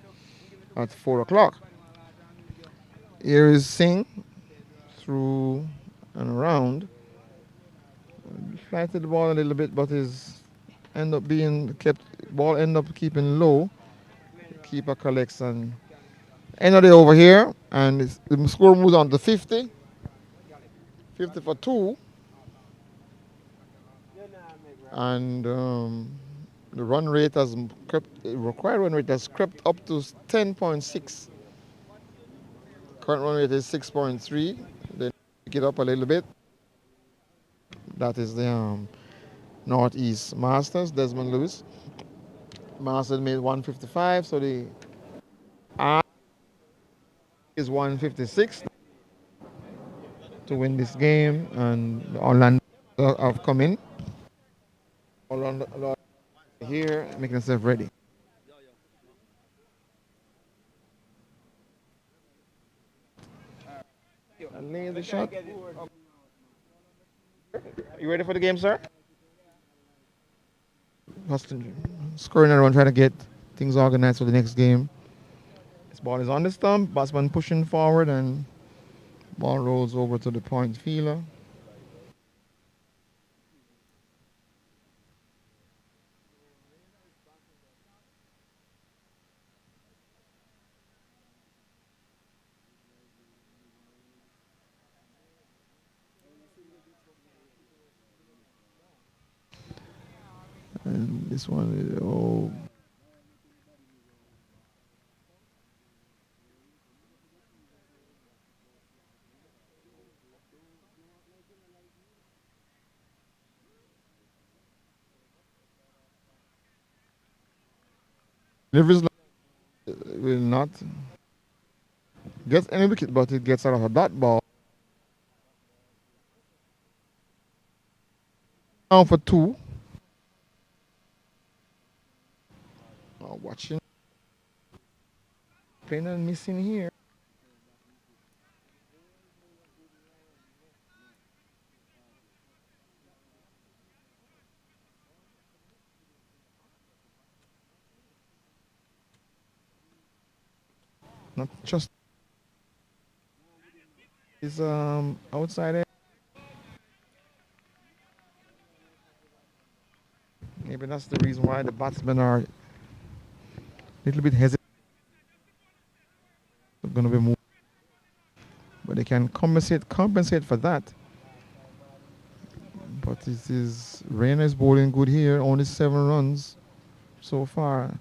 at 4 o'clock. Here is Singh through and around. Flighted the ball a little bit, but his end up keeping low. Keeper collects and end of the over here, and the score moves on to 50. 50 for 2. And the run rate has required run rate has crept up to 10.6. Current run rate is 6.3. Then pick it up a little bit. That is the Northeast Masters, Desmond Lewis. Masters made 155, so the is 156 to win this game, and the Orlando have come in. Orlando here making themselves ready. And lay the shot. You ready for the game, sir? Huston scoring around, trying to get things organized for the next game. This ball is on the stump. Batsman pushing forward, and ball rolls over to the point fielder. And this one is, oh. Rivers will not get any wicket, but it gets out of a dot ball. Down for two. Watching. Playing and missing here. Not just is outside. Maybe that's the reason why the batsmen are a little bit hesitant. They're going to be moved, but they can compensate for that. But this is Rainer is bowling good here. Only 7 runs so far,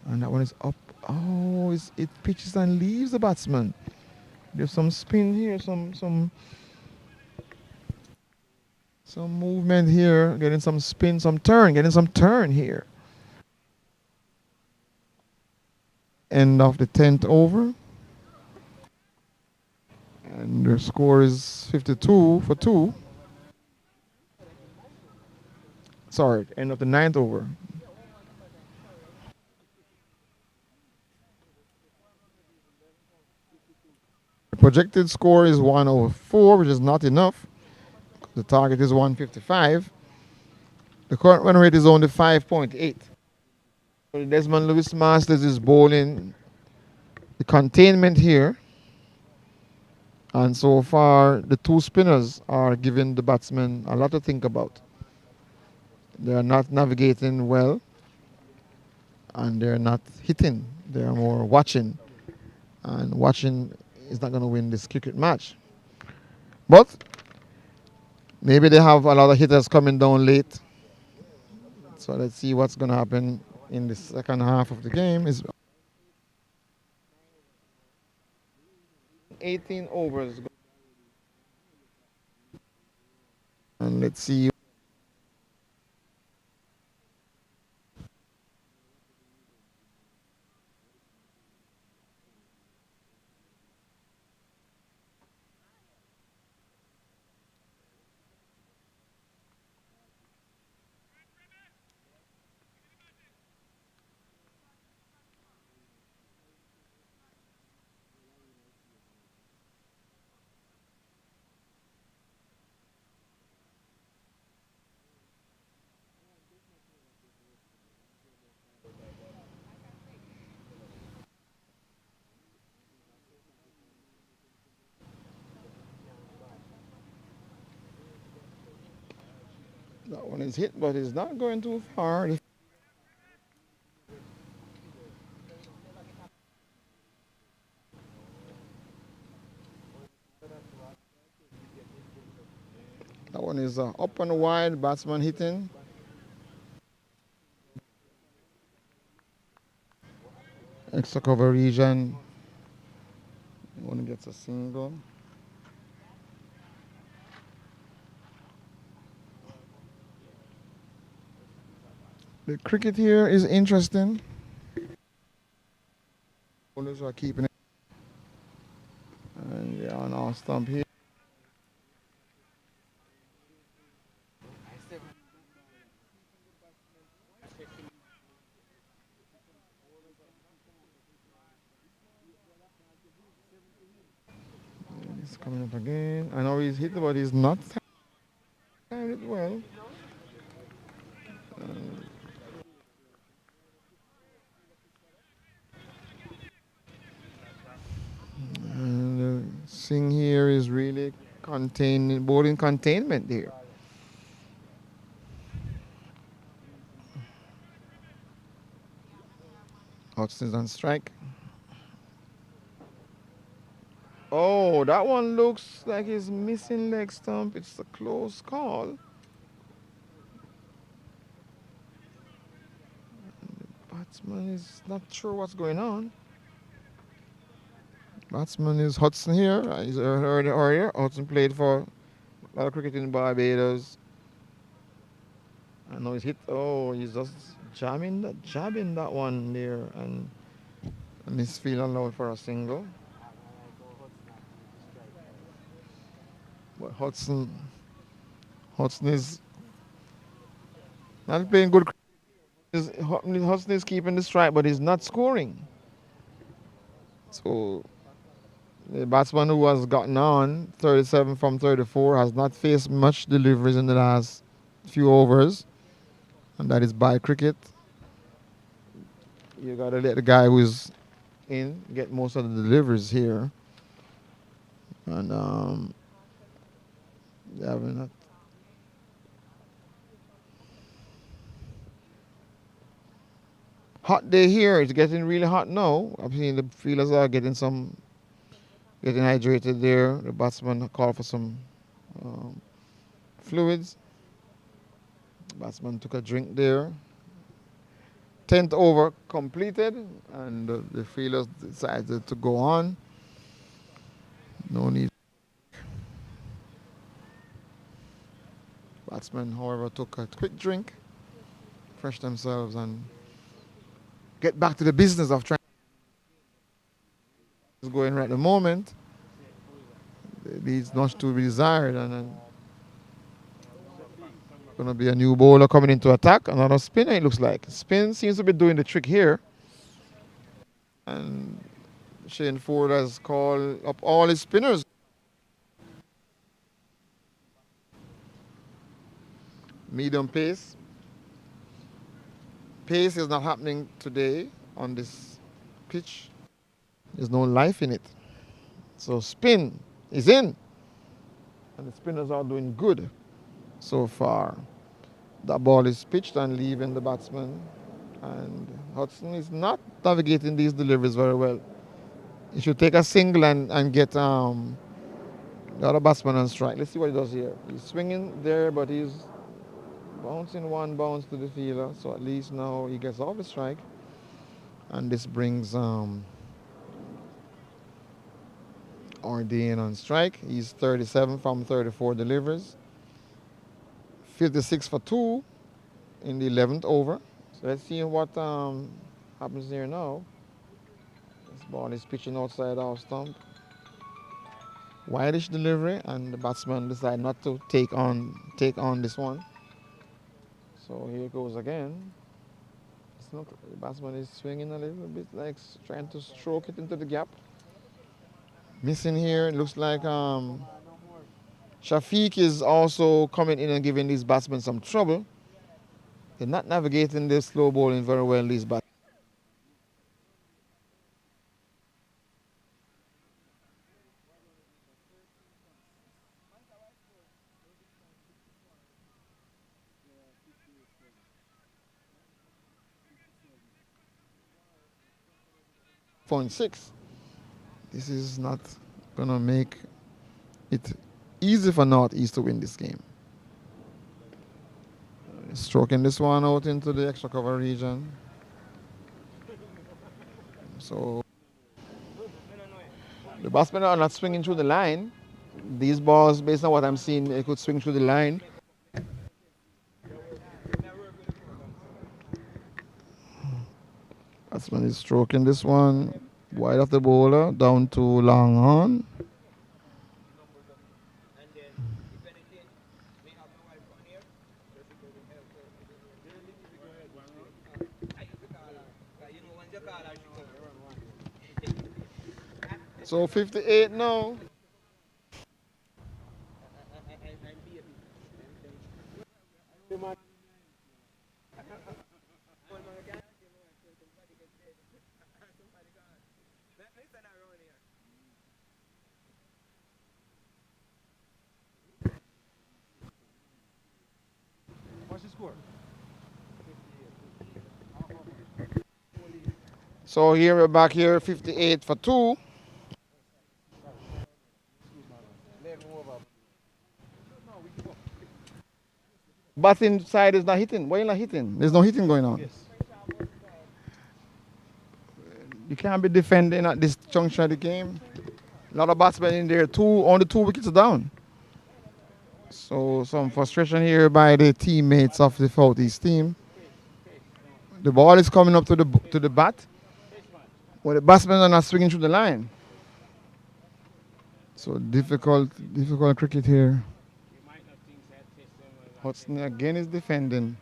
and that one is up. Oh, it pitches and leaves the batsman. There's some spin here, some movement here, getting some spin, getting some turn here. End of the 10th over. And their score is 52 for 2. Sorry, end of the 9th over. The projected score is 104, which is not enough. The target is 155. The current run rate is only 5.8. So Desmond Lewis Masters is bowling the containment here. And so far, the 2 spinners are giving the batsmen a lot to think about. They are not navigating well, and they're not hitting. They are more watching. And watching is not going to win this cricket match. But maybe they have a lot of hitters coming down late. So let's see what's going to happen in the second half of the game. Is 18 overs. And let's see. That one is hit, but it's not going too far. That one is up and wide, batsman hitting. Extra cover region. One gets a single. The cricket here is interesting. Bowlers are keeping it. stump here. He's coming up again. I know he's hit, but he's not timed it well. And the thing here is really bowling containment there. Hudson's on strike. Oh, that one looks like he's missing leg stump. It's a close call. Batsman is not sure what's going on. Batsman is Hudson here. He's heard earlier. Hudson played for a lot of cricket in Barbados. I know he's hit. Oh, he's just jabbing that one there, and he's feeling low for a single. But Hudson is not playing good. Hudson is keeping the strike, but he's not scoring. So the batsman who has gotten on 37 from 34 has not faced much deliveries in the last few overs, and that is by cricket. You gotta let the guy who's in get most of the deliveries here, and yeah, we're not. Hot day here. It's getting really hot now. I've seen the fielders are getting hydrated there. The batsman called for some fluids. The batsman took a drink there. 10th over completed, and the fielders decided to go on. No need. Batsmen, however, took a quick drink, fresh themselves, and get back to the business of trying. It's going right at the moment. It leaves much to be desired, and then going to be a new bowler coming into attack. Another spinner, it looks like. Spin seems to be doing the trick here. And Shane Ford has called up all his spinners. Medium pace. Pace is not happening today on this pitch. There's no life in it. So spin is in. And the spinners are doing good so far. That ball is pitched and leaving the batsman. And Hudson is not navigating these deliveries very well. He should take a single and get the other batsman on strike. Let's see what he does here. He's swinging there, but he's bouncing one bounce to the fielder. So at least now he gets off the strike. And this brings Ordain on strike. He's 37 from 34 deliveries. 56 for 2 in the 11th over. So let's see what happens here now. This ball is pitching outside our stump. Wideish delivery, and the batsman decided not to take on this one. So here it goes again. It's not, the batsman is swinging a little bit, like trying to stroke it into the gap. Missing here. It looks like Shafiq is also coming in and giving these batsmen some trouble. They're not navigating their slow bowling very well, these batsmen. .6. This is not going to make it easy for Northeast to win this game. Stroking this one out into the extra cover region. So the batsmen are not swinging through the line. These balls, based on what I'm seeing, they could swing through the line. Batsman is stroking this one wide of the bowler down to long on. So 58 now. What's the score? So here we're back here, 58 for 2. Batting side is not hitting. Why you not hitting? There's no hitting going on. You can't be defending at this juncture of the game. A lot of batsmen in there. Only 2 wickets down. So some frustration here by the teammates of the Southeast team. The ball is coming up to the bat. Well, the batsmen are not swinging through the line. So difficult cricket here. Hudson again is defending.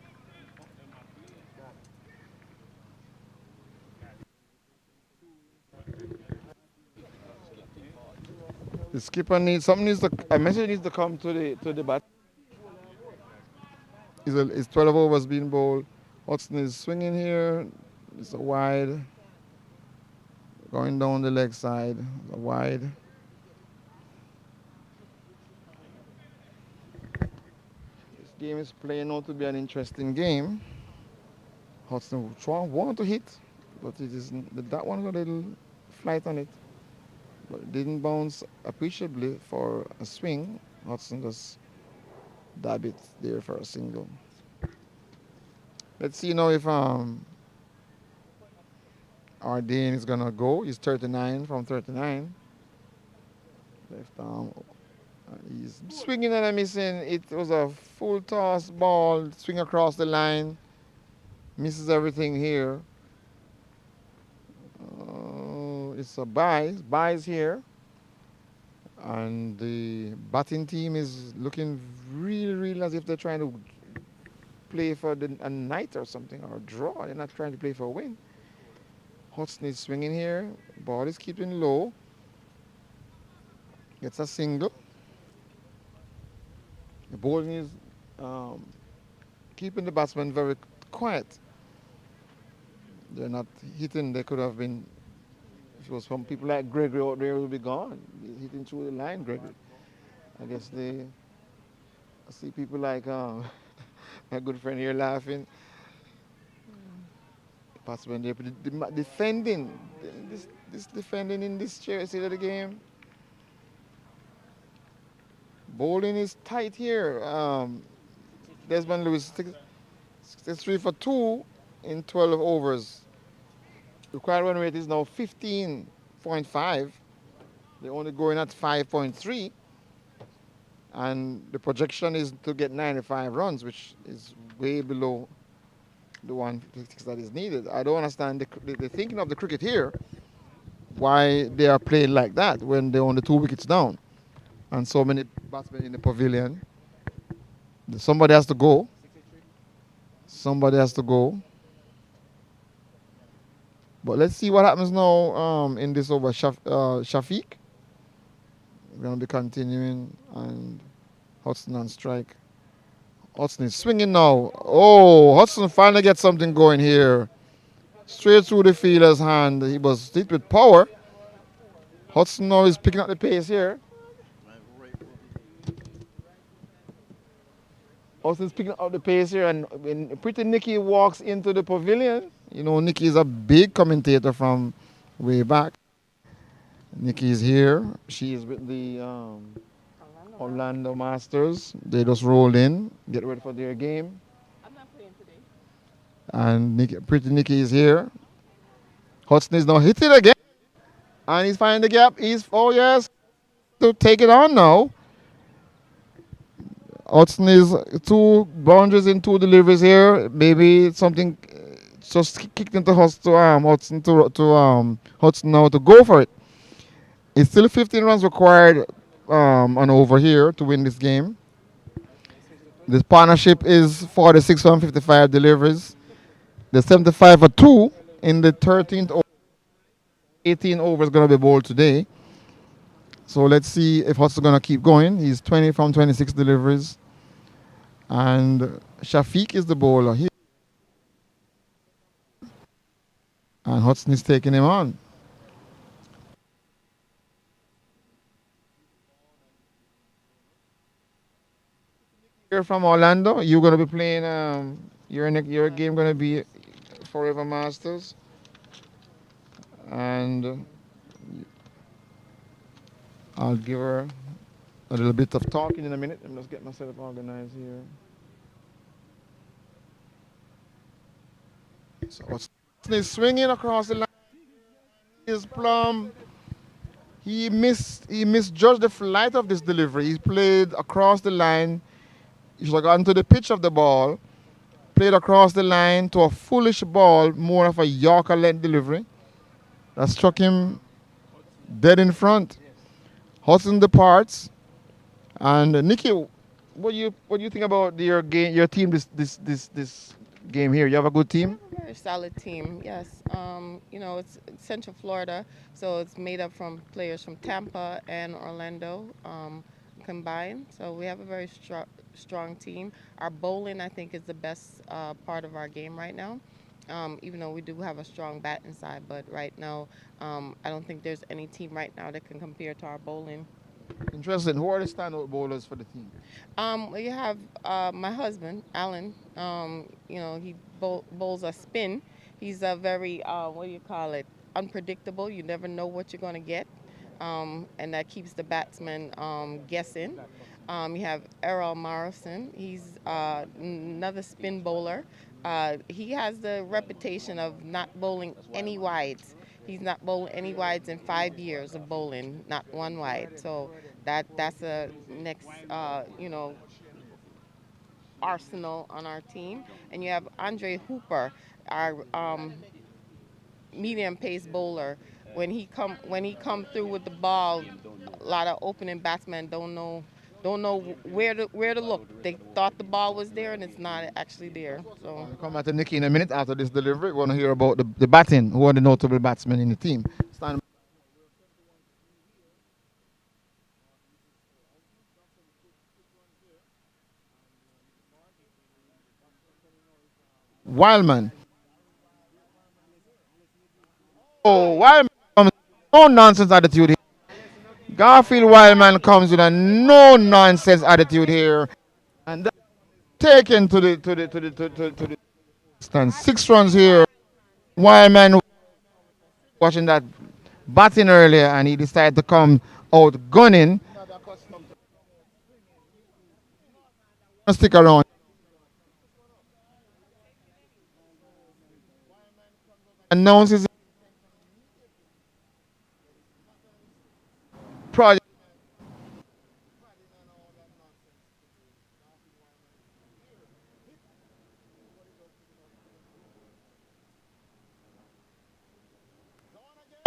The skipper a message needs to come to the bat. It's 12 overs being bowled. Hudson is swinging here. It's a wide. Going down the leg side. A wide. This game is playing out to be an interesting game. Hudson wanted to hit, but that one got a little flight on it. But it didn't bounce appreciably for a swing. Hudson just dab it there for a single. Let's see now if Ardane is gonna go. He's 39 from 39. Left arm. He's swinging and missing. It was a full toss ball, swing across the line. Misses everything here. It's a buys here. And the batting team is looking really as if they're trying to play for a night or something, or a draw. They're not trying to play for a win. Hudson is swinging here. Ball is keeping low. Gets a single. The bowling is keeping the batsmen very quiet. They're not hitting. They could have been, if it was from people like Gregory out there, would be gone. He's hitting through the line, Gregory. I guess I see people like my good friend here laughing. Batsmen there, defending. This defending in this stage of the game. Bowling is tight here. Desmond Lewis, 63 for 2 in 12 overs. Required run rate is now 15.5. They're only going at 5.3. And the projection is to get 95 runs, which is way below the 156 that is needed. I don't understand the thinking of the cricket here, why they are playing like that when they're only 2 wickets down. And so many batsmen in the pavilion. Somebody has to go. Somebody has to go. But let's see what happens now in this over. Shafiq. We're going to be continuing, and Hudson on strike. Hudson is swinging now. Oh, Hudson finally gets something going here. Straight through the fielder's hand. He was hit with power. Hudson now is picking up the pace here. Hudson's picking up the pace here, and when Pretty Nikki walks into the pavilion, you know, Nikki is a big commentator from way back. Nikki is here. She is with the Orlando Masters. They just rolled in, get ready for their game. I'm not playing today. And Pretty Nikki is here. Hudson is now hitting again. And he's finding the gap. Oh yes, to take it on now. Hudson is 2 boundaries in 2 deliveries here. Maybe something just kicked into Hudson Hudson now to go for it. It's still 15 runs required on over here to win this game. This partnership is 46 from 55 deliveries. The 75 for 2 in the 13th over. 18 overs going to be bowled today. So let's see if Hudson going to keep going. He's 20 from 26 deliveries. And Shafiq is the bowler here. And Hudson is taking him on. You're from Orlando. You're going to be playing. Your game going to be Forever Masters. And I'll give her a little bit of talking in a minute. I'm just getting myself organized here. So Hudson is swinging across the line. Is plumb. He misjudged the flight of this delivery. He played across the line. He should have gotten to the pitch of the ball. Played across the line to a foolish ball, more of a Yorker length delivery. That struck him dead in front. Hudson departs. And Nikki, what do you think about your game, your team this game here? You have a good team? Very solid team, yes. It's Central Florida, so it's made up from players from Tampa and Orlando combined. So we have a very strong team. Our bowling, I think, is the best part of our game right now. Even though we do have a strong batting side, but right now, I don't think there's any team right now that can compare to our bowling. Interesting. Who are the standout bowlers for the team? You have my husband, Alan. He bowls a spin. He's a very, what do you call it, unpredictable. You never know what you're going to get. And that keeps the batsman guessing. You have Errol Morrison. He's another spin bowler. He has the reputation of not bowling any wides. He's not bowled any wides in 5 years of bowling, not one wide. So that's a next, arsenal on our team. And you have Andre Hooper, our medium pace bowler. When he come through with the ball, a lot of opening batsmen don't know where to look. They thought the ball was there and it's not actually there. So We'll come back to Nikki in a minute after this delivery. We want to hear about the batting. Who are the notable batsmen in the team? Stand Wildman. Oh, Wildman comes with no nonsense attitude here. Garfield Wildman comes with a no nonsense attitude here, and that's taken to the stand. 6 runs here. Wildman watching that batting earlier, and he decided to come out gunning. Stick around. Announces project.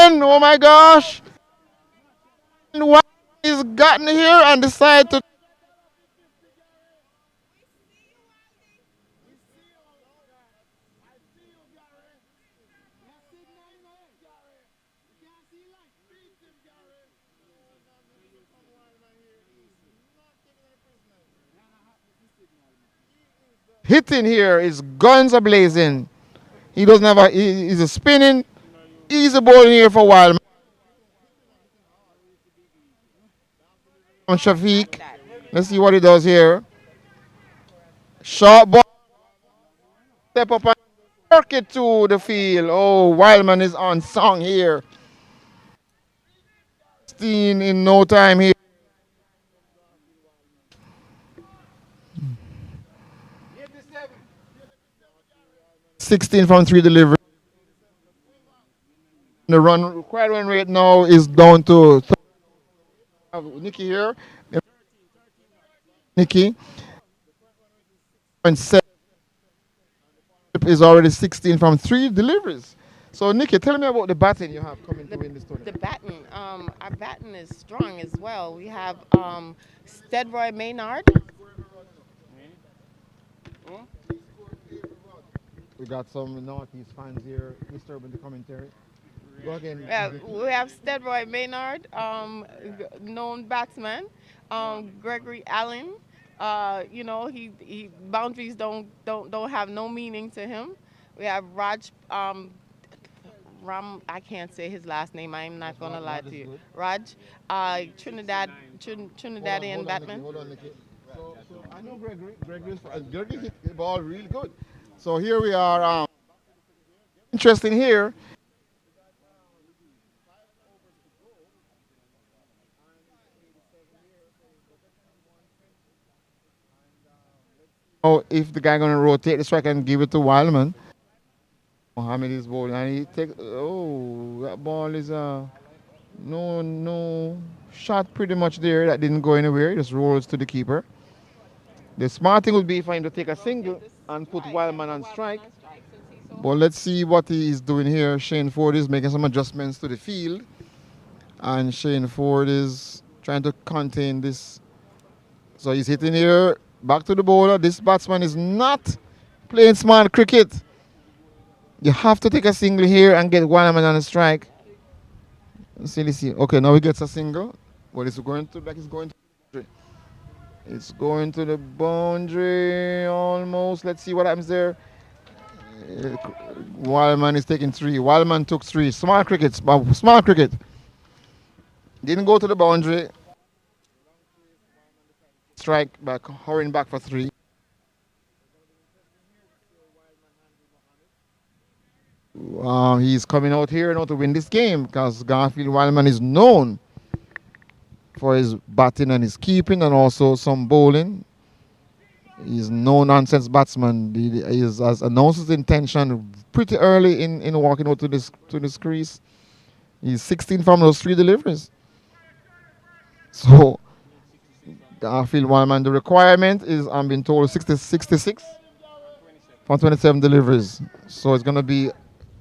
And oh my gosh! And what he's gotten here and decided to. Hitting here is guns a blazing. He doesn't have he's a spinning. Easy bowling here for a while. From Shafiq. Let's see what he does here. Short ball. Step up and work it to the field. Oh, Wildman is on song here. 16 in no time here. 16 from 3 delivery. The required run rate now is down to Nikki here. Nikki. And set is already 16 from 3 deliveries. So Nikki, tell me about the batting you have coming to win this tournament. the batting, our batting is strong as well. We have Stedroy Maynard. We got some Northeast fans here disturbing the commentary. Go again. We have Steadroy Maynard, known batsman. Gregory Allen. He boundaries don't have no meaning to him. We have Raj Ram. I can't say his last name. I'm not gonna lie to you. Raj, Trinidadian Batman. Hold on, Nikki. So I know Gregory. Gregory hit the ball really good. So here we are. Interesting here. Oh, if the guy gonna rotate the strike and give it to Wildman. Mohammed is bowling and he take. Oh, that ball is no shot pretty much there. That didn't go anywhere. It just rolls to the keeper. The smart thing would be for him to take a single and put Wildman on strike. But let's see what he is doing here. Shane Ford is making some adjustments to the field. And Shane Ford is trying to contain this. So he's hitting here, back to the bowler. This batsman is not playing smart cricket. You have to take a single here and get Wildman on a strike. Let's see. Okay, now he gets a single. But it's going to the It's going to the boundary almost. Let's see what happens there. Wildman is taking three. Wildman took three. Smart cricket. Smart cricket. Didn't go to the boundary. Strike back, hurrying back for three. He's coming out here now to win this game because Garfield Wildman is known for his batting and his keeping and also some bowling. He's no nonsense batsman. He has announced his intention pretty early in walking out to this crease. He's 16 from those 3 deliveries. So Garfield Wildman, the requirement is, I'm being told, 66 from 27 deliveries. So it's going to be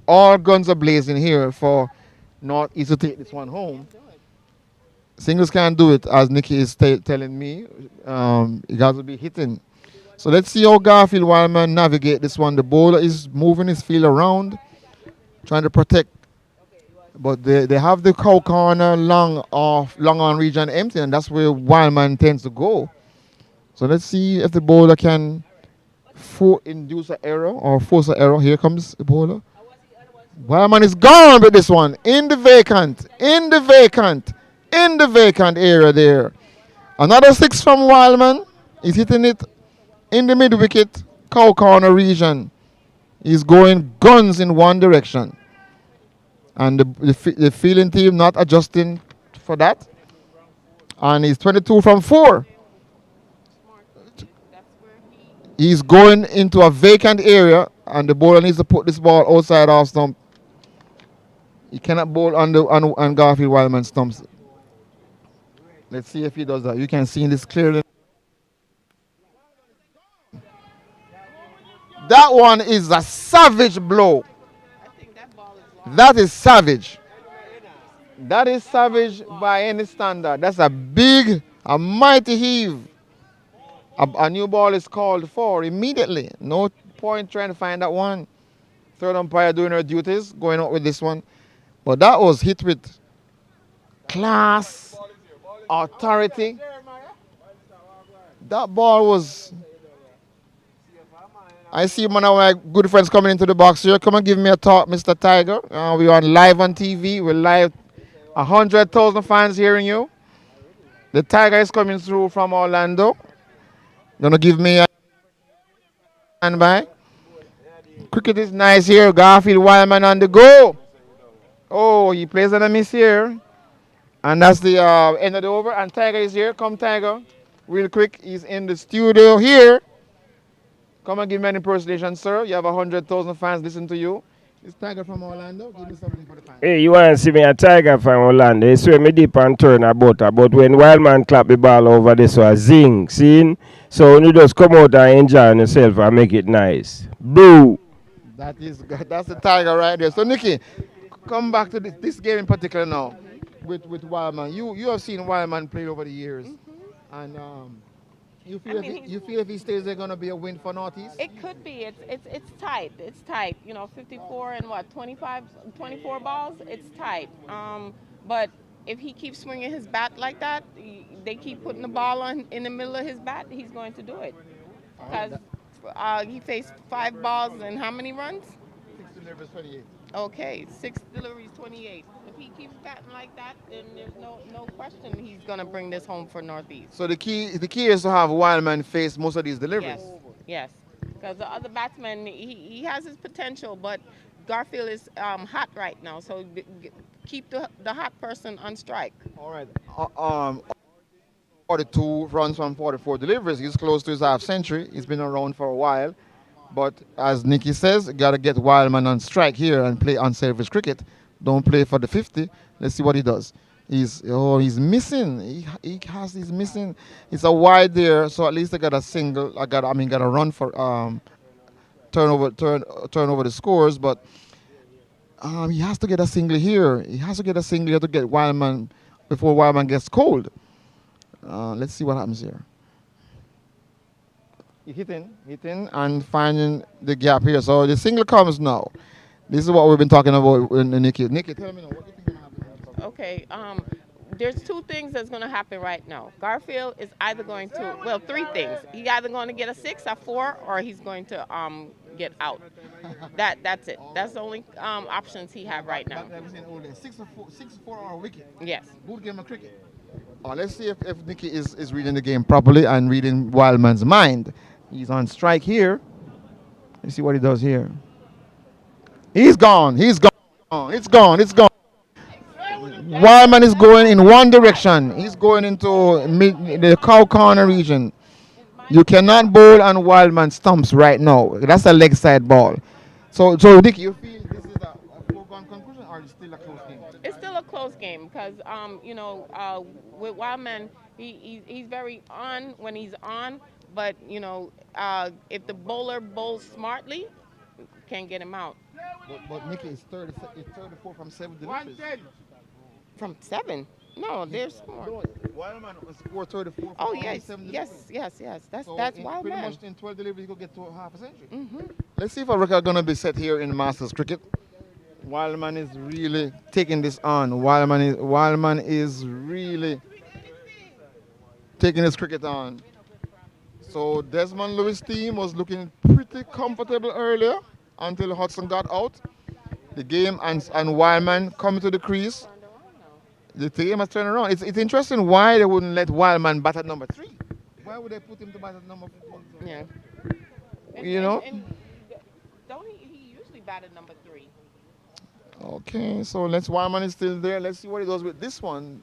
all guns are blazing here for Northeast to take this one home. Singles can't do it, as Nikki is telling me. He got to be hitting. So let's see how Garfield Wildman navigate this one. The bowler is moving his field around, trying to protect. But they have the cow corner long on region empty, and that's where Wildman tends to go. So let's see if the bowler can induce an error or force an error. Here comes the bowler. Wildman is gone with this one. In the vacant area there. Another 6 from Wildman. He's hitting it in the mid-wicket, cow corner region. He's going guns in one direction. And the fielding team not adjusting for that. And he's 22 from 4. He's going into a vacant area, and the bowler needs to put this ball outside off stump. He cannot bowl on Garfield Wildman stumps. Let's see if he does that. You can see this clearly. That one is a savage blow. That is savage. That is savage by any standard. That's a mighty heave. A new ball is called for immediately. No point trying to find that one. Third umpire doing her duties, going out with this one. But that was hit with class, authority. That ball was... I see one of my good friends coming into the box here. Come and give me a talk, Mr. Tiger. We are live on TV. We're live. 100,000 fans hearing you. The Tiger is coming through from Orlando. Gonna give me a standby. Cricket is nice here. Garfield Wildman on the go. Oh, he plays on a miss here. And that's the end of the over. And Tiger is here. Come, Tiger. Real quick. He's in the studio here. Come and give me an impersonation, sir. You have 100,000 fans listening to you. It's Tiger from Orlando. Give me something for the fans. Hey, you want to see me a Tiger from Orlando? You swim me deep and turn about. But when Wildman clap the ball over this one, zing, seen? So you just come out and enjoy yourself and make it nice. Boo! That's the Tiger right there. So, Nikki, come back to this game in particular now with Wildman. You have seen Wildman play over the years. And You feel if he stays there, going to be a win for Northeast? It could be. It's tight. It's tight. 54 and what 25, 24 balls. It's tight. But if he keeps swinging his bat like that, they keep putting the ball on in the middle of his bat, he's going to do it. Because he faced 5 balls and how many runs? 6 deliveries, 28. Okay, 6 deliveries, 28. If he keeps batting like that, then there's no question he's gonna bring this home for Northeast. So the key is to have Wildman face most of these deliveries. Yes. Because the other batsman, he has his potential, but Garfield is hot right now. So keep the hot person on strike. All right. 42 runs from 44 deliveries. He's close to his half century. He's been around for a while. But as Nicky says, you got to get Wildman on strike here and play unselfish cricket. Don't play for the 50. Let's see what he does. He's missing. He's missing. It's a wide there, so at least I got a single. Got a run for turn over the scores, but he has to get a single here. He has to get a single here to get Wildman before Wildman gets cold. Let's see what happens here. Hitting, and finding the gap here. So the single comes now. This is what we've been talking about with Nicky. Nicky, tell me now, what do you think is going to happen? Okay, there's 2 things that's going to happen right now. Garfield is either going to, 3 things. He's either going to get a 6, a 4, or he's going to get out. That's it. That's the only options he have right now. 6 or 4 or a wicket. Yes. Good game of cricket. Let's see if Nicky is reading the game properly and reading Wildman's mind. He's on strike here. Let's see what he does here. He's gone. It's gone. Wildman is going in one direction. He's going into the cow corner region. You cannot bowl on Wildman stumps right now. That's a leg side ball. So Nicky, you feel this is a foregone conclusion, or is it still a close game? It's still a close game because with Wildman, he's very on when he's on. But, if the bowler bowls smartly, can't get him out. But Nicky is 34 from 7 deliveries. From 7? No, there's more. Wildman was 434 Oh, from yes. 7 deliveries. Yes. That's Pretty Wildman. much in 12 deliveries, he could get to half a century. Mm-hmm. Let's see if a record going to be set here in Masters cricket. Wildman is really taking this on. Wildman is really taking his cricket on. So Desmond Lewis' team was looking pretty comfortable earlier until Hudson got out. The game and Wildman coming to the crease. The team has turned around. It's interesting why they wouldn't let Wildman bat at number 3. Why would they put him to bat at number 4? Yeah. And don't he usually batted number 3? Okay, so Wildman is still there. Let's see what he does with this one.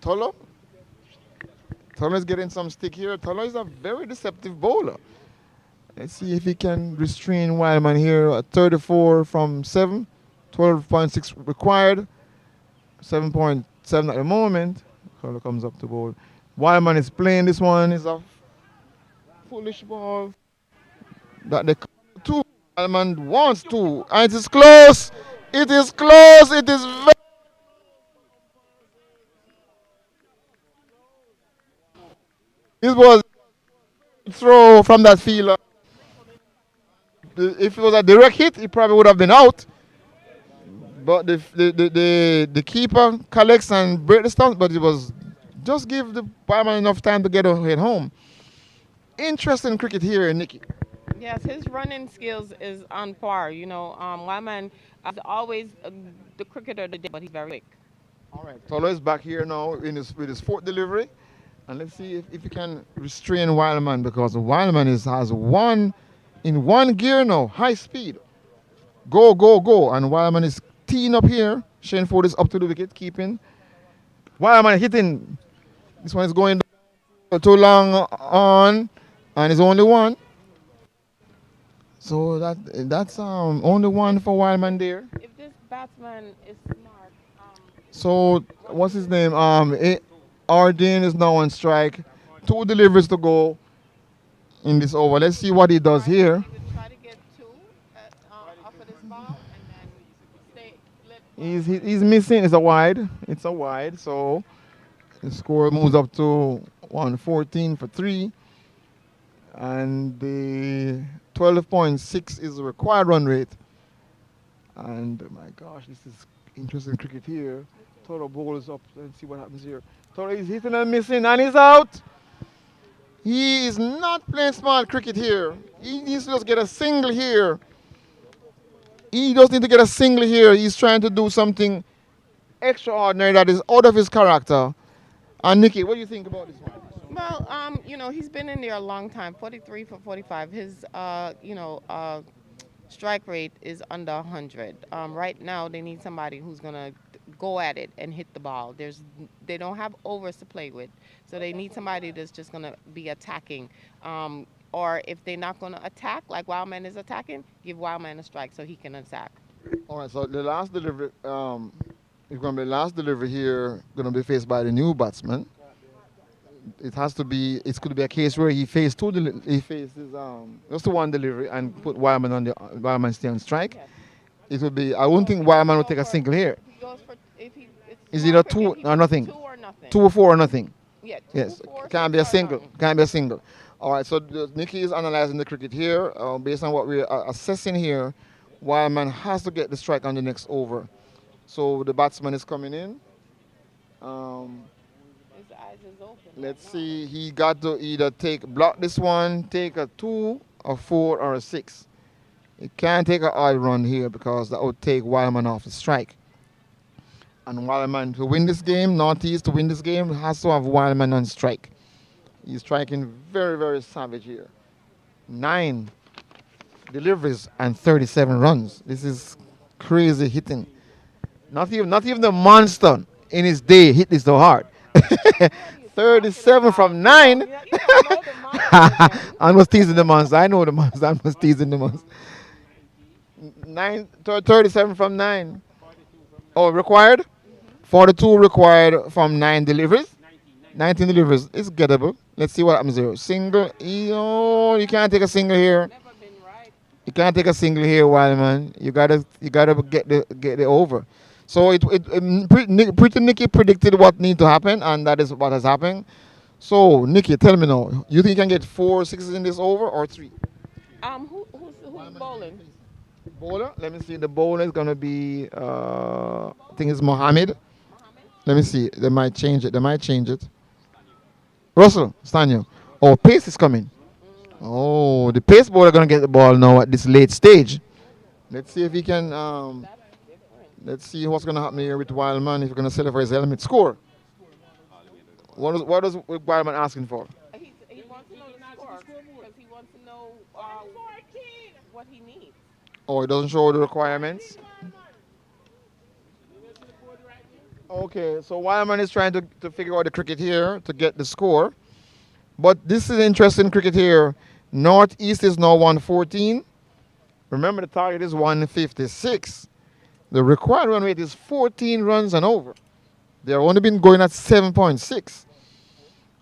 Tolo. Tolo is getting some stick here. Tolo is a very deceptive bowler. Let's see if he can restrain Wildman here at 34 from 7. 12.6 required. 7.7 at the moment. Tolo comes up to bowl. Wildman is playing this one. It's a foolish ball that they come to. Wildman wants to. And it is close. It is close. It is very. This was a throw from that fielder. If it was a direct hit, he probably would have been out. But the keeper collects and breaks the stumps, but it was just give the Wildman enough time to get home. Interesting cricket here, Nicky. Yes, his running skills is on par. Wildman is always the cricketer of the day, but he's very quick. All right, Tolo is back here now with his 4th delivery. And let's see if he can restrain Wildman, because Wildman has one in one gear now, high speed. Go. And Wildman is teeing up here. Shane Ford is up to the wicket, keeping. Wildman hitting. This one is going too long on, and it's only one. So that's only one for Wildman there. If this batsman is smart. So what's his name? Ardeen is now on strike. 2 deliveries to go in this over. Let's see what he does here. Try to get 2 off of this ball and He's then missing. It's a wide. So the score moves up to 114 for 3. And the 12.6 is the required run rate. And my gosh, this is interesting cricket here. Toro ball is up. Let's see what happens here. Toro is hitting and missing, and he's out. He is not playing smart cricket here. He needs to just get a single here. He does need to get a single here. He's trying to do something extraordinary that is out of his character. And Nikki, what do you think about this one? Well, he's been in there a long time. 43 for 45. His, strike rate is under 100. Right now, they need somebody who's gonna go at it and hit the ball. They don't have overs to play with, so they need somebody that's just gonna be attacking. Or if they're not gonna attack, like Wildman is attacking, give Wildman a strike so he can attack. All right. So the last delivery, it's going to be the last delivery here. Going to be faced by the new batsman. It has to be. It's going to be a case where he faced he faces just the one delivery and put Wildman on the Wildman stay on strike. Yes. It would be. I won't think Wildman would take a single here. He goes for it's Is it a two or nothing? 2 or nothing. 2 or 4 or nothing. Yeah. 2, Yes. 4, Can't be a single. Can't be a single. All right. So Nikki is analyzing the cricket here based on what we're assessing here. Wildman has to get the strike on the next over. So the batsman is coming in. His eyes is open. Let's see. He got to either block this one, take a 2, a 4, or a 6. He can't take an odd run here because that would take Wildman off the strike. And Wildman to win this game, Northeast to win this game, has to have Wildman on strike. He's striking very, very savage here. 9 deliveries and 37 runs. This is crazy hitting. Not even the monster in his day hit this so hard. 37 from 9. I was teasing the monster. I know the monster. I was teasing the monster. 37 from 9. Oh, required? 42 required from 9 deliveries. 19 deliveries. It's gettable. Let's see what happens here. Single. You can't take a single here. You can't take a single here, Wildman. You gotta get the over. So Pretty Nikki predicted what need to happen, and that is what has happened. So Nikki, tell me now, you think you can get 4 sixes in this over or 3? Who's bowling? Bowler. Let me see. The bowler is gonna be I think it's Mohammed. Let me see. They might change it. Russell Stanio. Oh, pace is coming. Oh, the pace bowler gonna get the ball now at this late stage. Let's see if he can. Let's see what's gonna happen here with Wildman. If he's gonna sell it for his helmet score. What is Wildman asking for? He wants to know the score because he wants to know what he needs. Oh, it doesn't show the requirements. Okay, so Wildman is trying to figure out the cricket here to get the score. But this is interesting cricket here. Northeast is now 114. Remember, the target is 156. The required run rate is 14 runs and over. They've only been going at 7.6.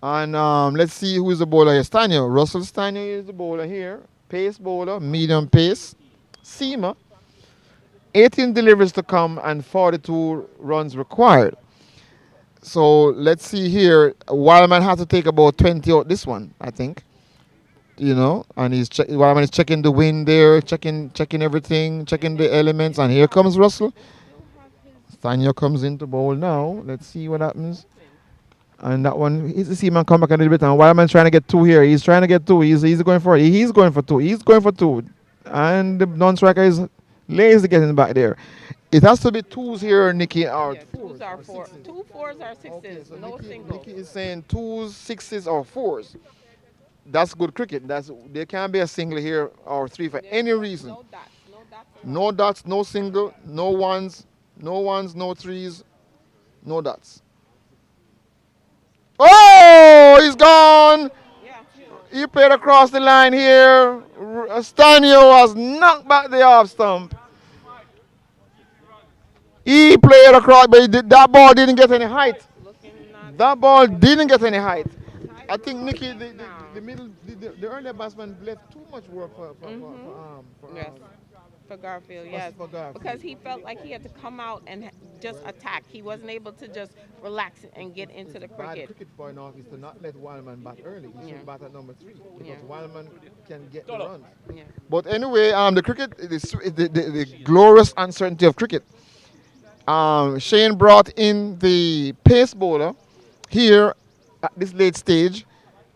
And let's see who is the bowler here. Stanio. Russell Stanio is the bowler here. Pace bowler, medium pace. Seamer. 18 deliveries to come and 42 runs required. So let's see here. Wildman has to take about 20 out this one, I think. And Wildman is checking the wind there, checking everything, checking the elements. And here comes Russell. Stanio comes into bowl now. Let's see what happens. And that one, he's the Seaman come back a little bit. And Wildman's trying to get 2 here. He's trying to get 2. He's going for it. He's going for 2. He's going for 2. And the non-striker is lazy getting back there. It has to be 2s here, Nikki. Or 2s are 4. 2 4s are 6s. Okay, so no Nikki, singles. Nikki is saying 2s, 6s, or 4s. That's good cricket. There can't be a single here or 3 for any reason. No dots, no single, no ones, no 3s, no dots. Oh, he's gone. He played across the line here. Stanio has knocked back the off stump. He played across, but that ball didn't get any height. That ball didn't get any height. I think Nikki, the earlier batsman left too much work for Garfield, yes. For Garfield. Because he felt like he had to come out and just attack. He wasn't able to just relax and get into the Bad cricket. cricket point off is to not let Wildman bat early. He should bat at number 3 because Yeah. Wildman can get the runs. Yeah. But anyway, the cricket, the glorious uncertainty of cricket. Shane brought in the pace bowler here at this late stage,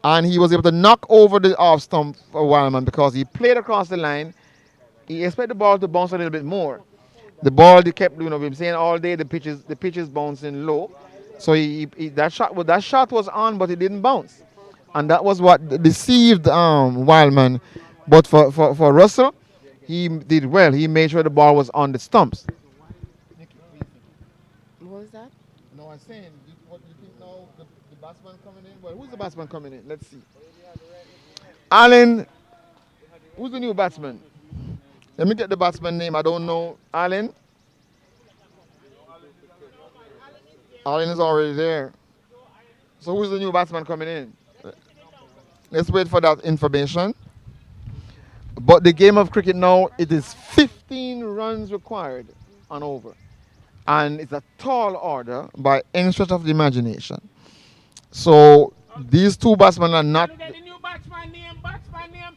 and he was able to knock over the off stump for Wildman because he played across the line. He expected the ball to bounce a little bit more. The ball they kept, we've been saying all day, the pitch is bouncing low. So that shot was on, but it didn't bounce, and that was what deceived Wildman. But for Russell, he did well. He made sure the ball was on the stumps. What was that? No, I'm saying, what do you think now? The batsman coming in? Well, who's the batsman coming in? Let's see. Allen. Who's the new batsman? Let me get the batsman name. I don't know. Allen. Allen is already there. So who's the new batsman coming in? Let's wait for that information. But the game of cricket now, it is 15 runs required on over. And it's a tall order by any stretch of the imagination. So these two batsmen are not. Get the new batsman name,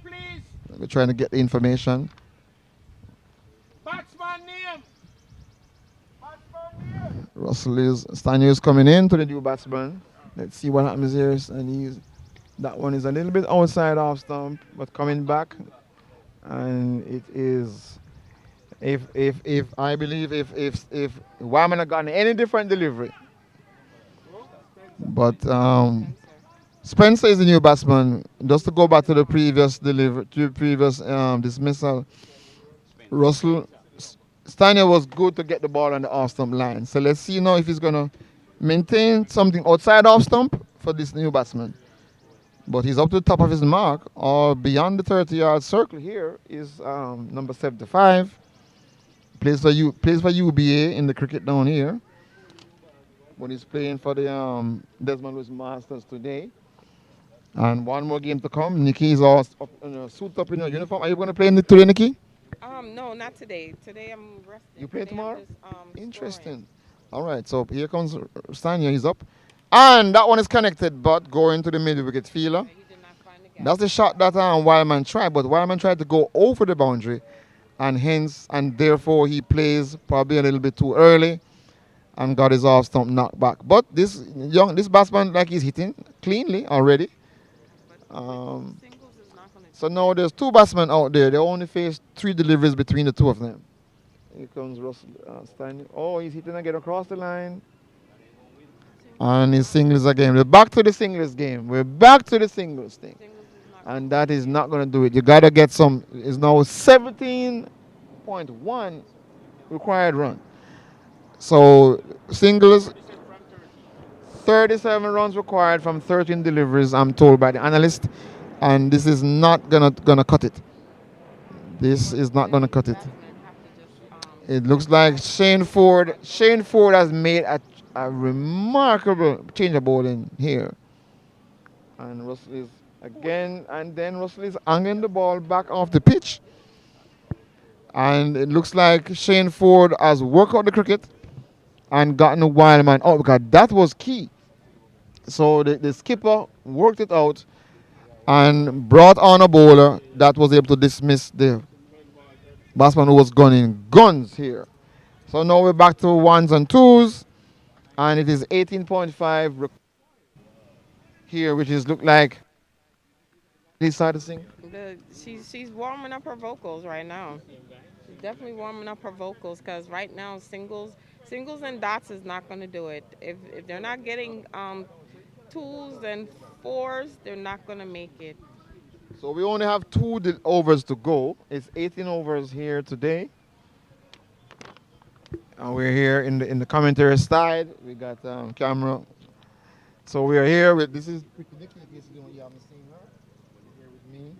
please. We're trying to get the information. Batsman name. Russell Stanley is coming in to the new batsman. Let's see what happens here. And that one is a little bit outside off stump, but coming back. And it is, if I believe if Wyman had gotten any different delivery, but Spencer is the new batsman. Just to go back to the previous dismissal, Russell Steiner was good to get the ball on the off stump line. So let's see now if he's gonna maintain something outside off stump for this new batsman. But he's up to the top of his mark, or beyond the 30-yard circle. Here is number 75. Plays for UBA in the cricket down here. But he's playing for the Desmond Lewis Masters today. And one more game to come. Nikki is all suited up in her uniform. Are you going to play today, Nikki? No, not today. Today I'm resting. You play tomorrow? Just, Interesting. All right, so here comes Stania. He's up. And that one is connected, but going to the mid-wicket fielder. That's the shot that Wildman tried, but Wildman tried to go over the boundary, and therefore he plays probably a little bit too early and got his off stump knocked back. But this batsman, like, he's hitting cleanly already. So now there's two batsmen out there. They only face 3 deliveries between the two of them. Here comes Russell Stein. Oh, he's hitting again across the line. And his singles again. We're back to the singles game. We're back to the singles thing. And that is not going to do it. You got to get some. It's now 17.1 required run. So singles, 37 runs required from 13 deliveries, I'm told by the analyst. And this is not gonna cut it. This is not gonna cut it. It looks like Shane Ford has made a remarkable change of bowling here. And Russell is again, and then Russell is angling the ball back off the pitch. And it looks like Shane Ford has worked out the cricket and gotten a wild man out, because that was key. So the skipper worked it out and brought on a bowler that was able to dismiss the batsman who was gunning guns here. So now we're back to 1s and 2s, and it is 18.5 here, which is look like this side of thing. She's warming up her vocals right now. She's definitely warming up her vocals, because right now singles and dots is not going to do it. If they're not getting 2s and 4s, they're not going to make it. So we only have 2 overs to go. It's 18 overs here today. And we're here in the commentary side. We got camera. So we are here with, this is Cricket Nikki, in case you haven't seen her. Here with me.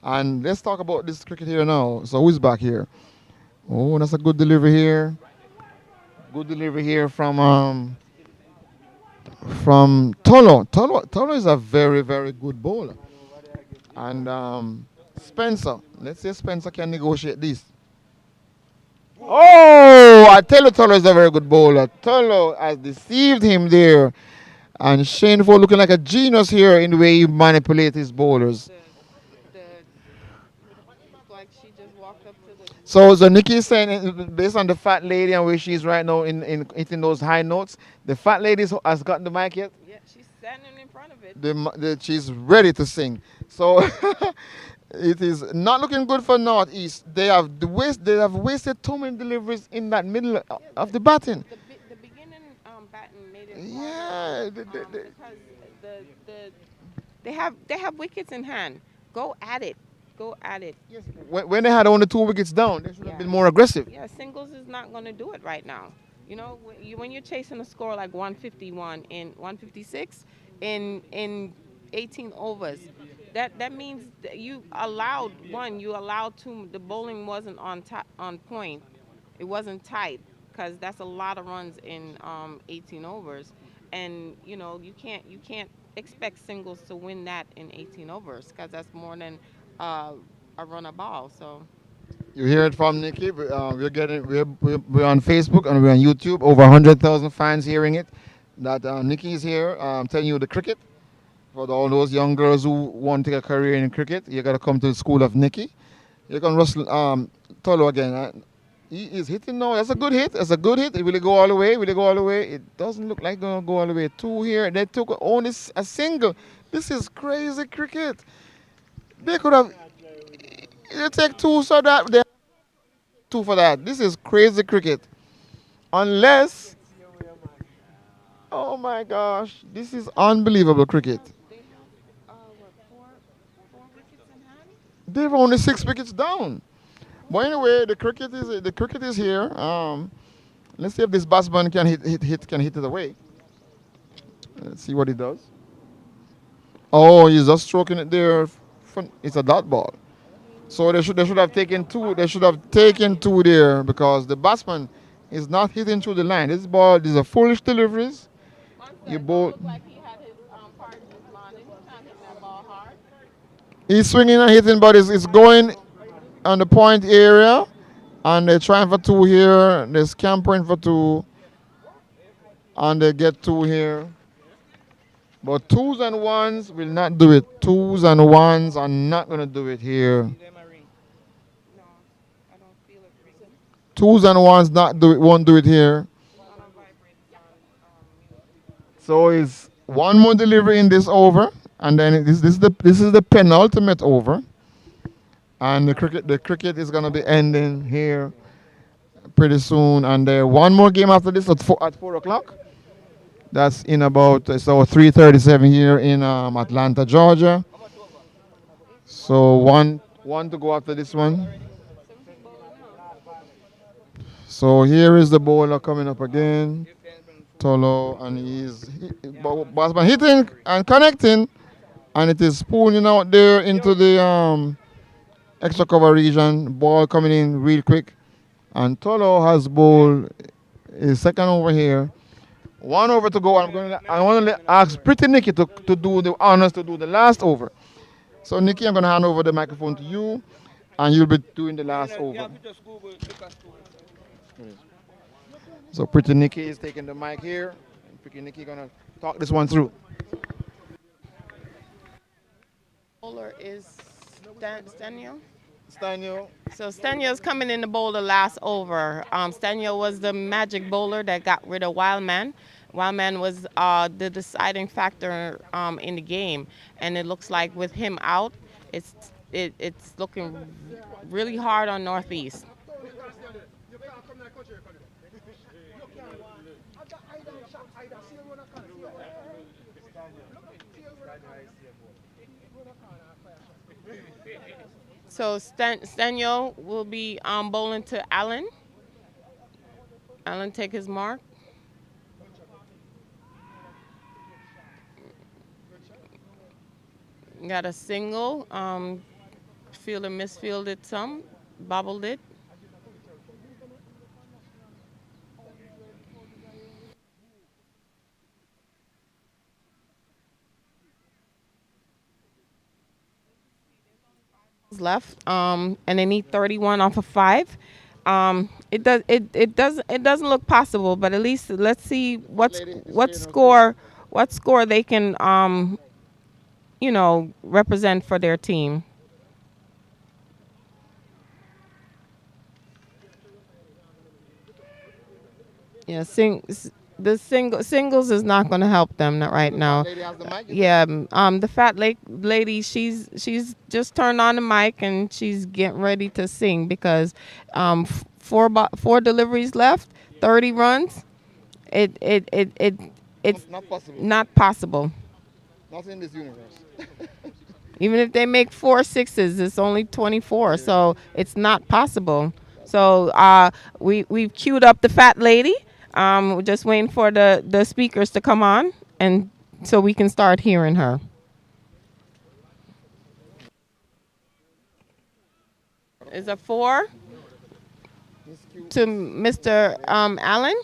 And let's talk about this cricket here now. So who's back here? Oh, that's a good delivery here. Good delivery here from Tolo. Tolo is a very, very good bowler. And Spencer, let's say Spencer can negotiate this. Oh, I tell you, Tolo is a very good bowler. Tolo has deceived him there. And Shane Ford looking like a genius here in the way he manipulates his bowlers. Like she just walked up to the. So Nikki is saying, based on the fat lady and where she is right now in hitting those high notes, the fat lady has gotten the mic yet. Yeah, she's standing in front of it. She's ready to sing. So it is not looking good for Northeast. They have wasted too many deliveries in that middle of the batting. The beginning batting made it Yeah, because they have wickets in hand. Go at it. Go at it. Yes. When they had only 2 wickets down, they should have been more aggressive. Yeah, singles is not going to do it right now. You know, when you're chasing a score like 151 in 156 in 18 overs, that means that you allowed two. The bowling wasn't on point. It wasn't tight because that's a lot of runs in 18 overs, and you know you can't expect singles to win that in 18 overs because that's more than a run a ball. So. You hear it from Nikki. We're on Facebook and we're on YouTube. Over 100,000 fans hearing it. That Nikki is here telling you the cricket. For all those young girls who want to take a career in cricket, you got to come to the school of Nikki. You can Russell Tolo again. He is hitting now. That's a good hit. That's a good hit. Will it go all the way? Will it go all the way? It doesn't look like going to go all the way. 2 here. They took only a single. This is crazy cricket. They could have. You take 2 so that they 2 for that. This is crazy cricket. Unless, oh my gosh, this is unbelievable cricket. They've only 6 wickets down. But anyway, the cricket is here. Let's see if this batsman can hit it away. Let's see what he does. Oh, he's just stroking it there. It's a dot ball. So they should have taken 2. They should have taken 2 there because the batsman is not hitting through the line. This ball, these are foolish deliveries. You both. He's swinging and hitting, but it's going on the point area, and they're trying for 2 here. They're scampering for 2, and they get 2 here. But 2s and 1s will not do it. 2s and 1s are not going to do it here. 2s and 1s won't do it here. So it's 1 more delivery in this over, and then this is the penultimate over, and the cricket is gonna be ending here pretty soon. And 1 more game after this at 4 o'clock. That's in about 3:37 here in Atlanta, Georgia. So one to go after this one. So here is the bowler coming up again, Tolo, and batsman hitting and connecting, and it is spooning out there into the extra cover region. Ball coming in real quick, and Tolo has bowled his second over here. 1 over to go. I want to ask Pretty Nikki to do the honors to do the last over. So Nikki, I'm going to hand over the microphone to you, and you'll be doing the last over. So Pretty Nikki is taking the mic here. And Pretty Nikki gonna talk this one through. Bowler is Stanio. Stanio. So Stanio's coming in to bowl the last over. Stanio was the magic bowler that got rid of Wildman. Wildman was the deciding factor in the game, and it looks like with him out, it's looking really hard on Northeast. So Stanio will be bowling to Allen. Allen take his mark. Got a single. Fielder misfielded some, bobbled it. Left, and they need 31 off of 5. It doesn't look possible, but at least let's see what score they can represent for their team. Yeah, the singles is not going to help them right now. Yeah, the fat lady, she's just turned on the mic and she's getting ready to sing because four deliveries left, 30 runs. It's Not possible. not possible. Not in this universe. Even if they make 4 sixes, it's only 24, so it's not possible. So we've queued up the fat lady. We're just waiting for the speakers to come on, and so we can start hearing her. Is a 4 to Mr. Allen.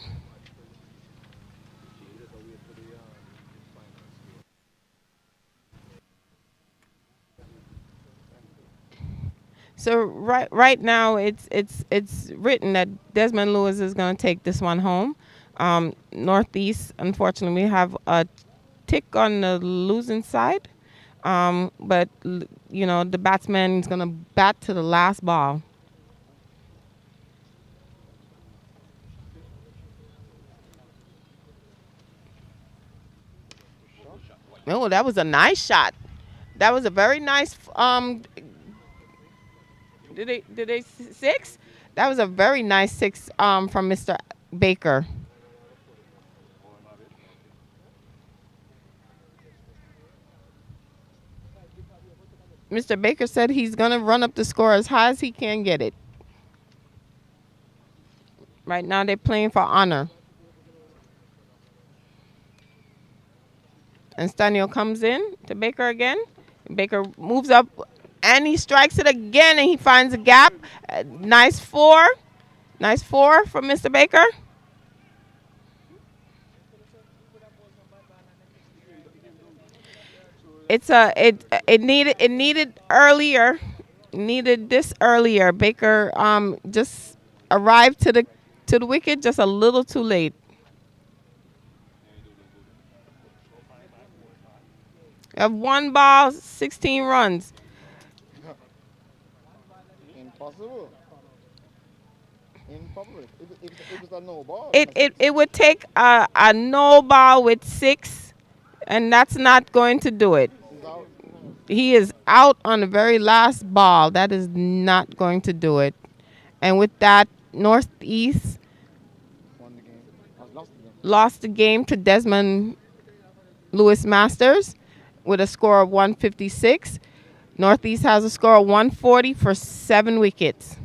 So right now it's written that Desmond Lewis is going to take this one home. Northeast, unfortunately, we have a tick on the losing side, but the batsman is going to bat to the last ball. Oh, that was a nice shot. That was a very nice. Did they 6? That was a very nice 6 from Mr. Baker. Mr. Baker said he's gonna run up the score as high as he can get it. Right now they're playing for honor. And Stanio comes in to Baker again. Baker moves up and he strikes it again and he finds a gap. Nice 4. Nice 4 from Mr. Baker. It needed earlier. Needed this earlier. Baker just arrived to the wicket just a little too late. You have 1 ball, 16 runs. Impossible. Impossible. If it's a no ball. It would take a no ball with 6, and that's not going to do it. He is out on the very last ball. That is not going to do it. And with that, Northeast lost the game to Desmond Lewis Masters with a score of 156. Northeast has a score of 140 for 7 wickets.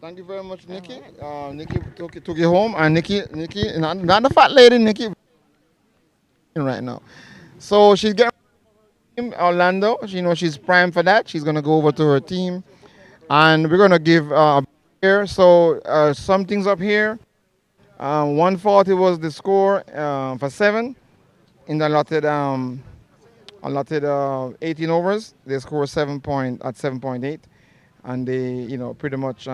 Thank you very much, Nikki. Nikki took you home, and Nikki, not the fat lady, Nikki, right now. So she's getting Orlando. She's primed for that. She's gonna go over to her team, and we're gonna give here. So some things up here. 140 was the score for 7 in the allotted 18 overs. They scored 7.8, and they pretty much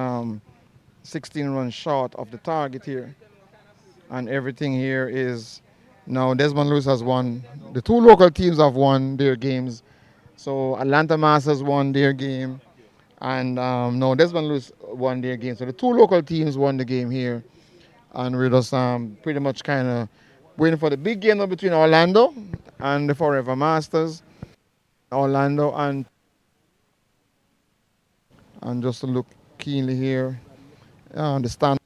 16 runs short of the target here. And everything here is now Desmond Lewis has won. The 2 local teams have won their games. So Atlanta Masters won their game, and no, Desmond Lewis won their game. So the 2 local teams won the game here, and we're just pretty much kind of waiting for the big game between Orlando and the Forever Masters. Orlando and just to look keenly here, the stand.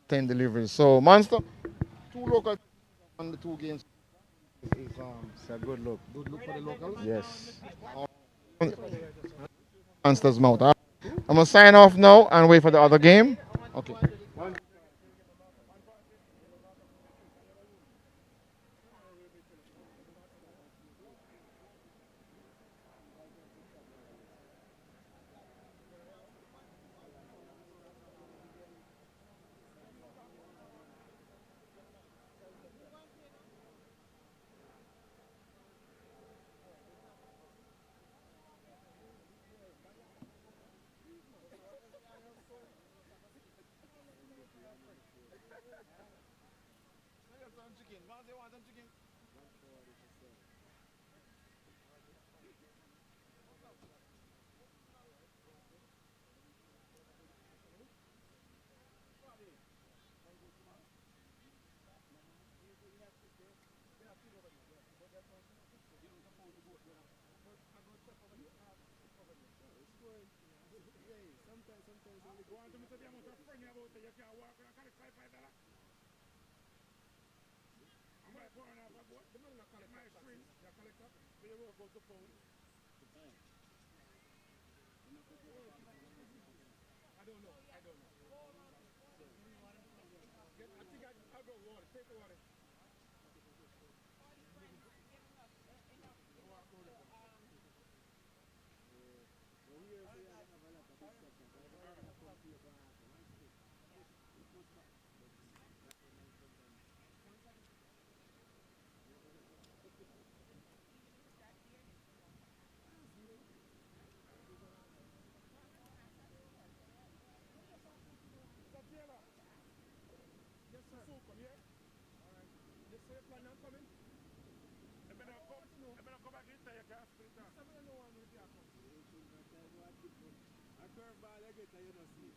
Ten deliveries. So Monster, 2 local on the 2 games. It's a good look. Good look for the locals. Yes. Monster's mouth. I'm gonna sign off now and wait for the other game. Okay. some chicken. Once you want some chicken. Sometimes when you go on to me, say, I'm not a friend about it, you can't walk around, can you $5? I'm going to pour on off a boat. The man not collect my street. You collect up. When you walk out to pound. I don't know. I think I'll go water. Take the water. Yes, sir. So come here. All right. Yes, sir. Plan on coming. I better come back in there. You can't split that. Some of them don't want me to come. A curveball I get, you don't see.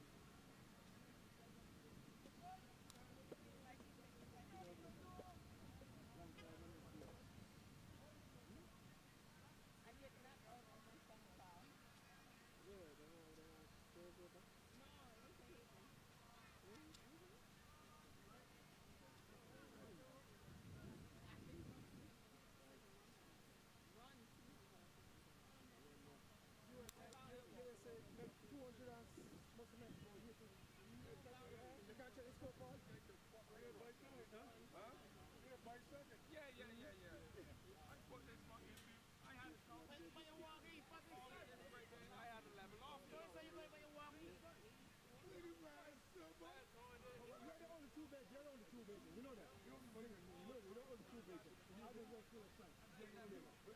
You know that. You know the only two bacon. I just want to feel a sight.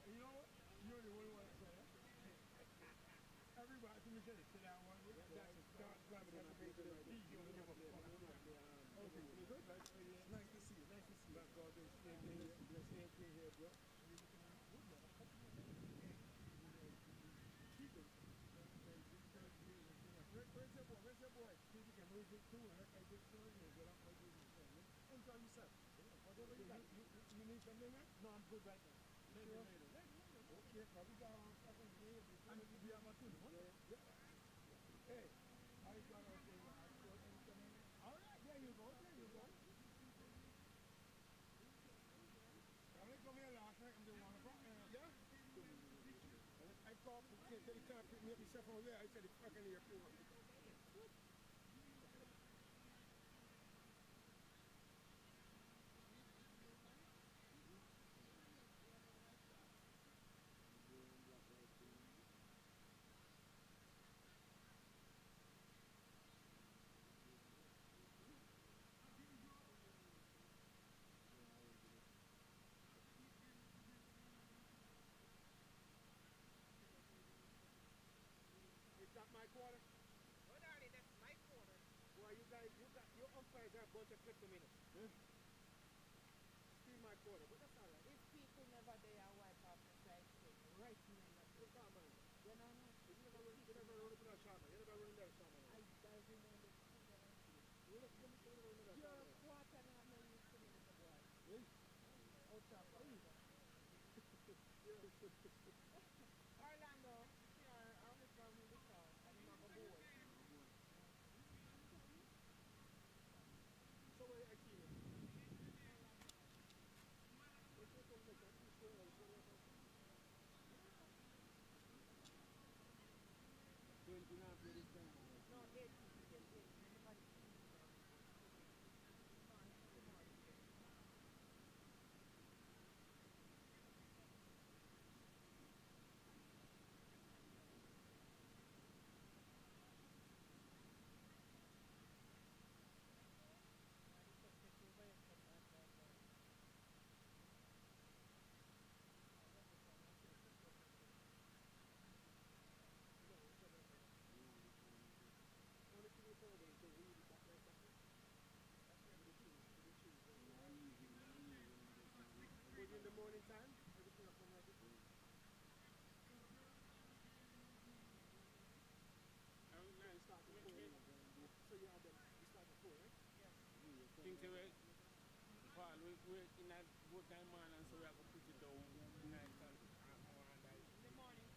You know what? You're the only one that said that. Everybody can get it. Sit down one. Start climbing up the bacon. Easy on the fuck. Okay, you good? Nice to see you. Nice to see you. God, the same thing here, bro. You looking good, man. Keep it. Where's your boy? See if you can move it too. I just saw you. Get up like this. Enjoy yourself. Whatever you got. You need something, man? No, I'm good right now. Later. Okay, probably got on second day. And if you have a tune, yeah. Hey, I got out there. All right, there you go. I come here last night and they want to go. Yeah? I called the kid, said he can't pick me up himself over there. I said, it's fucking airport. Is that my quarter? Oh, darling, that's my quarter. Well, you guys, your umpires have a bunch of kleptomaniacs. Huh? Steal my quarter, but that's all right. If people never dare wipe off the side thing, right in the What's that, man? You know, no. You never run up in that Sharma. You never run in that Sharma. I remember two that I see. You never run in that You're Sharma. a quarter and I'm not used to me, little boy. Hey? Outside, please. Orlando, see our from the car, and I'm a boy. So where I see you? What's your phone like? I'm pretty sure I was going to 29 for this time. No, 18. Everybody see me. say we're in that boat time morning, so we have to put it down night and in the morning.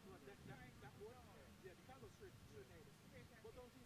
No, that boat, yeah, the cargo straight ahead. But don't you